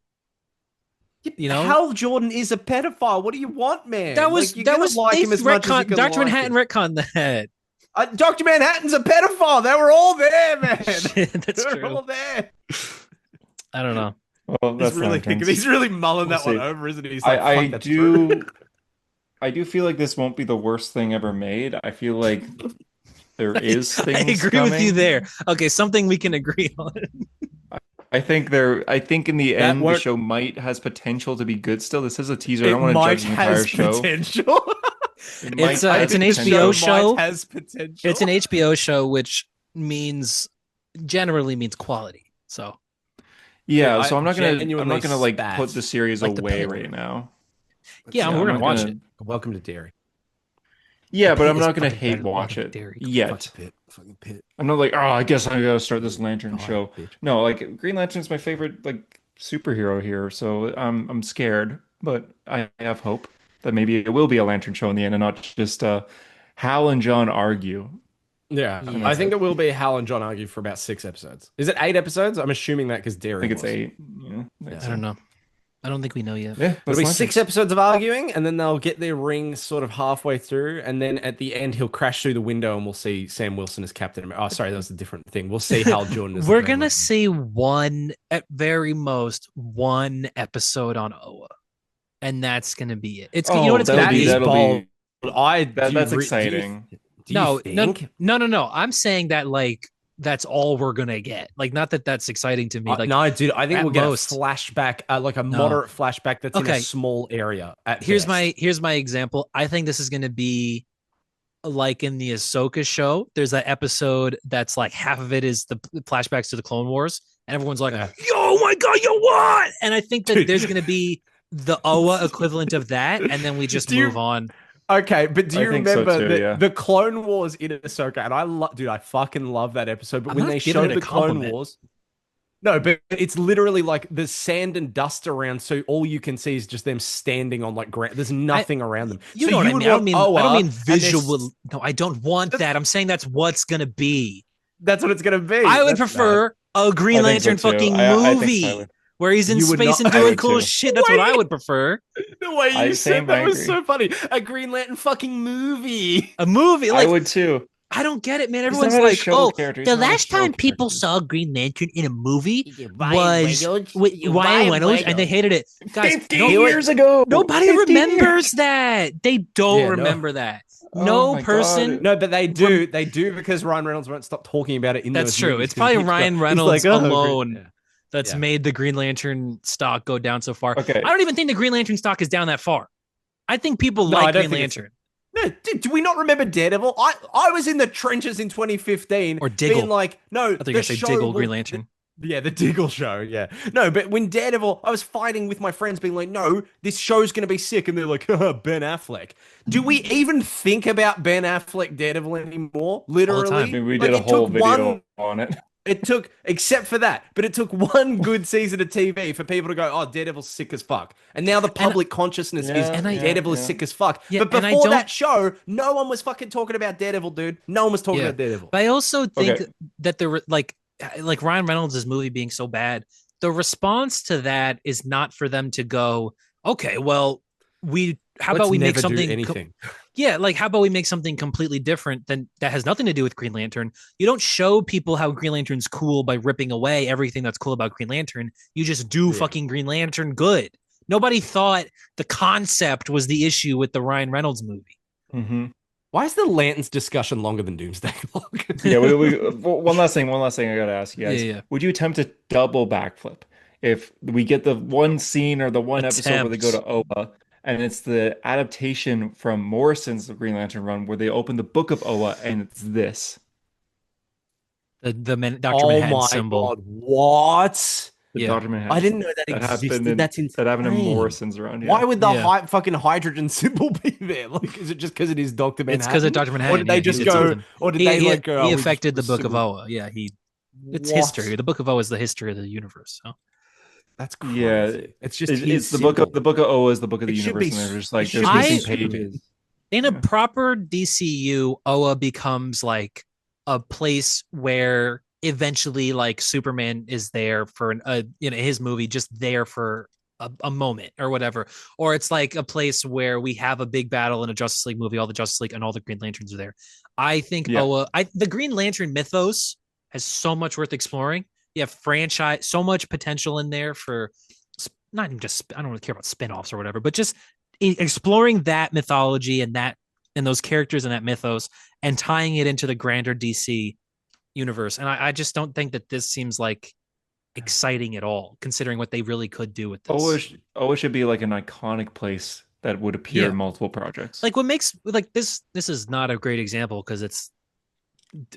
You know, Hal Jordan is a pedophile. What do you want, man? that was Like, you're that gonna was like they him as much as you retcon can Dr. like Manhattan him. retcon that. Dr. Manhattan's a pedophile. They were all there, man. Shit, that's They're true. all there. I don't know. Well, He's that's really lanterns. he's really mulling We'll that one see. over, isn't he? He's like, I fuck, that's true. do I do feel like this won't be the worst thing ever made. I feel like there is I things agree with you coming. there. Okay, something we can agree on. I think in the That end the won't- show might has potential to be good still. This is a teaser. I It don't want to might judge the entire has show. potential. It might It's have an potential. HBO show. Might has potential. It's an HBO show, which generally means quality. So Yeah, Yeah, so I I'm not genuinely gonna like spat put the series like the away pit. right now. yeah, Yeah, we're I'm gonna not watch gonna- it. Welcome to Dairy. Yeah, The but Pit I'm is not gonna fucking hate better than watch Welcome it to Dairy. yet. Fucking pit. I'm not like, oh, I guess I gotta start this Lantern Oh, show. bitch. No, like Green Lantern's my favorite like superhero here, so I'm scared, but I have hope that maybe it will be a Lantern show in the end and not just Hal and John argue. Yeah, Yeah. I think it will be Hal and John argue for about 6 episodes. Is it 8 episodes? I'm assuming that because I Dairy think it's was. 8. Yeah, I don't know. I don't think we know yet. Yeah, It'll be that's 6 Lanterns. episodes of arguing, and then they'll get their rings sort of halfway through, and then at the end he'll crash through the window, and we'll see Sam Wilson as Captain America. Oh, sorry, that was a different thing. We'll see Hal Jordan as the We're Green gonna Lantern. see one, at very most, one episode on Oa, and that's gonna be it. It's you know what it's gonna That be. is that'll bold. be Do that's you exciting. No, think? no. I'm saying that like that's all we're gonna get. Like, not that that's exciting to me. Like, no, dude, I think at we'll get most. a flashback, like a No. moderate flashback that's in Okay. a small area. At here's best. my example. I think this is gonna be like in the Ahsoka show, there's that episode that's like half of it is the flashbacks to the Clone Wars, and everyone's like, Yeah. "Yo, oh my god, yo, what?" And I think that Dude. there's going to be the Oa equivalent of that, and then we just Do you move on. Okay, but do I you think so remember too, yeah. the Clone Wars in Ahsoka? And I love, dude, I fucking love that episode. But I'm when not they giving show it a the Clone compliment. Wars, no, but it's literally like there's sand and dust around, so all you can see is just them standing on like ground. There's I, nothing around them. you So know what I you would mean? want I don't Oa, mean and visual. No, I don't want that's, that. I'm saying that's what's going to be. that's what it's gonna be. I would That's not. prefer a Green I think so Lantern too. fucking I think so. movie where he's in You would space not. and I doing would cool too. shit. That's what I would prefer. The way you said that I was agree. so funny. A Green Lantern fucking movie. A movie, I like would too. I don't get it, man. He's Everyone's not a like, show "Oh, character. He's the not a last show time people character. saw Green Lantern in a movie Ryan was Reynolds? with Ryan Reynolds, and they hated it." Guys, 50 no, years ago. nobody 50 remembers years. that. They don't Yeah, no. remember that. Oh No my person. God. No, but they do. They do because Ryan Reynolds won't stop talking about it in That's those true. movies, It's 'cause probably he keeps Ryan he's Reynolds like, "Oh, alone yeah. that's Yeah. made the Green Lantern stock go down so far. Okay. I don't even think the Green Lantern stock is down that far. I think people No, I like don't Green think it's- Lantern. No, do we not remember Daredevil? I was in the trenches in 2015 Or Diggle. being like, no, I think the you're gonna say show Diggle will- Green Lantern. Yeah, the Diggle show, yeah. No, but when Daredevil, I was fighting with my friends being like, no, this show's going to be sick. And they're like, Ben Affleck. Do we even think about Ben Affleck Daredevil anymore? Literally? time. I mean, we Like, did a it whole took video on it. It took, except for that, but it took one good season of TV for people to go, oh, Daredevil's sick as fuck. And now the public consciousness is Yeah, yeah, Daredevil is yeah. sick as fuck. Yeah, but and I before don't- that show, no one was fucking talking about Daredevil, dude. No one was talking Yeah. about Daredevil. But I also think Okay. that the like Ryan Reynolds' movie being so bad, the response to that is not for them to go, okay, well, how Let's about we make never do something anything. yeah, like how about we make something completely different than that has nothing to do with Green Lantern. You don't show people how Green Lantern's cool by ripping away everything that's cool about Green Lantern. You just do Yeah. fucking Green Lantern good. Nobody thought the concept was the issue with the Ryan Reynolds movie. Mm-hmm. Why is the Lanterns discussion longer than Doomsday Clock? Yeah, one last thing I gotta ask you guys. Yeah. Would you attempt a double backflip if we get the one scene or the one episode where they go to Oa and it's the adaptation from Morrison's Green Lantern run where they open the book of Oa and it's this? The Dr. Oh Manhattan my symbol. God. What? The Yeah. Dr. Manhattan. I didn't know that that existed. happened in, That's insane. that happened in Morrison's run. Yeah. Why would the Yeah. fucking hydrogen symbol be there? Like, is it just because it is Dr. Manhattan? It's because of Dr. Manhattan. Or did they yeah, just he did go? something. Or did He, they he- like go? he "Oh, we affected the just Book of symbol-" Oa. Yeah, it's What? history. The Book of Oa is the history of the universe. So. That's crazy. Yeah, It's just It's his the book of symbol. Oa is the book of the It should universe, be and they're just it like should there's be missing stupid. pages. In a Yeah. proper DCU, Oa becomes like a place where eventually, like Superman is there for his movie, just there for a moment or whatever, or it's like a place where we have a big battle in a Justice League movie, all the Justice League and all the Green Lanterns are there. I think Yeah. the Green Lantern mythos has so much worth exploring. You have franchise, so much potential in there for not even just, I don't really care about spin-offs or whatever, but just exploring that mythology and those characters and that mythos and tying it into the grander DC universe. And I just don't think that this seems like exciting at all, considering what they really could do with this. Oa should be like an iconic place that would appear Yeah. in multiple projects. Like what makes like this is not a great example because it's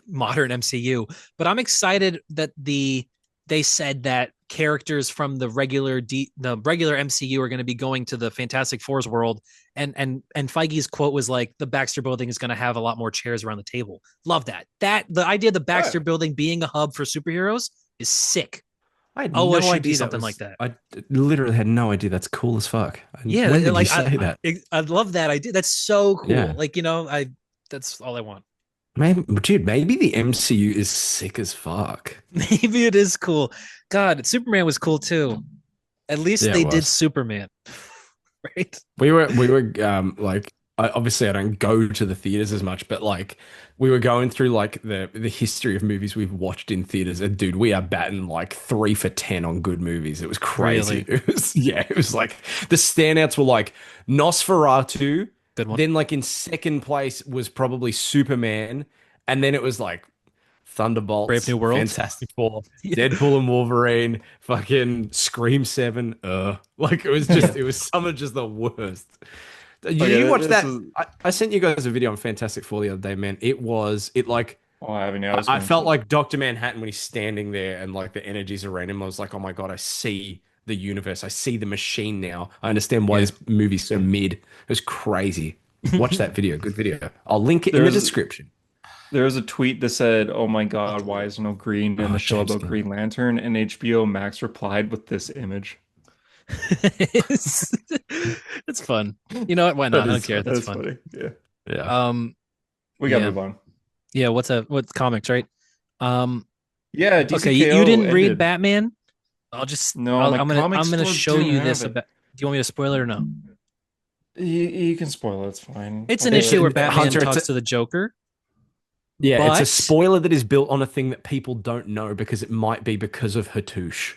modern MCU, but I'm excited that they said that characters from the regular MCU are going to be going to the Fantastic Four's world, and Feige's quote was like, the Baxter Building is going to have a lot more chairs around the table. Love that. The idea of the Baxter Building being a hub for superheroes is sick. I had Oa no should be idea something was- like that. I literally had no idea. That's cool as fuck. Yeah, when did like you say that? I love that idea. That's so cool. Yeah. Like that's all I want. Maybe, dude, maybe the MCU is sick as fuck. Maybe it is cool. God, Superman was cool too. At least Yeah, it they did was. Superman, right? We were like, obviously I don't go to the theaters as much, but like we were going through like the history of movies we've watched in theaters, and dude, we are batting like 3 for 10 on good movies. It was crazy. Really? It was like the standouts were like Nosferatu. Good one. Then like in second place was probably Superman, and then it was like Thunderbolts, Brave New World? Fantastic Four, Yeah. Deadpool and Wolverine, fucking Scream 7. Like it was just it was some of just the worst. Did Okay, you watch this that? is. I sent you guys a video on Fantastic Four the other day, man. It like Oh, I haven't. Yeah, I was I going felt to. like Dr. Manhattan when he's standing there and like the energies around him. I was like, oh my God, I see the universe. I see the machine now. I understand why Yeah. this movie's so mid. It was crazy. Watch that video. Good video. I'll link it in the There's description. there was a tweet that said, "Oh my I'll God, why delete is no green in Oh, the show James about Gunn. Green Lantern?" And HBO Max replied with this image. it's, it's fun. You know what? Why That not? I don't is care. fun. That's That's fun. funny. Yeah, Yeah. Um, we gotta yeah, move on. yeah. What's comics, right? Um, Yeah, okay. You DCKO didn't read ended. Batman. No, my comic I'm gonna store show didn't you have this it. about. Do you want me to spoil it or no? You can spoil it. It's fine. It's I'll an do issue it. where Batman Hunter, talks to the Joker, yeah, it's a but spoiler that is built on a thing that people don't know because it might be because of Hattush.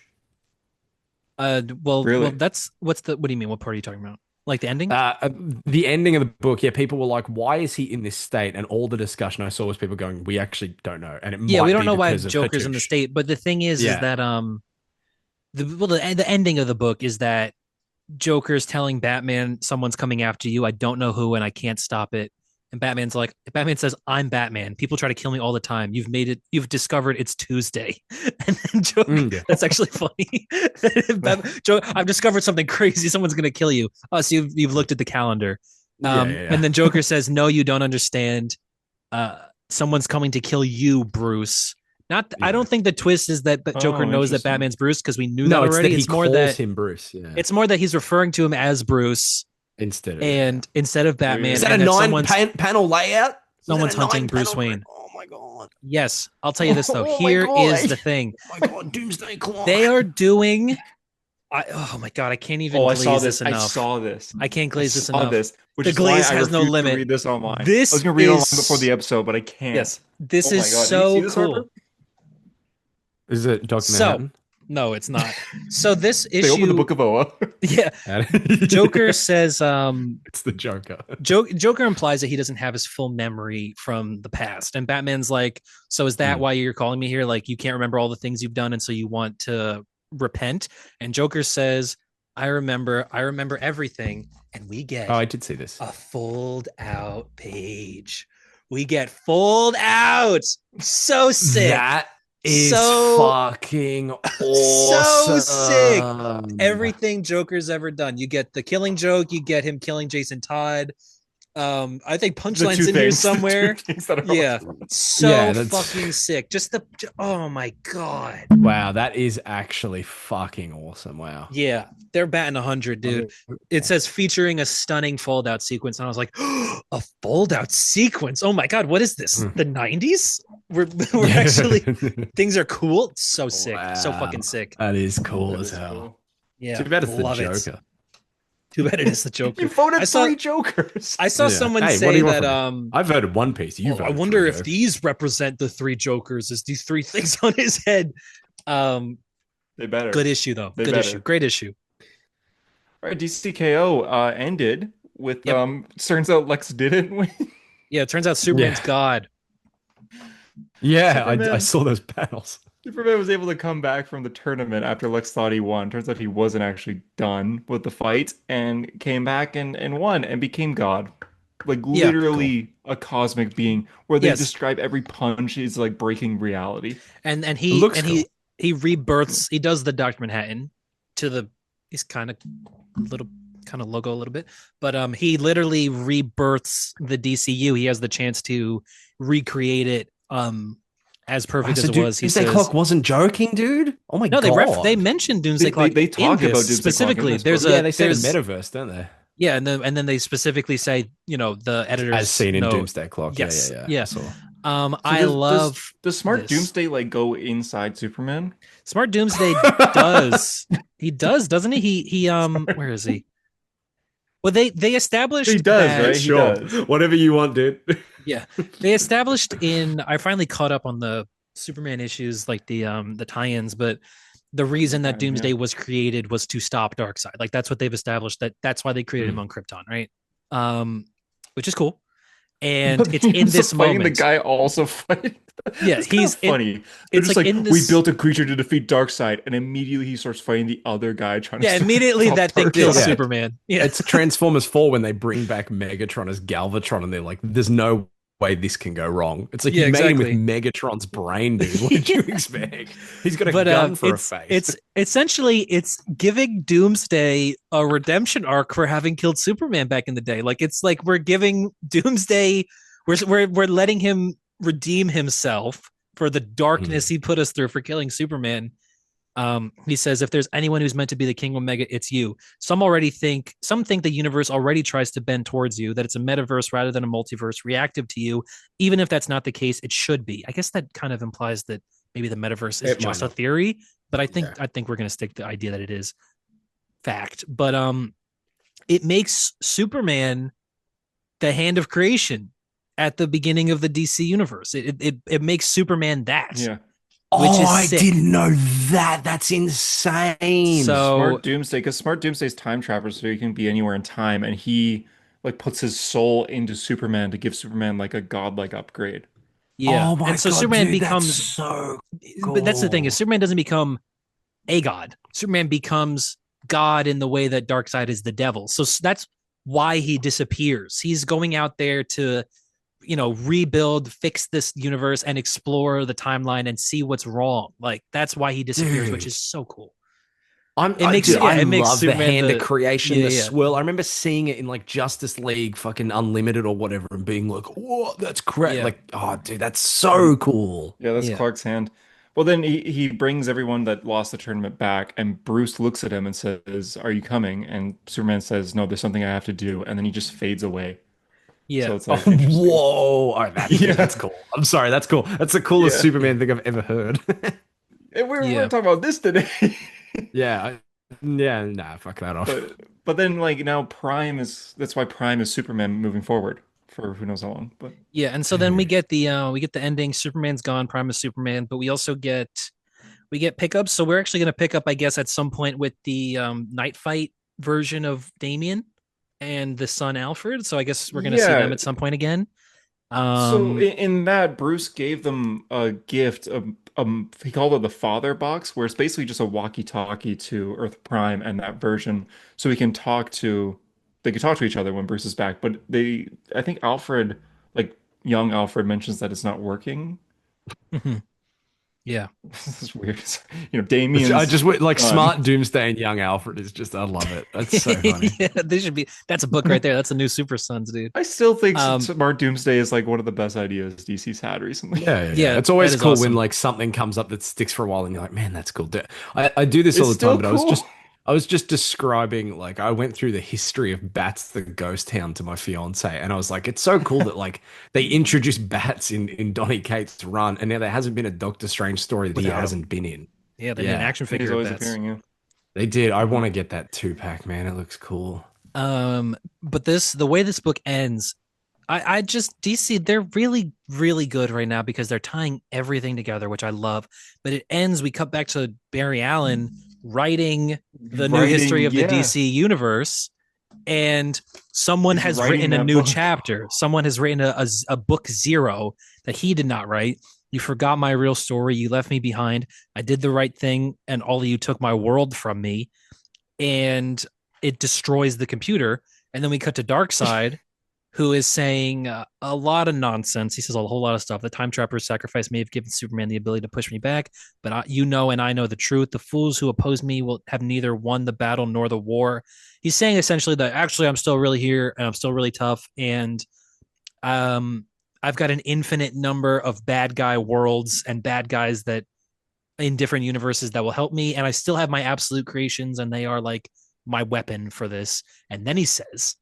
well, Really? that's what's the. What do you mean? What part are you talking about? Like the ending? The ending of the book, yeah, people were like, why is he in this state? And all the discussion I saw was people going, we actually don't know. And it Yeah, we might don't be know why because of Joker's in the Hattush. state, but the thing is Yeah. that the ending of the book is that Joker's telling Batman someone's coming after you. I don't know who, and I can't stop it. And Batman says, I'm Batman. People try to kill me all the time. You've made it, you've discovered it's Tuesday. And then Joker, Yeah. that's actually funny. I've discovered something crazy. Someone's going to kill you. Oh, so you've looked at the calendar. Yeah, yeah, And yeah. then Joker says, no, you don't understand. Someone's coming to kill you, Bruce. Not, I Yeah. don't think the twist is that Joker Oh, knows that interesting. Batman's Bruce because we knew that No, it's that already. he It's more calls that him Bruce. Yeah. he's referring to him as Bruce Instead of, yeah. and instead of Batman, Is that a and that nine panel layout? Was that someone's a hunting nine Bruce panel? Wayne. Oh my God. Yes, I'll tell you this though. Oh my Here is God. the thing: Oh my God. Doomsday they Clock. are doing. Oh my God, I can't even Oh, I saw glaze this. this I enough. saw this. I can't I glaze this saw enough. this, which The is why glaze I has no refuse to limit. read this online. I was This gonna read it online before is the episode, but I can't. yes. This Oh my is God. Did you see so this, Harper? cool. Is it Dr. So Manhattan? no, it's not. So this They opened the issue, Book of Oa. yeah, Joker says It's the Joker. Joker implies that he doesn't have his full memory from the past. And Batman's like, so is that Hmm. why you're calling me here? Like, you can't remember all the things you've done. And so you want to repent. And Joker says, I remember everything. And we Oh, get I did see this. a fold out page. We get fold out. So sick. That is So fucking so sick. awesome. Everything Joker's ever done. You get the killing joke, you get him killing Jason Todd. I think The Punchline's two in here things. The two somewhere. things that are Yeah. awesome. So Yeah, that's- fucking sick. Just oh my God. Wow, that is actually fucking awesome. Wow. Yeah, they're batting 100, dude. It says featuring a stunning fold out sequence, and I was like, a fold out sequence. Oh my God, what is this? Hmm. The 90s? We're Yeah. actually things are cool. It's so sick. So Wow. fucking sick. That is cool That as is hell. cool. Yeah. Too bad it's the love it. Joker. Too bad it is the Joker. You voted I saw- 3 Jokers. I saw Yeah. someone Hey, what do say you want that from me? I voted One Piece. You I voted wonder for if Joker. these represent the 3 Jokers as these 3 things on his head. They better. Good issue though. They Good better. issue. Great issue. All right, DCKO ended with Yep. turns out Lex didn't win. Yeah, it turns out Superman's Yeah. God. Yeah, I Superman. saw those panels. Superman was able to come back from the tournament after Lex thought he won. Turns out he wasn't actually done with the fight and came back and won and became God. Like Yeah, literally a cosmic being where they Yes. describe every punch is like breaking reality. And It looks cool. he rebirths, he does the Dr. Manhattan to the he's kind of logo a little bit, but he literally rebirths the DCU. He has the chance to recreate it as perfect Wow, as so it was. He Doomsday says Clock wasn't joking, dude. Oh my no, God. they mentioned Doomsday They- Clock. they talk in about this Doomsday Clock in specifically. this There's book. a Yeah, they say the there's metaverse, don't they? yeah, and then they specifically say, you know, the editors As seen in note- Doomsday Clock. Yes, Yeah. yeah. I saw. So I love does smart this. Doomsday like go inside Superman? Smart Doomsday does. He does, doesn't he? He where is he? Well, they established He does, that- right? He does. Whatever you want, dude. Yeah. They established I finally caught up on the Superman issues, like the tie-ins, but the reason that Right, yeah. Doomsday was created was to stop Darkseid. Like that's what they've established, that's why they created him on Krypton, right? Which is cool. and But it's he in ends up this fighting the moment. guy also fighting. Yeah, It's kind of he's in. funny. They're It's just like like, in we this. built a creature to defeat Darkseid, and immediately he starts fighting the other guy trying to Yeah, immediately stop that thing kills Darkseid. Yeah, Superman. Yeah, it's Transformers 4 when they bring back Megatron as Galvatron and they're like, there's no way this can go wrong. It's like yeah, you made him with exactly. Megatron's brain, dude. What did you expect? He's got a But gun for a it's face. it's essentially it's giving Doomsday a redemption arc for having killed Superman back in the day. Like it's like we're giving Doomsday, we're letting him redeem himself for the darkness Hmm. he put us through for killing Superman. He says, if there's anyone who's meant to be the King Omega, it's you. Some think the universe already tries to bend towards you, that it's a metaverse rather than a multiverse, reactive to you. Even if that's not the case, it should be. I guess that kind of implies that maybe the metaverse is It might just a not. theory, but Yeah. I think we're going to stick to the idea that it is fact. But it makes Superman the hand of creation at the beginning of the DC universe. It makes Superman that, Yeah. which Oh, is I sick. didn't know that. That's insane. So Smart Doomsday, because Smart Doomsday's time traveler, so he can be anywhere in time, and he like puts his soul into Superman to give Superman like a godlike upgrade. yeah, Oh and my so God, Superman dude, that's becomes, so but that's the thing is cool. Superman doesn't become a god. Superman becomes God in the way that Darkseid is the devil. So that's why he disappears. He's going out there to, rebuild, fix this universe, and explore the timeline and see what's wrong. Like that's why he disappears, which is Dude. so cool. Dude, I It makes love the Superman hand of the creation, yeah the yeah swirl. I remember seeing it in like Justice League, fucking Unlimited or whatever, and being like, "Whoa, that's great!" yeah Like, oh, dude, that's so cool. Yeah, that's yeah Clark's hand. Well, then he brings everyone that lost the tournament back, and Bruce looks at him and says, "Are you coming?" And Superman says, "No, there's something I have to do," and then he just fades away. yeah So it's Oh, like interesting. whoa! Oh, that's Yeah, cool. I'm sorry, that's cool. That's the coolest yeah. yeah Superman thing I've ever heard. And we're yeah talking about this today. Yeah, yeah, nah, fuck that off. But then like now Prime is that's why Prime is Superman moving forward for who knows how long. But yeah. And so then Dude. we get the ending. Superman's gone. Prime is Superman, but we also get pickups. So we're actually going to pick up, I guess, at some point with the Night Fight version of Damien and the son Alfred. So I guess we're going to see them yeah, at some point again. so Um, in that Bruce gave them a gift he called it the Father Box, where it's basically just a walkie-talkie to Earth Prime and that version, so they can talk to each other when Bruce is back. But I think Alfred, like young Alfred, mentions that it's not working. yeah, This is weird. I Damien's just like son. smart Doomsday and young Alfred is just, I love it. That's so funny. yeah. They should be. That's a book right there. That's a new Super Sons, dude. I still think Um, Smart Doomsday is like one of the best ideas DC's had recently. Yeah, yeah, yeah. yeah, It's that always is cool when awesome. like something comes up that sticks for a while and you're like, man, that's cool. I do this all It's the time, still but cool. I was just describing like I went through the history of Bats the Ghost Hound to my fiance, and I was like, it's so cool that like they introduced bats in Donny Cates' run, and now there hasn't been a Doctor Strange story that he Without them, hasn't been in. yeah, they made an Yeah, action He's figure of always bats. appearing, yeah. they did. I want Uh, to get that 2-pack, man. It looks cool. But the way this book ends, I just DC, they're really, really good right now because they're tying everything together, which I love. But it ends, we cut back to Barry Allen writing the new history Writing, of the yeah. DC universe, and someone He's has writing written a that new book. chapter. Someone has written a book zero that he did not write. You forgot my real story. You left me behind. I did the right thing, and all of you took my world from me. And it destroys the computer. And then we cut to Darkseid, who is saying a lot of nonsense. He says a whole lot of stuff. The time trapper's sacrifice may have given Superman the ability to push me back, but you know and I know the truth. The fools who oppose me will have neither won the battle nor the war. He's saying essentially that actually I'm still really here and I'm still really tough, and um, I've got an infinite number of bad guy worlds and bad guys that in different universes that will help me, and I still have my absolute creations, and they are like my weapon for this. And then he says,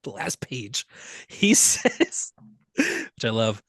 the last page, he says, which I love,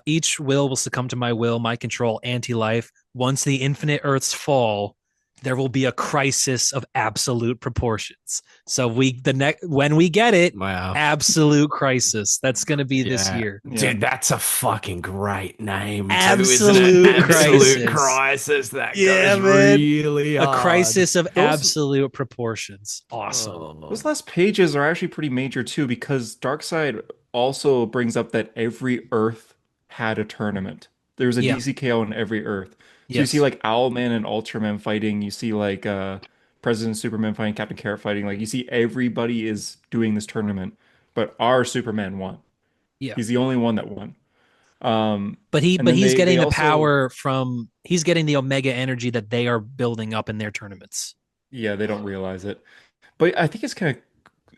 each will succumb to my will, my control, anti-life. Once the infinite Earths fall, there will be a crisis of absolute proportions. So when we get it, Wow. absolute crisis. That's going to be this Yeah. year. Yeah. Dude, that's a fucking great name too, isn't Absolute it? Absolute crisis. crisis. That Yeah, goes man. really A hard. crisis of Those absolute proportions. Awesome. those last pages are actually pretty major too, because Darkseid also brings up that every Earth had a tournament. There was a Yeah. DCKO on every Earth. So you see Yes. like Owlman and Ultraman fighting. You see like President Superman fighting, Captain Carrot fighting. Like you see everybody is doing this tournament, but our Superman won. Yeah. He's the only one that won. Um, and But then he's they getting the also power from he's getting the Omega energy that they are building up in their tournaments. yeah, they don't realize it. But I think it's kind of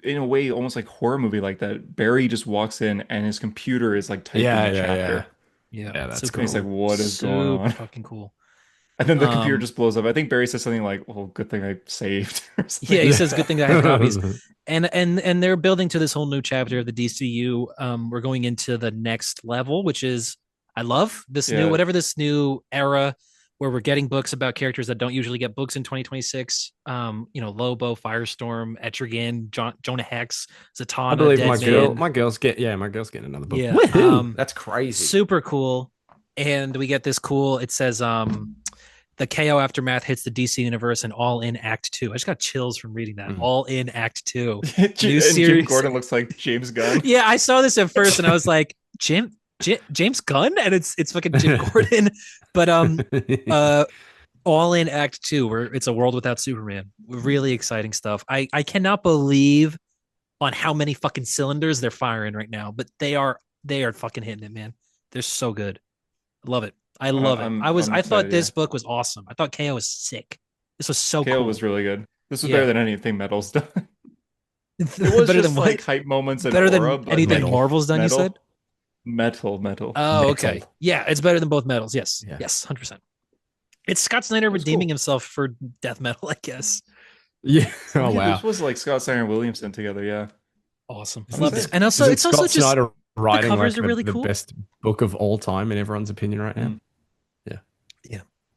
in a way almost like horror movie like that. Barry just walks in and his computer is like typing Yeah, a yeah, yeah. chapter. Yeah. Yeah, that's And he's like, cool. what is going Super on? fucking cool. And then the computer Um just blows up. I think Barry says something like, well, good thing I saved or something yeah, he like says good that. thing that I have copies. And they're building to this whole new chapter of the DCU. We're going into the next level, which is I love this new Yeah. whatever this new era where we're getting books about characters that don't usually get books in 2026. Lobo, Firestorm, Etrigan, Jonah Hex, I Zatanna, believe Deadman. my girl's getting another book. Yeah. Woohoo! That's crazy. Super cool. And we get this cool, it says the KO aftermath hits the DC universe and all in Act Two. I just got chills from reading that. All in Act Two. And New Jim series. Gordon looks like James Gunn. Yeah, I saw this at first and I was like, James Gunn, and it's fucking Jim Gordon. But all in Act Two, where it's a world without Superman. Really exciting stuff. I cannot believe on how many fucking cylinders they're firing right now, but they are fucking hitting it, man. They're so good. I love it. I love it. I'm I thought excited, this yeah. book was awesome. I thought KO was sick. This was so Kale cool. was really good. This was Yeah. better than anything Metal's done. It was better just than like what? hype moments and Better aura, than but anything like Marvel's done. You said? metal. Oh, Metal. okay. Yeah, it's better than both metals. Yes. Yeah. Yes, 100%. It's Scott Snyder was redeeming cool. himself for death metal, I guess. Yeah. Oh Yeah, wow. this was like Scott Steiner and Williamson together, yeah. Awesome. I'm Love it. excited. And also, Isn't it's also Scott just Snyder writing covers like are really the cool. best book of all time in everyone's opinion right now? Mm. yeah,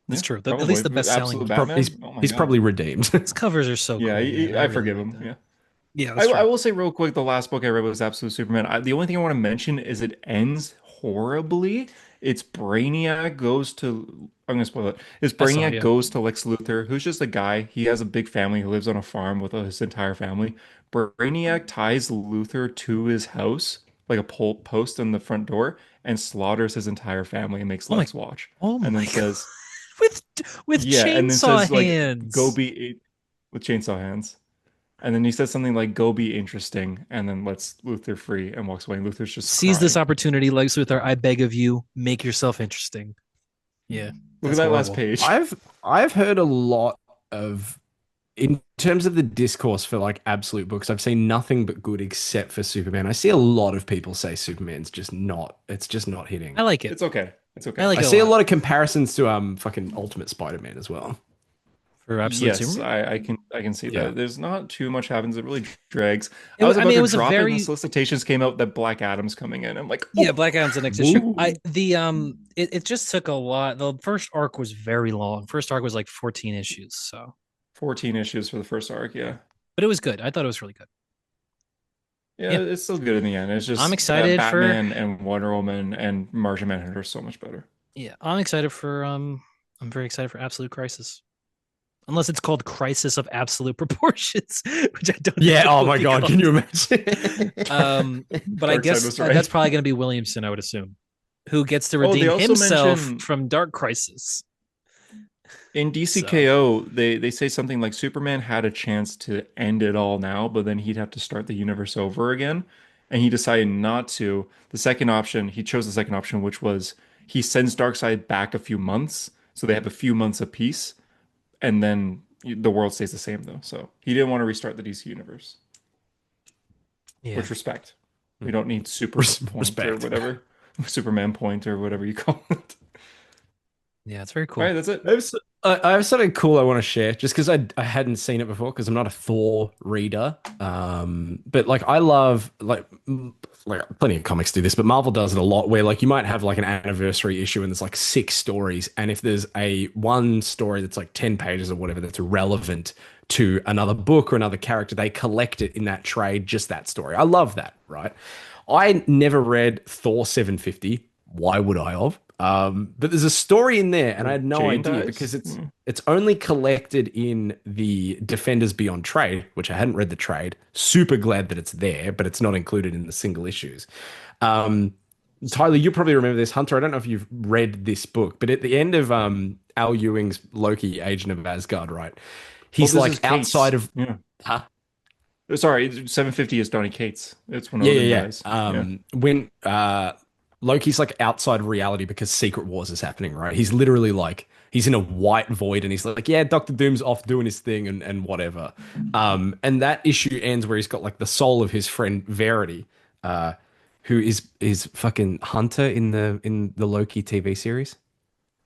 that's Yeah, true. At probably. least the best selling. Absolute Prob- Batman? he's Oh my he's God. probably redeemed. His covers are so Yeah, cool. Man. I really forgive like him. that. Yeah. Yeah, that's true. I will say real quick, the last book I read was Absolute Superman. The only thing I want to mention is it ends horribly. It's Brainiac goes to I'm gonna spoil it. It's I saw, Brainiac yeah. goes to Lex Luthor, who's just a guy. He has a big family. He lives on a farm with his entire family. Brainiac ties Luthor to his house, like a pole post on the front door, and slaughters his entire family and makes Oh my- Lex watch. Oh And my then says, with yeah, and then chainsaw says like hands. go be with chainsaw hands. And then he says something like go be interesting and then lets Luthor free and walks away. And Luthor's just Seize this crying. opportunity, Lex Luthor. I beg of you, make yourself interesting. Yeah, Look at that's that last horrible. page. I've heard a lot of in terms of the discourse for like absolute books, I've seen nothing but good except for Superman. I see a lot of people say Superman's just not it's just not hitting. I like it. It's okay. It's okay. I like I it see a lot. lot of comparisons to fucking Ultimate Spider-Man as well. For Absolute Yes, Superman. I can see Yeah. that. There's not too much happens. It really drags. It I was wa- I about mean, it to was a drop it very- when solicitations came out that Black Adam's coming in. I'm like, Yeah, oh, Black Adam's the next issue. Ooh. It just took a lot. The first arc was very long. First arc was like 14 issues, so 14 issues for the first arc. Yeah. but it was good. I thought it was really good. Yeah, Yeah. it's still good in the end. It's just I'm excited for- Batman and Wonder Woman and Martian Manhunter are so much better. Yeah, I'm excited for I'm very excited for Absolute Crisis. Unless it's called Crisis of Absolute Proportions, which I don't know. Yeah, if it oh will my be god, called. can you imagine? But I Darkseid guess was right. that's probably going to be Williamson, I would assume, who gets to Oh, they redeem also himself mention- from Dark Crisis. In DCKO, they say something like Superman had a chance to end it all now, but then he'd have to start the universe over again. And he decided not to. The second option, he chose the second option, which was he sends Darkseid back a few months. So they have a few months of peace. And then the world stays the same, though. So he didn't want to restart the DC universe. Yeah, Which respect. We don't need super point or Respect. whatever. Superman point or whatever you call it. yeah, it's very cool. All right, that's it. I have something cool I want to share just because I hadn't seen it before because I'm not a Thor reader. But like I love like like plenty of comics do this, but Marvel does it a lot where like you might have like an anniversary issue and there's like 6 stories. And if there's a one story that's like 10 pages or whatever that's relevant to another book or another character, they collect it in that trade, just that story. I love that, right? I never read Thor 750. Why would I have? But there's a story in there, and I Where had no Jane idea dies? because it's only collected in the Defenders Beyond trade, which I hadn't read the trade. Super glad that it's there, but it's not included in the single issues. Um, Tyler, you probably remember this. Hunter, I don't know if you've read this book, but at the end of Al Ewing's Loki, Agent of Asgard, right? Oh, He's this is like Cates. outside of. Yeah. Huh? Sorry, 750 is Donny Cates. It's when Yeah, Odin yeah, dies. yeah. Yeah. When Loki's like outside of reality because Secret Wars is happening, right? He's literally like he's in a white void and he's like, yeah, Doctor Doom's off doing his thing and whatever. And that issue ends where he's got like the soul of his friend Verity, uh, who is fucking Hunter in the Loki TV series.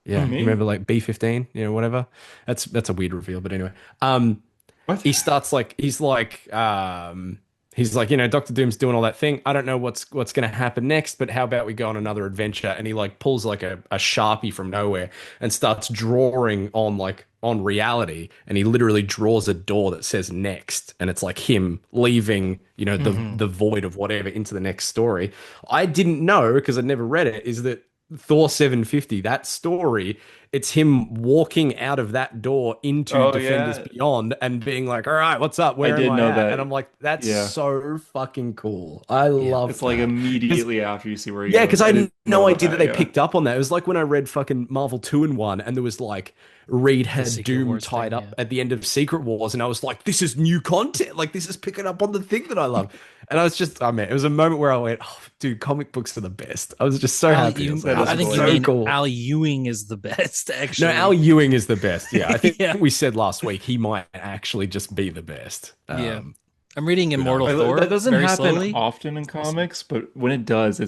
Yeah, you Me? remember like B-15, whatever. That's a weird reveal, but anyway. Um, What? he starts like he's like, Doctor Doom's doing all that thing. I don't know what's gonna happen next, but how about we go on another adventure? And he like pulls like a Sharpie from nowhere and starts drawing on reality, and he literally draws a door that says next, and it's like him leaving, Mhm. the void of whatever into the next story. I didn't know because I'd never read it, is that Thor 750, that story, it's him walking out of that door into Oh Defenders yeah, Beyond and being like, all right, what's up? I Where am did I know at? And I'm that. like, that's Yeah, so fucking cool. I Yeah. love it's like that. Because immediately after you see where he yeah, because goes. I I had didn't know no about idea that that. they Yeah. picked up on that. It was like when I read fucking Marvel 2 in 1 and there was like Reed The had Secret Doom Wars tied thing, up yeah. at the end of Secret Wars, and I was like, this is new content. Like this is picking up on the thing that I love. And I was just, I mean, it was a moment where I went, oh, dude, comic books are the best. I was just so Al, happy. I was you, like, That oh, is I that's think you so hilarious. mean cool. Al Ewing is the best, No, Al actually. Ewing is the best. Yeah, I think Yeah. we said last week he might actually just be the best. Yeah. I'm reading Good Immortal argument. That Thor doesn't very happen slowly. often in It's awesome. comics, but when it does,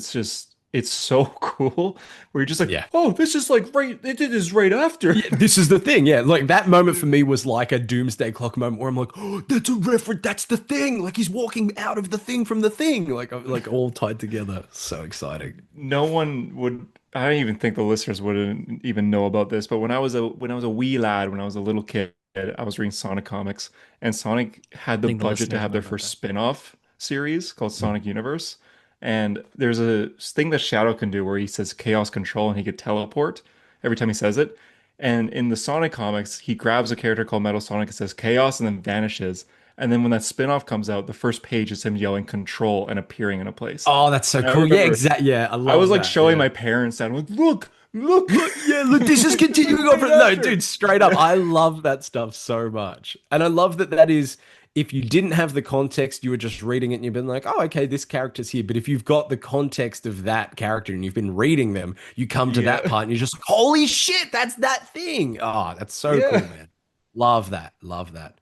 it's so cool. Where you're just like, Yeah. oh, this is like right. It is right after. Yeah, this is the thing. Yeah, like that moment for me was like a Doomsday Clock moment where I'm like, oh, that's a reference. That's the thing. Like he's walking out of the thing from the thing. Like all tied together. So exciting. No one would. I don't even think the listeners wouldn't even know about this. But when I was a wee lad, when I was a little kid, I was reading Sonic comics, and Sonic had I the think the budget to listeners have know their about first that. spin-off series called Sonic Universe. And there's a thing that Shadow can do where he says Chaos Control and he could teleport every time he says it. And in the Sonic comics, he grabs a character called Metal Sonic and says Chaos and then vanishes. And then when that spin-off comes out, the first page is him yelling Control and appearing in a place. Oh, that's so And I cool. Yeah, remember exactly. Yeah, I I was love like that. showing Yeah. my parents that. I'm like, look, look. Look, yeah, look, this is continuing on Right from no, after. dude, straight up. I love that stuff so much. And I love that that is if you didn't have the context, you were just reading it and you've been like, oh, okay, this character's here. But if you've got the context of that character and you've been reading them, you come to that Yeah. part and you're just like, holy shit, that's that thing. Oh, that's so cool, Yeah. man. Love that. Love that.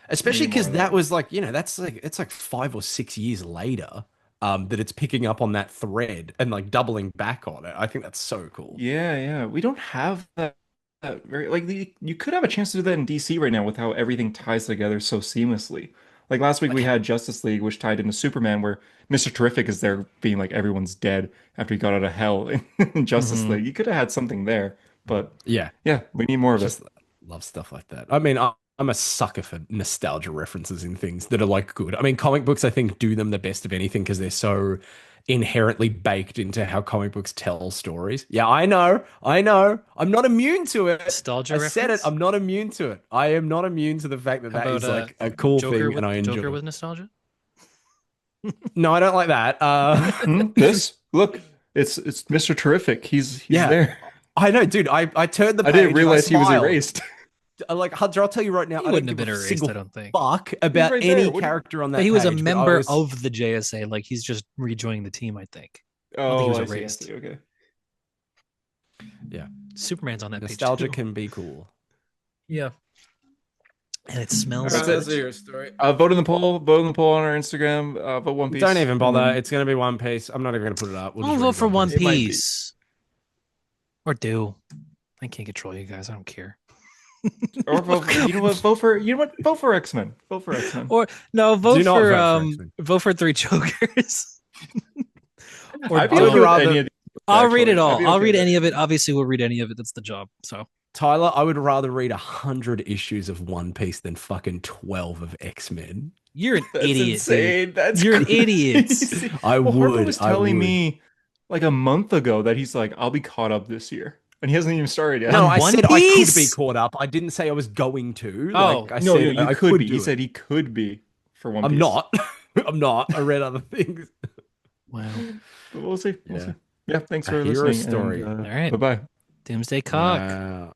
We Especially need more because of that that. was like, that's like it's like 5 or 6 years later, that it's picking up on that thread and like doubling back on it. I think that's so cool. Yeah, yeah. We don't have that very like you could have a chance to do that in DC right now with how everything ties together so seamlessly. Like last week we Like, had Justice League, which tied into Superman, where Mr. Terrific is there being like everyone's dead after he got out of hell in Justice Hmm. League. You could have had something there, but yeah, yeah, we need more of it. just love stuff like that. I mean, I'm a sucker for nostalgia references in things that are like good. I mean, comic books, I think, do them the best of anything because they're so inherently baked into how comic books tell stories. Yeah, I know. I know. I'm not immune to it. Nostalgia I said it. reference? I'm not immune to it. I am not immune to the fact that How that about is like a cool thing and I enjoy Joker it. with nostalgia? No, I don't like that. This look, it's Mr. Terrific. He's Yeah, there. I know, dude. I turned the I didn't page and I realize he was smiled. erased. Like Hunter, I'll tell you right now, He I don't wouldn't have give been a erased, I single don't think. fuck He's about right there. any What do you... character on But that he was a page, but I member was of the JSA. Like he's just rejoining the team, I think. I don't think he Oh, was I see, I erased. see. Okay. yeah. Superman's on that page Nostalgia too. can be cool. Yeah. And it All smells right, good. that's it. Vote in the poll. Vote in the poll on our Instagram. Vote One Don't Piece, even and bother. then It's going to be One Piece. I'm not even going to put it up. We'll I'll just vote read for One One Piece. it might be. Piece. Or do. I can't control you guys. I don't care. Or vote. You know what? Vote for. You know what? Vote for X-Men. Vote for X-Men. Or no, Do not vote for X-Men. vote for Three Jokers. Or I'd be I would okay with rather- any of these. I'll read Actually, it all. I'd be I'll okay read with any of it. Obviously, we'll read any of it. That's the job. So Tyler, I would rather read 100 issues of One Piece than fucking 12 of X-Men. you're an That's idiot, insane. dude. That's You're an idiot. crazy. I Well, Harper would. was I telling would. me like a month ago that he's like, I'll be caught up this year. And he hasn't even started yet. No, On I One said I could be Piece? caught up. I didn't say I was going to. Oh. Like I No, said, you I could be. do He it. said he could be for One I'm Piece. not. I'm not. I read other things. Wow. But we'll see. We'll Yeah. see. Yeah, thanks A for hero listening. story. And, All right. bye-bye. Doomsday Clock. Wow.